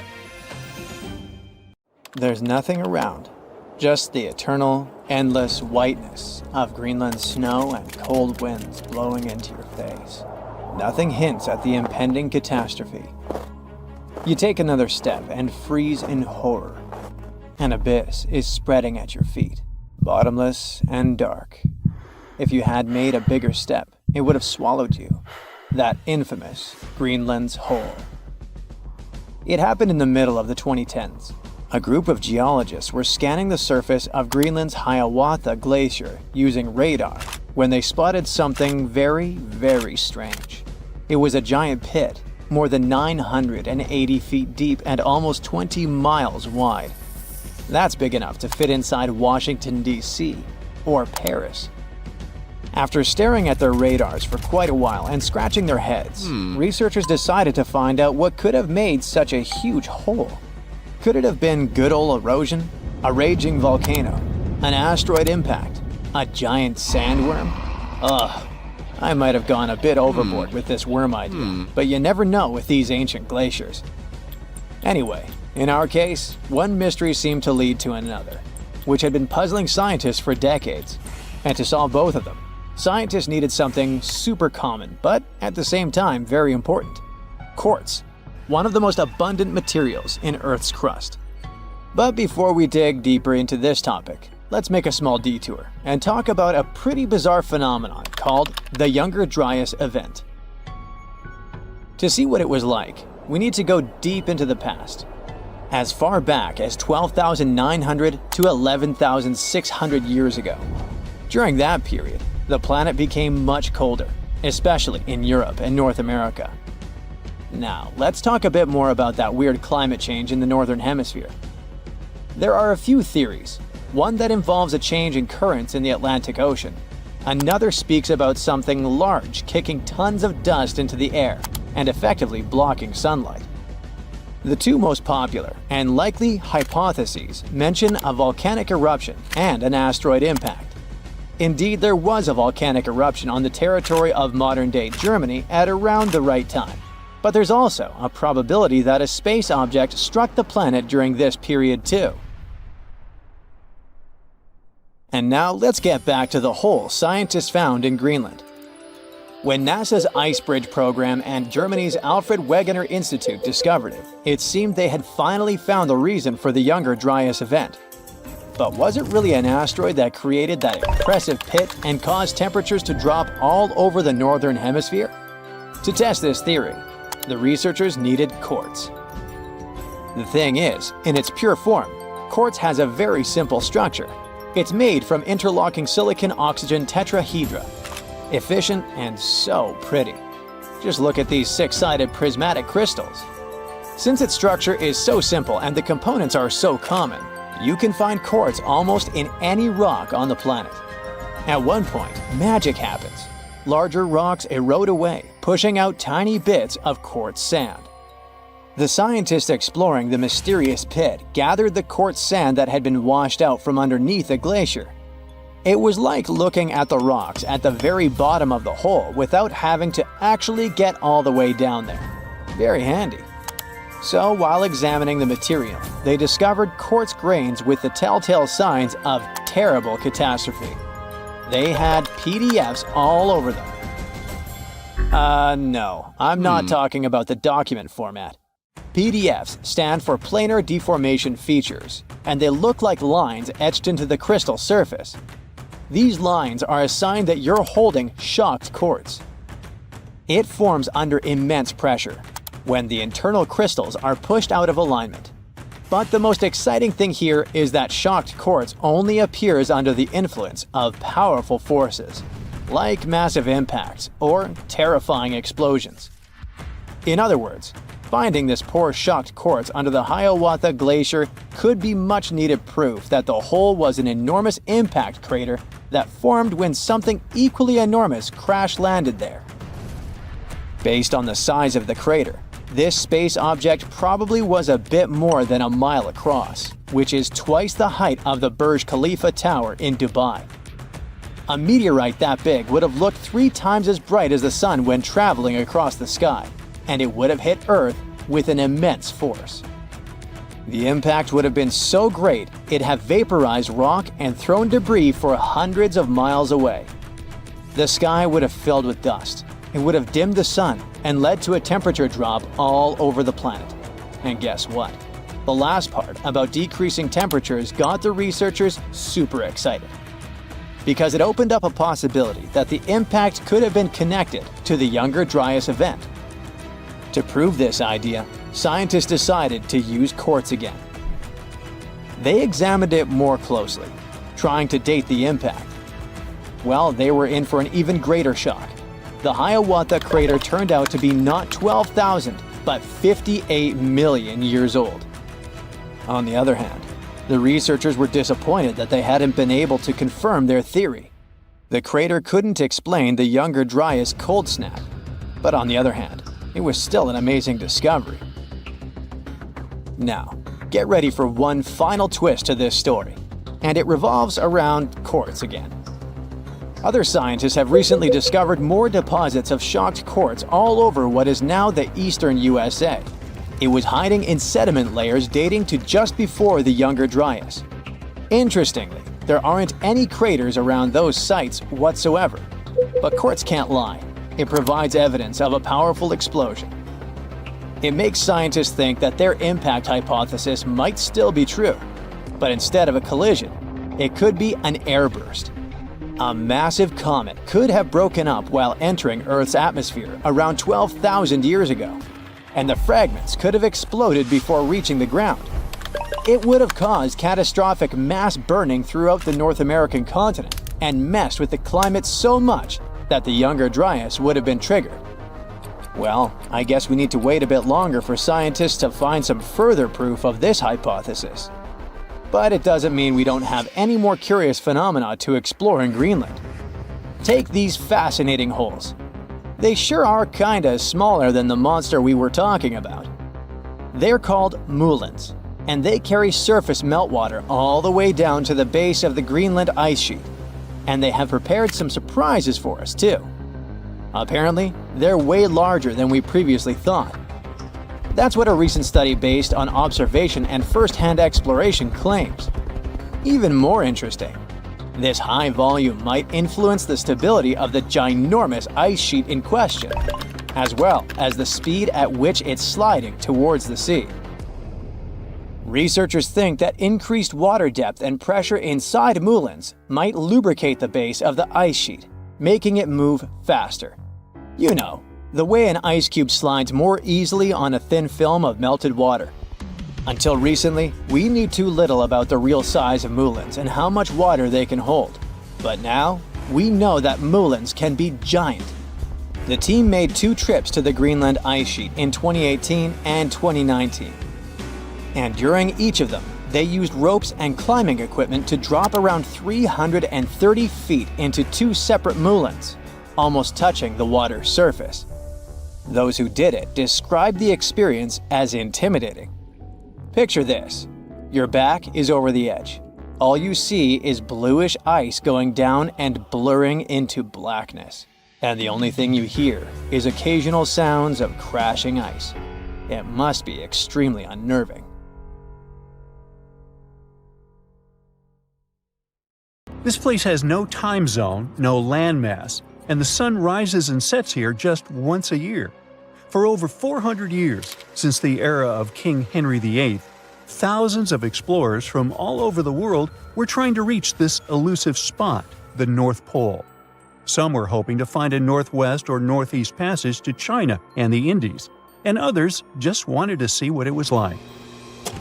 There's nothing around, just the eternal, endless whiteness of Greenland's snow and cold winds blowing into your face. Nothing hints at the impending catastrophe. You take another step and freeze in horror. An abyss is spreading at your feet, bottomless and dark. If you had made a bigger step, it would have swallowed you. That infamous Greenland's hole. It happened in the middle of the 2010s. A group of geologists were scanning the surface of Greenland's Hiawatha Glacier using radar when they spotted something very, very strange. It was a giant pit, more than 980 feet deep and almost 20 miles wide. That's big enough to fit inside Washington, D.C. or Paris. After staring at their radars for quite a while and scratching their heads, researchers decided to find out what could have made such a huge hole. Could it have been good old erosion? A raging volcano? An asteroid impact? A giant sandworm? Ugh, I might have gone a bit overboard with this worm idea, but you never know with these ancient glaciers. Anyway, in our case, one mystery seemed to lead to another, which had been puzzling scientists for decades. And to solve both of them, scientists needed something super common, but at the same time very important: quartz, one of the most abundant materials in Earth's crust. But before we dig deeper into this topic, let's make a small detour and talk about a pretty bizarre phenomenon called the Younger Dryas event. To see what it was like, we need to go deep into the past, as far back as 12,900 to 11,600 years ago. During that period, the planet became much colder, especially in Europe and North America. Now, let's talk a bit more about that weird climate change in the Northern Hemisphere. There are a few theories. One that involves a change in currents in the Atlantic Ocean. Another speaks about something large kicking tons of dust into the air and effectively blocking sunlight. The two most popular and likely hypotheses mention a volcanic eruption and an asteroid impact. Indeed, there was a volcanic eruption on the territory of modern-day Germany at around the right time. But there's also a probability that a space object struck the planet during this period too. And now let's get back to the hole scientists found in Greenland. When NASA's Ice Bridge program and Germany's Alfred Wegener Institute discovered it, it seemed they had finally found the reason for the Younger Dryas event. But was it really an asteroid that created that impressive pit and caused temperatures to drop all over the Northern Hemisphere? To test this theory, the researchers needed quartz. The thing is, in its pure form, quartz has a very simple structure. It's made from interlocking silicon-oxygen tetrahedra. Efficient and so pretty. Just look at these six-sided prismatic crystals. Since its structure is so simple and the components are so common, you can find quartz almost in any rock on the planet. At one point, magic happens. Larger rocks erode away, pushing out tiny bits of quartz sand. The scientists exploring the mysterious pit gathered the quartz sand that had been washed out from underneath the glacier. It was like looking at the rocks at the very bottom of the hole without having to actually get all the way down there. Very handy. So while examining the material, they discovered quartz grains with the telltale signs of terrible catastrophe. They had PDFs all over them. No, I'm not talking about the document format. PDFs stand for planar deformation features, and they look like lines etched into the crystal surface. These lines are a sign that you're holding shocked quartz. It forms under immense pressure, when the internal crystals are pushed out of alignment. But the most exciting thing here is that shocked quartz only appears under the influence of powerful forces, like massive impacts or terrifying explosions. In other words, finding this poor shocked quartz under the Hiawatha Glacier could be much needed proof that the hole was an enormous impact crater that formed when something equally enormous crash-landed there. Based on the size of the crater, this space object probably was a bit more than a mile across, which is twice the height of the Burj Khalifa Tower in Dubai. A meteorite that big would have looked 3 times as bright as the sun when traveling across the sky, and it would have hit Earth with an immense force. The impact would have been so great it'd have vaporized rock and thrown debris for hundreds of miles away. The sky would have filled with dust. It would have dimmed the sun and led to a temperature drop all over the planet. And guess what? The last part about decreasing temperatures got the researchers super excited, because it opened up a possibility that the impact could have been connected to the Younger Dryas event. To prove this idea, scientists decided to use quartz again. They examined it more closely, trying to date the impact. Well, they were in for an even greater shock. The Hiawatha crater turned out to be not 12,000, but 58 million years old. On the other hand, the researchers were disappointed that they hadn't been able to confirm their theory. The crater couldn't explain the Younger Dryas cold snap, but on the other hand, it was still an amazing discovery. Now, get ready for one final twist to this story, and it revolves around quartz again. Other scientists have recently discovered more deposits of shocked quartz all over what is now the eastern USA. It was hiding in sediment layers dating to just before the Younger Dryas. Interestingly, there aren't any craters around those sites whatsoever. But quartz can't lie. It provides evidence of a powerful explosion. It makes scientists think that their impact hypothesis might still be true, but instead of a collision, it could be an airburst. A massive comet could have broken up while entering Earth's atmosphere around 12,000 years ago, and the fragments could have exploded before reaching the ground. It would have caused catastrophic mass burning throughout the North American continent and messed with the climate so much that the Younger Dryas would have been triggered. Well, I guess we need to wait a bit longer for scientists to find some further proof of this hypothesis. But it doesn't mean we don't have any more curious phenomena to explore in Greenland. Take these fascinating holes. They sure are kinda smaller than the monster we were talking about. They're called moulins, and they carry surface meltwater all the way down to the base of the Greenland ice sheet. And they have prepared some surprises for us too. Apparently, they're way larger than we previously thought. That's what a recent study based on observation and first-hand exploration claims. Even more interesting, this high volume might influence the stability of the ginormous ice sheet in question, as well as the speed at which it's sliding towards the sea. Researchers think that increased water depth and pressure inside moulins might lubricate the base of the ice sheet, making it move faster. You know, the way an ice cube slides more easily on a thin film of melted water. Until recently, we knew too little about the real size of moulins and how much water they can hold. But now, we know that moulins can be giant. The team made 2 trips to the Greenland ice sheet in 2018 and 2019. And during each of them, they used ropes and climbing equipment to drop around 330 feet into 2 separate moulins, almost touching the water's surface. Those who did it described the experience as intimidating. Picture this. Your back is over the edge. All you see is bluish ice going down and blurring into blackness. And the only thing you hear is occasional sounds of crashing ice. It must be extremely unnerving. This place has no time zone, no landmass, and the sun rises and sets here just once a year. For over 400 years, since the era of King Henry VIII, thousands of explorers from all over the world were trying to reach this elusive spot, the North Pole. Some were hoping to find a northwest or northeast passage to China and the Indies, and others just wanted to see what it was like.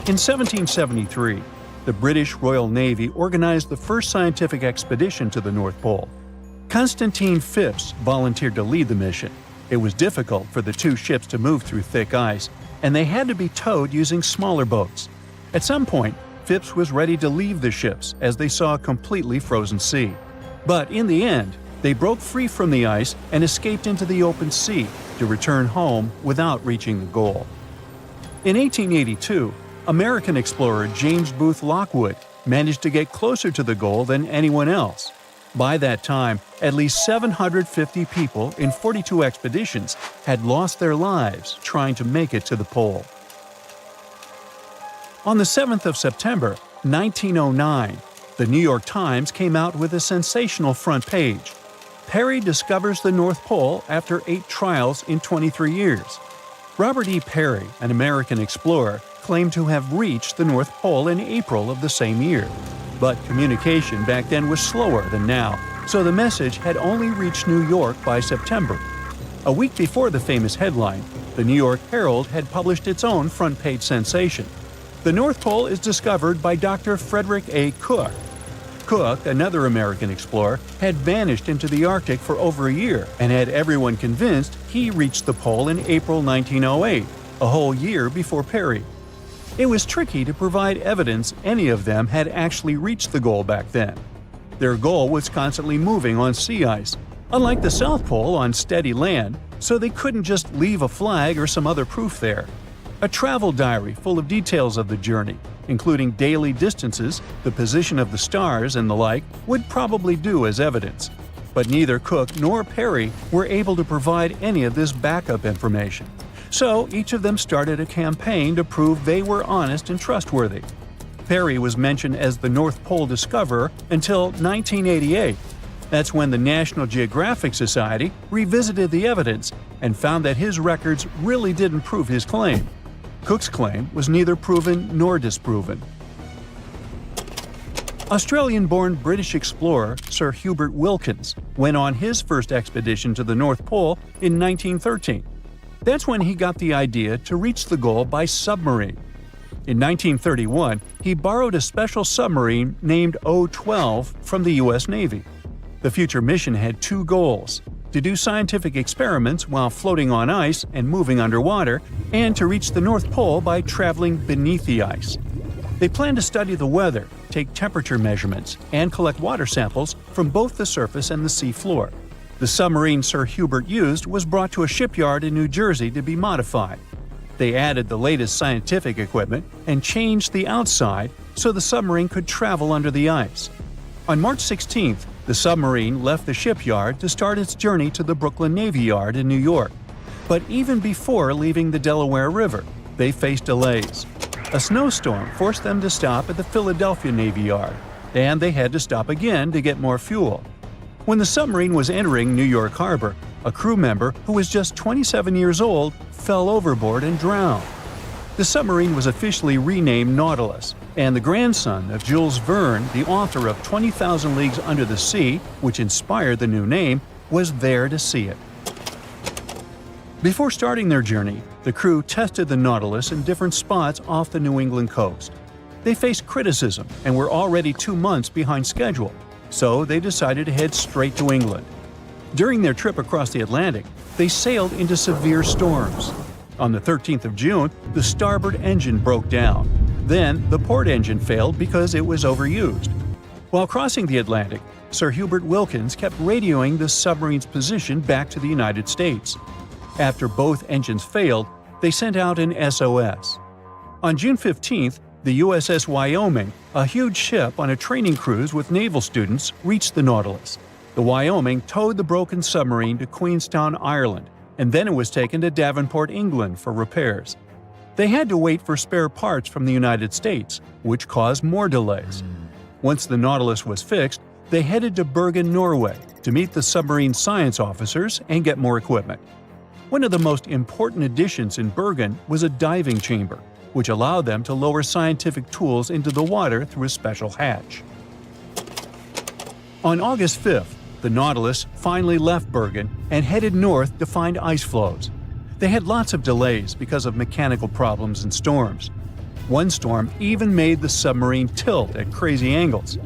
In 1773, the British Royal Navy organized the first scientific expedition to the North Pole. Constantine Phipps volunteered to lead the mission. It was difficult for the 2 ships to move through thick ice, and they had to be towed using smaller boats. At some point, Phipps was ready to leave the ships as they saw a completely frozen sea. But in the end, they broke free from the ice and escaped into the open sea to return home without reaching the goal. In 1882, American explorer James Booth Lockwood managed to get closer to the goal than anyone else. By that time, at least 750 people in 42 expeditions had lost their lives trying to make it to the pole. On the 7th of September, 1909, the New York Times came out with a sensational front page. Peary discovers the North Pole after 8 trials in 23 years. Robert E. Peary, an American explorer, claimed to have reached the North Pole in April of the same year. But communication back then was slower than now, so the message had only reached New York by September. A week before the famous headline, the New York Herald had published its own front-page sensation. The North Pole is discovered by Dr. Frederick A. Cook. Cook, another American explorer, had vanished into the Arctic for over a year and had everyone convinced he reached the pole in April 1908, a whole year before Peary. It was tricky to provide evidence any of them had actually reached the goal back then. Their goal was constantly moving on sea ice, unlike the South Pole on steady land, so they couldn't just leave a flag or some other proof there. A travel diary full of details of the journey, including daily distances, the position of the stars, and the like, would probably do as evidence. But neither Cook nor Parry were able to provide any of this backup information. So each of them started a campaign to prove they were honest and trustworthy. Parry was mentioned as the North Pole discoverer until 1988. That's when the National Geographic Society revisited the evidence and found that his records really didn't prove his claim. Cook's claim was neither proven nor disproven. Australian-born British explorer Sir Hubert Wilkins went on his first expedition to the North Pole in 1913. That's when he got the idea to reach the goal by submarine. In 1931, he borrowed a special submarine named O-12 from the U.S. Navy. The future mission had two goals: to do scientific experiments while floating on ice and moving underwater, and to reach the North Pole by traveling beneath the ice. They planned to study the weather, take temperature measurements, and collect water samples from both the surface and the sea floor. The submarine Sir Hubert used was brought to a shipyard in New Jersey to be modified. They added the latest scientific equipment and changed the outside so the submarine could travel under the ice. On March 16th, the submarine left the shipyard to start its journey to the Brooklyn Navy Yard in New York. But even before leaving the Delaware River, they faced delays. A snowstorm forced them to stop at the Philadelphia Navy Yard, and they had to stop again to get more fuel. When the submarine was entering New York Harbor, a crew member who was just 27 years old fell overboard and drowned. The submarine was officially renamed Nautilus, and the grandson of Jules Verne, the author of 20,000 Leagues Under the Sea, which inspired the new name, was there to see it. Before starting their journey, the crew tested the Nautilus in different spots off the New England coast. They faced criticism and were already 2 months behind schedule, so they decided to head straight to England. During their trip across the Atlantic, they sailed into severe storms. On the 13th of June, the starboard engine broke down. Then, the port engine failed because it was overused. While crossing the Atlantic, Sir Hubert Wilkins kept radioing the submarine's position back to the United States. After both engines failed, they sent out an SOS. On June 15th, the USS Wyoming, a huge ship on a training cruise with naval students, reached the Nautilus. The Wyoming towed the broken submarine to Queenstown, Ireland, and then it was taken to Davenport, England for repairs. They had to wait for spare parts from the United States, which caused more delays. Once the Nautilus was fixed, they headed to Bergen, Norway, to meet the submarine science officers and get more equipment. One of the most important additions in Bergen was a diving chamber, which allowed them to lower scientific tools into the water through a special hatch. On August 5th, the Nautilus finally left Bergen and headed north to find ice floes. They had lots of delays because of mechanical problems and storms. One storm even made the submarine tilt at crazy angles.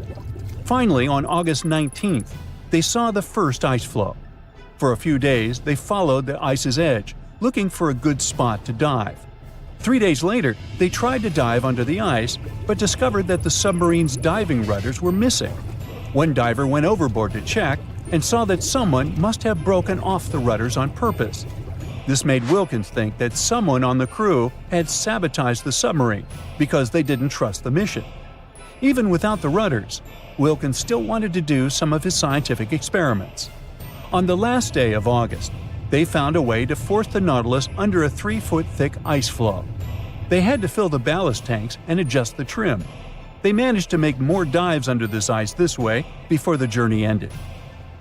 Finally, on August 19th, they saw the first ice floe. For a few days, they followed the ice's edge, looking for a good spot to dive. 3 days later, they tried to dive under the ice, but discovered that the submarine's diving rudders were missing. One diver went overboard to check and saw that someone must have broken off the rudders on purpose. This made Wilkins think that someone on the crew had sabotaged the submarine because they didn't trust the mission. Even without the rudders, Wilkins still wanted to do some of his scientific experiments. On the last day of August, they found a way to force the Nautilus under a 3-foot-thick ice floe. They had to fill the ballast tanks and adjust the trim. They managed to make more dives under this ice this way before the journey ended.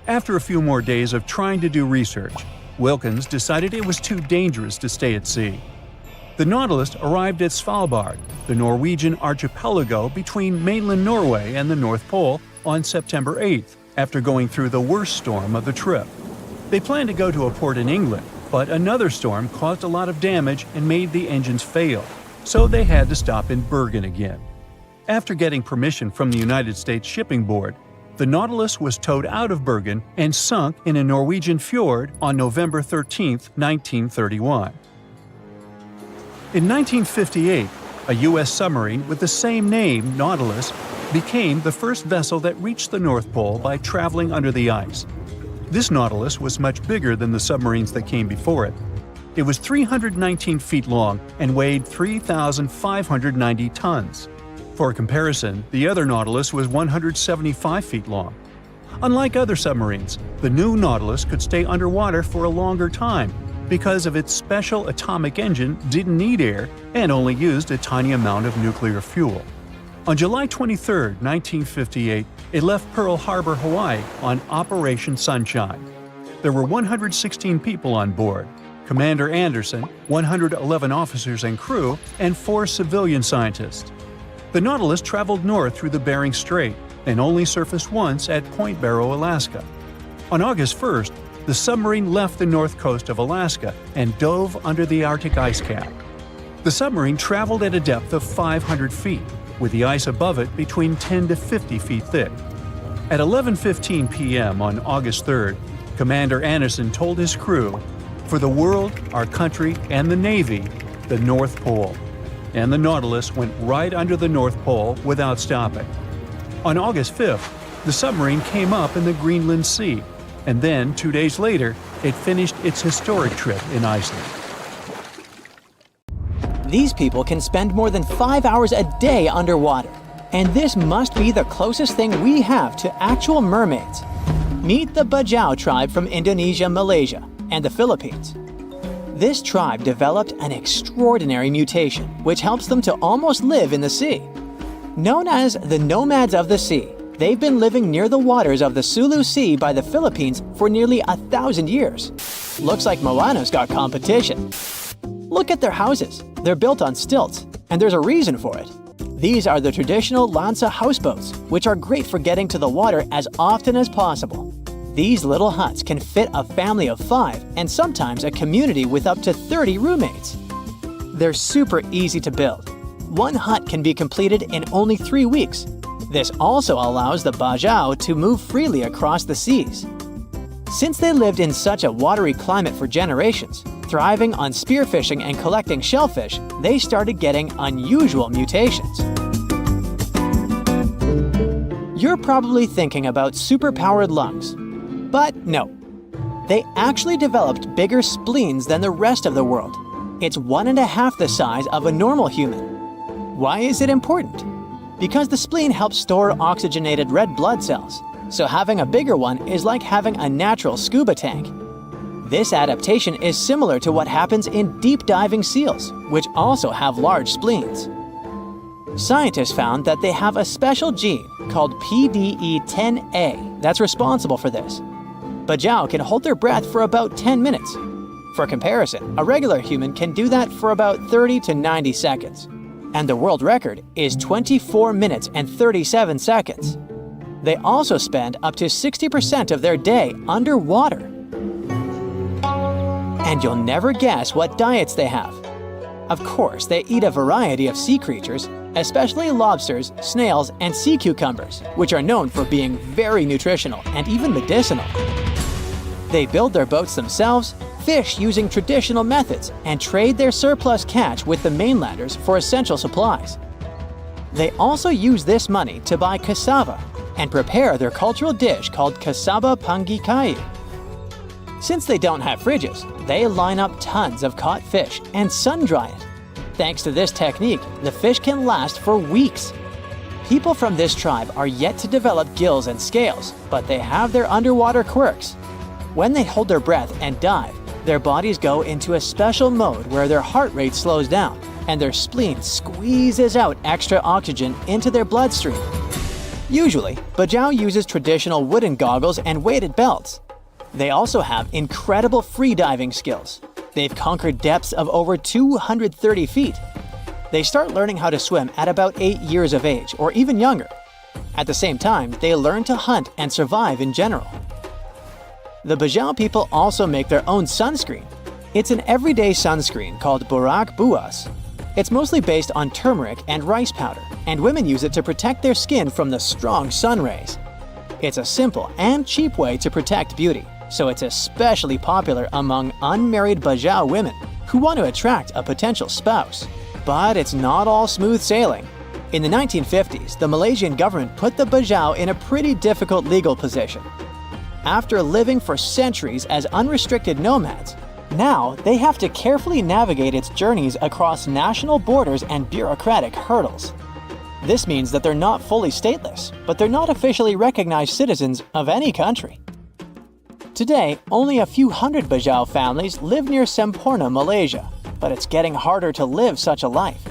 After a few more days of trying to do research, Wilkins decided it was too dangerous to stay at sea. The Nautilus arrived at Svalbard, the Norwegian archipelago between mainland Norway and the North Pole, on September 8th, after going through the worst storm of the trip. They planned to go to a port in England, but another storm caused a lot of damage and made the engines fail, so they had to stop in Bergen again. After getting permission from the United States Shipping Board, the Nautilus was towed out of Bergen and sunk in a Norwegian fjord on November 13, 1931. In 1958, a U.S. submarine with the same name, Nautilus, became the first vessel that reached the North Pole by traveling under the ice. This Nautilus was much bigger than the submarines that came before it. It was 319 feet long and weighed 3,590 tons. For comparison, the other Nautilus was 175 feet long. Unlike other submarines, the new Nautilus could stay underwater for a longer time because of its special atomic engine didn't need air and only used a tiny amount of nuclear fuel. On July 23, 1958, it left Pearl Harbor, Hawaii on Operation Sunshine. There were 116 people on board: Commander Anderson, 111 officers and crew, and 4 civilian scientists. The Nautilus traveled north through the Bering Strait and only surfaced once at Point Barrow, Alaska. On August 1st, the submarine left the north coast of Alaska and dove under the Arctic ice cap. The submarine traveled at a depth of 500 feet, with the ice above it between 10 to 50 feet thick. At 11:15 p.m. on August 3rd, Commander Anderson told his crew, "For the world, our country, and the Navy, the North Pole." And the Nautilus went right under the North Pole without stopping. On August 5th, the submarine came up in the Greenland Sea, and then 2 days later, it finished its historic trip in Iceland. These people can spend more than 5 hours a day underwater, and this must be the closest thing we have to actual mermaids. Meet the Bajau tribe from Indonesia, Malaysia, and the Philippines. This tribe developed an extraordinary mutation which helps them to almost live in the sea. Known as the nomads of the sea, they've been living near the waters of the Sulu Sea by the Philippines for nearly 1,000 years. Looks like Moana's got competition. Look at their houses. They're built on stilts, and there's a reason for it. These are the traditional lancha houseboats, which are great for getting to the water as often as possible. These little huts can fit a family of 5 and sometimes a community with up to 30 roommates. They're super easy to build. One hut can be completed in only 3 weeks. This also allows the Bajau to move freely across the seas. Since they lived in such a watery climate for generations, thriving on spearfishing and collecting shellfish, they started getting unusual mutations. You're probably thinking about superpowered lungs. But no. They actually developed bigger spleens than the rest of the world. It's 1.5 the size of a normal human. Why is it important? Because the spleen helps store oxygenated red blood cells, so having a bigger one is like having a natural scuba tank. This adaptation is similar to what happens in deep diving seals, which also have large spleens. Scientists found that they have a special gene called PDE10A that's responsible for this. Bajau can hold their breath for about 10 minutes. For comparison, a regular human can do that for about 30 to 90 seconds. And the world record is 24 minutes and 37 seconds. They also spend up to 60% of their day underwater. And you'll never guess what diets they have. Of course, they eat a variety of sea creatures, especially lobsters, snails, and sea cucumbers, which are known for being very nutritional and even medicinal. They build their boats themselves, fish using traditional methods, and trade their surplus catch with the mainlanders for essential supplies. They also use this money to buy cassava and prepare their cultural dish called cassava panggikayu. Since they don't have fridges, they line up tons of caught fish and sun-dry it. Thanks to this technique, the fish can last for weeks. People from this tribe are yet to develop gills and scales, but they have their underwater quirks. When they hold their breath and dive, their bodies go into a special mode where their heart rate slows down and their spleen squeezes out extra oxygen into their bloodstream. Usually, Bajau uses traditional wooden goggles and weighted belts. They also have incredible freediving skills. They've conquered depths of over 230 feet. They start learning how to swim at about 8 years of age, or even younger. At the same time, they learn to hunt and survive in general. The Bajau people also make their own sunscreen. It's an everyday sunscreen called Borak Buas. It's mostly based on turmeric and rice powder, and women use it to protect their skin from the strong sun rays. It's a simple and cheap way to protect beauty, so it's especially popular among unmarried Bajau women who want to attract a potential spouse. But it's not all smooth sailing. In the 1950s, the Malaysian government put the bajau in a pretty difficult legal position. After living for centuries as unrestricted nomads, now they have to carefully navigate its journeys across national borders and bureaucratic hurdles. This means that they're not fully stateless, but they're not officially recognized citizens of any country. Today, only a few hundred bajau families live near Semporna, Malaysia, but it's getting harder to live such a life.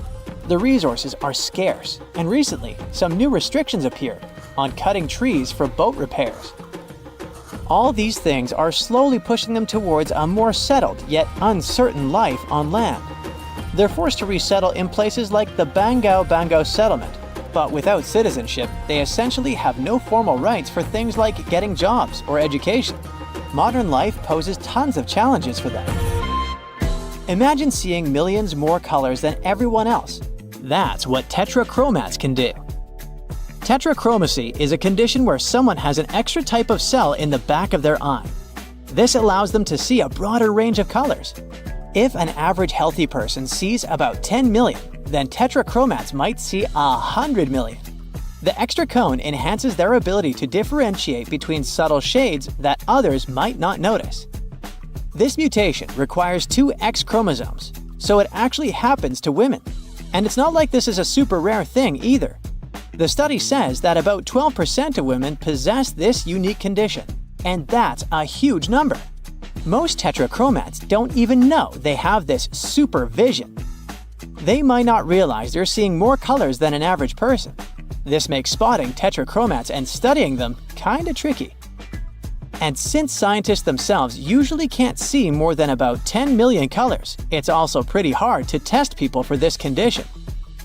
The resources are scarce, and recently, some new restrictions appeared on cutting trees for boat repairs. All these things are slowly pushing them towards a more settled yet uncertain life on land. They're forced to resettle in places like the Bangau settlement, but without citizenship, they essentially have no formal rights for things like getting jobs or education. Modern life poses tons of challenges for them. Imagine seeing millions more colors than everyone else. That's what tetrachromats can do. Tetrachromacy is a condition where someone has an extra type of cell in the back of their eye. This allows them to see a broader range of colors. If an average healthy person sees about 10 million, then tetrachromats might see 100 million. The extra cone enhances their ability to differentiate between subtle shades that others might not notice. This mutation requires 2 X chromosomes, so it actually happens to women. And it's not like this is a super rare thing either. The study says that about 12% of women possess this unique condition, and that's a huge number. Most tetrachromats don't even know they have this super vision. They might not realize they're seeing more colors than an average person. This makes spotting tetrachromats and studying them kinda tricky. And since scientists themselves usually can't see more than about 10 million colors, it's also pretty hard to test people for this condition.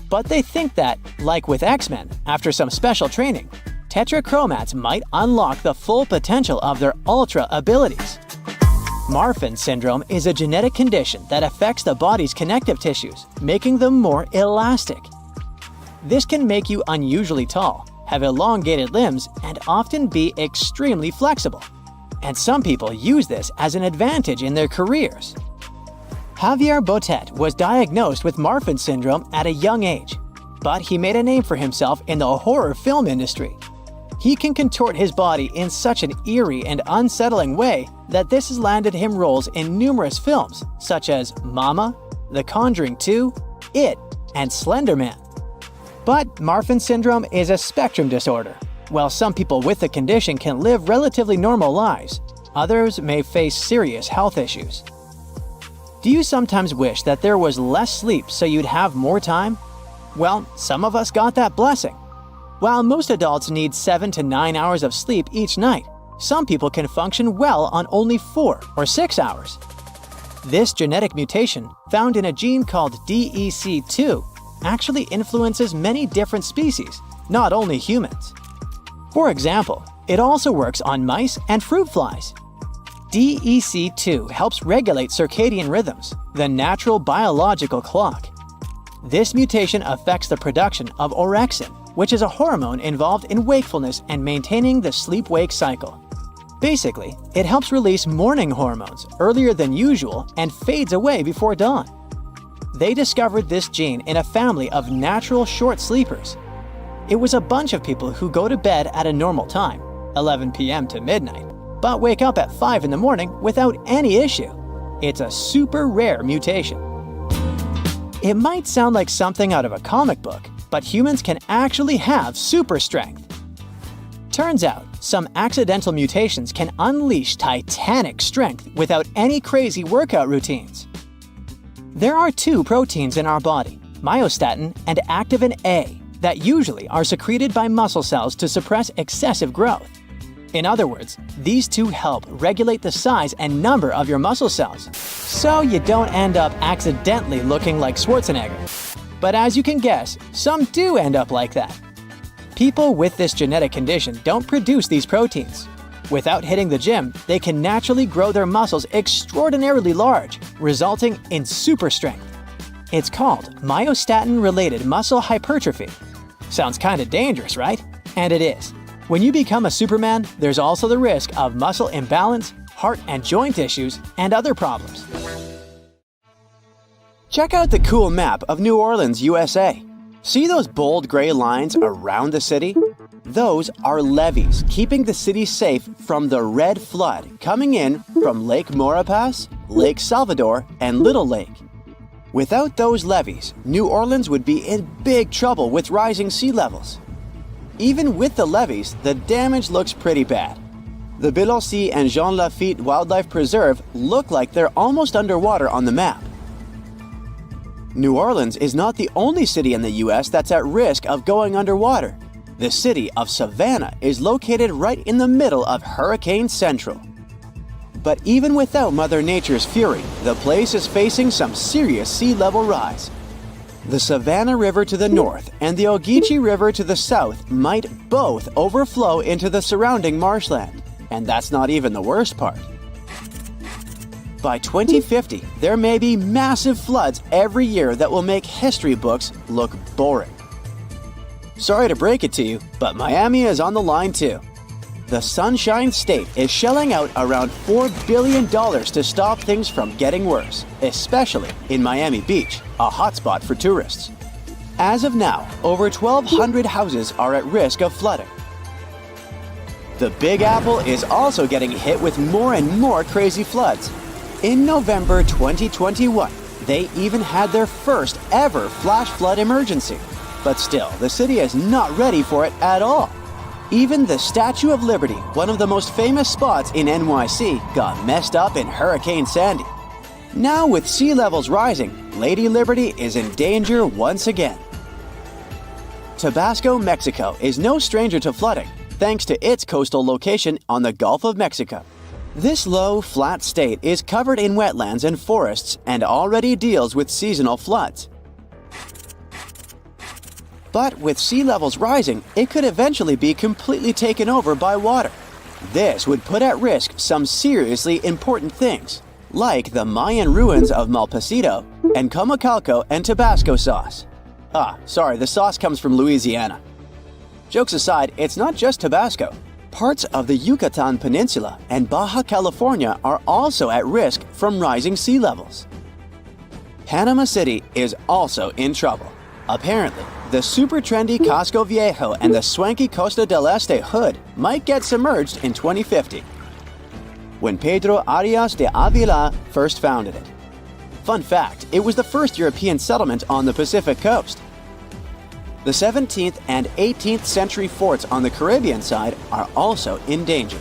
But they think that, like with X-Men, after some special training, tetrachromats might unlock the full potential of their ultra abilities. Marfan syndrome is a genetic condition that affects the body's connective tissues, making them more elastic. This can make you unusually tall, have elongated limbs, and often be extremely flexible. And some people use this as an advantage in their careers. Javier Botet was diagnosed with Marfan syndrome at a young age, but he made a name for himself in the horror film industry. He can contort his body in such an eerie and unsettling way that this has landed him roles in numerous films such as Mama, The Conjuring 2, It, and Slender Man. But Marfan syndrome is a spectrum disorder. While some people with the condition can live relatively normal lives, others may face serious health issues. Do you sometimes wish that there was less sleep so you'd have more time? Well, some of us got that blessing. While most adults need 7 to 9 hours of sleep each night, some people can function well on only 4 or 6 hours. This genetic mutation, found in a gene called DEC2, actually influences many different species, not only humans. For example, it also works on mice and fruit flies. DEC2 helps regulate circadian rhythms, the natural biological clock. This mutation affects the production of orexin, which is a hormone involved in wakefulness and maintaining the sleep-wake cycle. Basically, it helps release morning hormones earlier than usual and fades away before dawn. They discovered this gene in a family of natural short sleepers. It was a bunch of people who go to bed at a normal time, 11 p.m. to midnight, but wake up at 5 in the morning without any issue. It's a super rare mutation. It might sound like something out of a comic book, but humans can actually have super strength. Turns out, some accidental mutations can unleash titanic strength without any crazy workout routines. There are 2 proteins in our body, myostatin and activin A, that usually are secreted by muscle cells to suppress excessive growth. In other words, these 2 help regulate the size and number of your muscle cells, so you don't end up accidentally looking like Schwarzenegger. But as you can guess, some do end up like that. People with this genetic condition don't produce these proteins. Without hitting the gym, they can naturally grow their muscles extraordinarily large, resulting in super strength. It's called myostatin-related muscle hypertrophy. Sounds kinda dangerous, right? And it is. When you become a Superman, there's also the risk of muscle imbalance, heart and joint issues, and other problems. Check out the cool map of New Orleans, USA. See those bold gray lines around the city? Those are levees, keeping the city safe from the red flood coming in from Lake Maurepas, Lake Salvador, and Little Lake. Without those levees, New Orleans would be in big trouble with rising sea levels. Even with the levees, the damage looks pretty bad. The Biloxi and Jean Lafitte Wildlife Preserve look like they're almost underwater on the map. New Orleans is not the only city in the US that's at risk of going underwater. The city of Savannah is located right in the middle of Hurricane Central. But even without Mother Nature's fury, the place is facing some serious sea level rise. The Savannah River to the north and the Ogeechee River to the south might both overflow into the surrounding marshland. And that's not even the worst part. By 2050, there may be massive floods every year that will make history books look boring. Sorry to break it to you, but Miami is on the line too. The Sunshine State is shelling out around $4 billion to stop things from getting worse, especially in Miami Beach, a hotspot for tourists. As of now, over 1,200 houses are at risk of flooding. The Big Apple is also getting hit with more and more crazy floods. In November 2021, they even had their first ever flash flood emergency. But still, the city is not ready for it at all. Even the Statue of Liberty, one of the most famous spots in NYC, got messed up in Hurricane Sandy. Now with sea levels rising, Lady Liberty is in danger once again. Tabasco, Mexico is no stranger to flooding, thanks to its coastal location on the Gulf of Mexico. This low, flat state is covered in wetlands and forests and already deals with seasonal floods. But with sea levels rising, it could eventually be completely taken over by water. This would put at risk some seriously important things, like the Mayan ruins of Malpasito and Comacalco and Tabasco sauce. The sauce comes from Louisiana. Jokes aside, it's not just Tabasco. Parts of the Yucatan Peninsula and Baja California are also at risk from rising sea levels. Panama City is also in trouble. Apparently, the super trendy Casco Viejo and the swanky Costa del Este hood might get submerged in 2050, when Pedro Arias de Avila first founded it. Fun fact, it was the first European settlement on the Pacific coast. The 17th and 18th century forts on the Caribbean side are also in danger.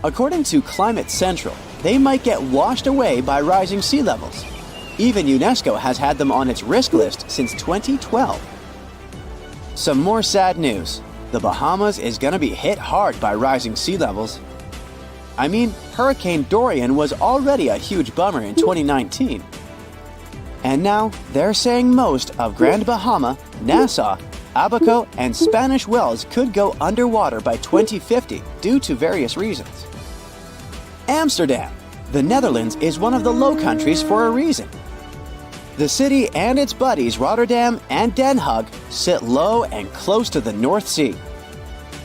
According to Climate Central, they might get washed away by rising sea levels. Even UNESCO has had them on its risk list since 2012. Some more sad news. The Bahamas is going to be hit hard by rising sea levels. I mean, Hurricane Dorian was already a huge bummer in 2019. And now, they're saying most of Grand Bahama, Nassau, Abaco, and Spanish Wells could go underwater by 2050 due to various reasons. Amsterdam. The Netherlands is one of the Low Countries for a reason. The city and its buddies Rotterdam and Den Haag sit low and close to the North Sea.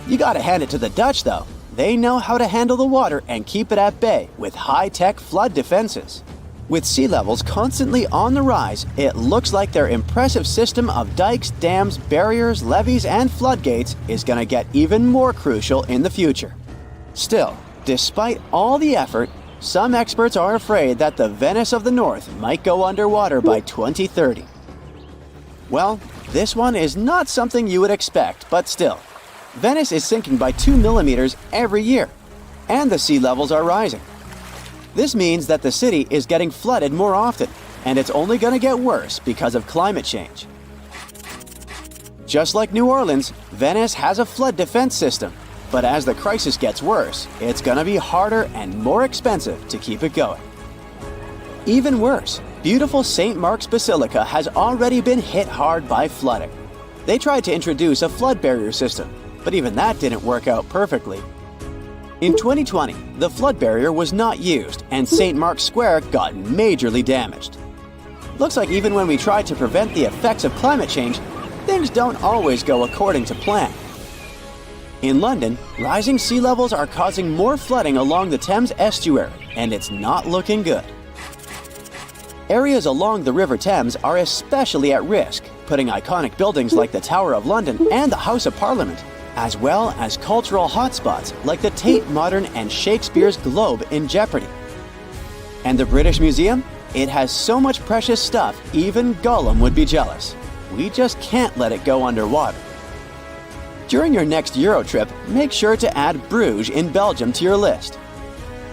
You gotta hand it to the Dutch though. They know how to handle the water and keep it at bay with high-tech flood defenses. With sea levels constantly on the rise, it looks like their impressive system of dikes, dams, barriers, levees, and floodgates is going to get even more crucial in the future. Still, despite all the effort, some experts are afraid that the Venice of the North might go underwater by 2030. Well, this one is not something you would expect, but still. Venice is sinking by 2 millimeters every year, and the sea levels are rising. This means that the city is getting flooded more often, and it's only going to get worse because of climate change. Just like New Orleans, Venice has a flood defense system, but as the crisis gets worse, it's going to be harder and more expensive to keep it going. Even worse, beautiful St. Mark's Basilica has already been hit hard by flooding. They tried to introduce a flood barrier system, but even that didn't work out perfectly. In 2020, the flood barrier was not used and St. Mark's Square got majorly damaged. Looks like even when we try to prevent the effects of climate change, things don't always go according to plan. In London, rising sea levels are causing more flooding along the Thames estuary, and it's not looking good. Areas along the River Thames are especially at risk, putting iconic buildings like the Tower of London and the House of Parliament, as well as cultural hotspots like the Tate Modern and Shakespeare's Globe in jeopardy. And the British Museum? It has so much precious stuff, even Gollum would be jealous. We just can't let it go underwater. During your next Euro trip, make sure to add Bruges in Belgium to your list.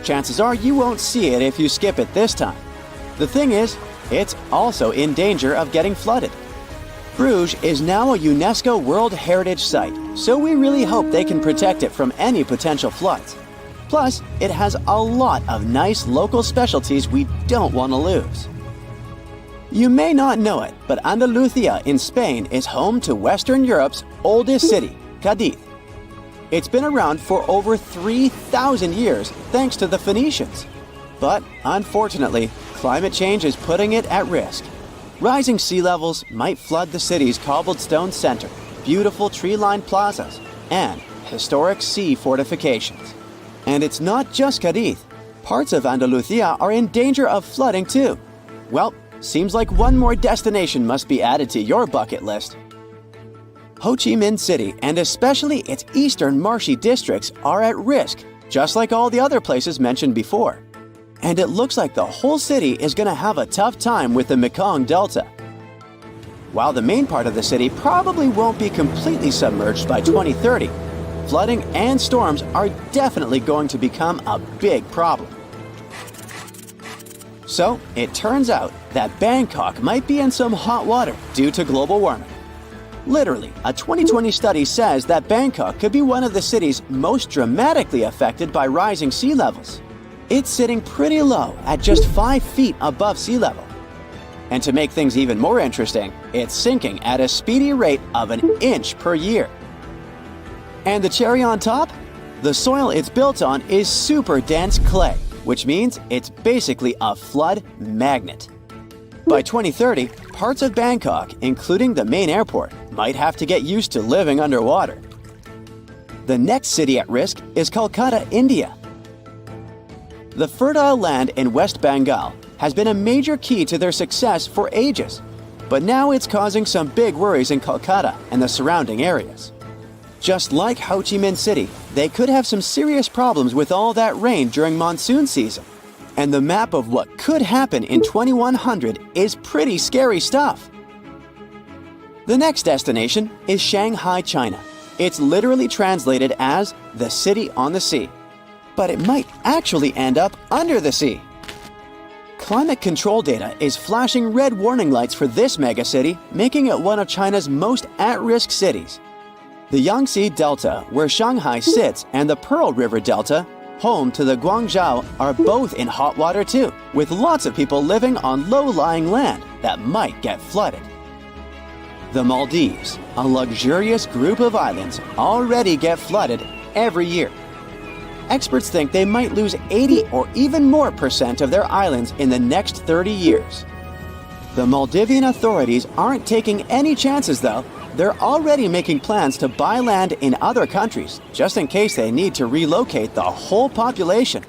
Chances are you won't see it if you skip it this time. The thing is, it's also in danger of getting flooded. Bruges is now a UNESCO World Heritage Site, so we really hope they can protect it from any potential floods. Plus, it has a lot of nice local specialties we don't want to lose. You may not know it, but Andalusia in Spain is home to Western Europe's oldest city, Cadiz. It's been around for over 3,000 years thanks to the Phoenicians. But unfortunately, climate change is putting it at risk. Rising sea levels might flood the city's cobbled stone center, beautiful tree-lined plazas, and historic sea fortifications. And it's not just Cadiz. Parts of Andalusia are in danger of flooding too. Well, seems like one more destination must be added to your bucket list. Ho Chi Minh City, and especially its eastern marshy districts, are at risk, just like all the other places mentioned before. And it looks like the whole city is going to have a tough time with the Mekong Delta. While the main part of the city probably won't be completely submerged by 2030, flooding and storms are definitely going to become a big problem. So, it turns out that Bangkok might be in some hot water due to global warming. Literally, a 2020 study says that Bangkok could be one of the cities most dramatically affected by rising sea levels. It's sitting pretty low at just 5 feet above sea level. And to make things even more interesting, it's sinking at a speedy rate of an inch per year. And the cherry on top? The soil it's built on is super dense clay, which means it's basically a flood magnet. By 2030, parts of Bangkok, including the main airport, might have to get used to living underwater. The next city at risk is Kolkata, India. The fertile land in West Bengal has been a major key to their success for ages, but now it's causing some big worries in Kolkata and the surrounding areas. Just like Ho Chi Minh City, they could have some serious problems with all that rain during monsoon season. And the map of what could happen in 2100 is pretty scary stuff. The next destination is Shanghai, China. It's literally translated as the city on the sea, but it might actually end up under the sea. Climate control data is flashing red warning lights for this megacity, making it one of China's most at-risk cities. The Yangtze Delta, where Shanghai sits, and the Pearl River Delta, home to the Guangzhou, are both in hot water too, with lots of people living on low-lying land that might get flooded. The Maldives, a luxurious group of islands, already get flooded every year. Experts think they might lose 80 or even more % of their islands in the next 30 years. The Maldivian authorities aren't taking any chances though. They're already making plans to buy land in other countries, just in case they need to relocate the whole population.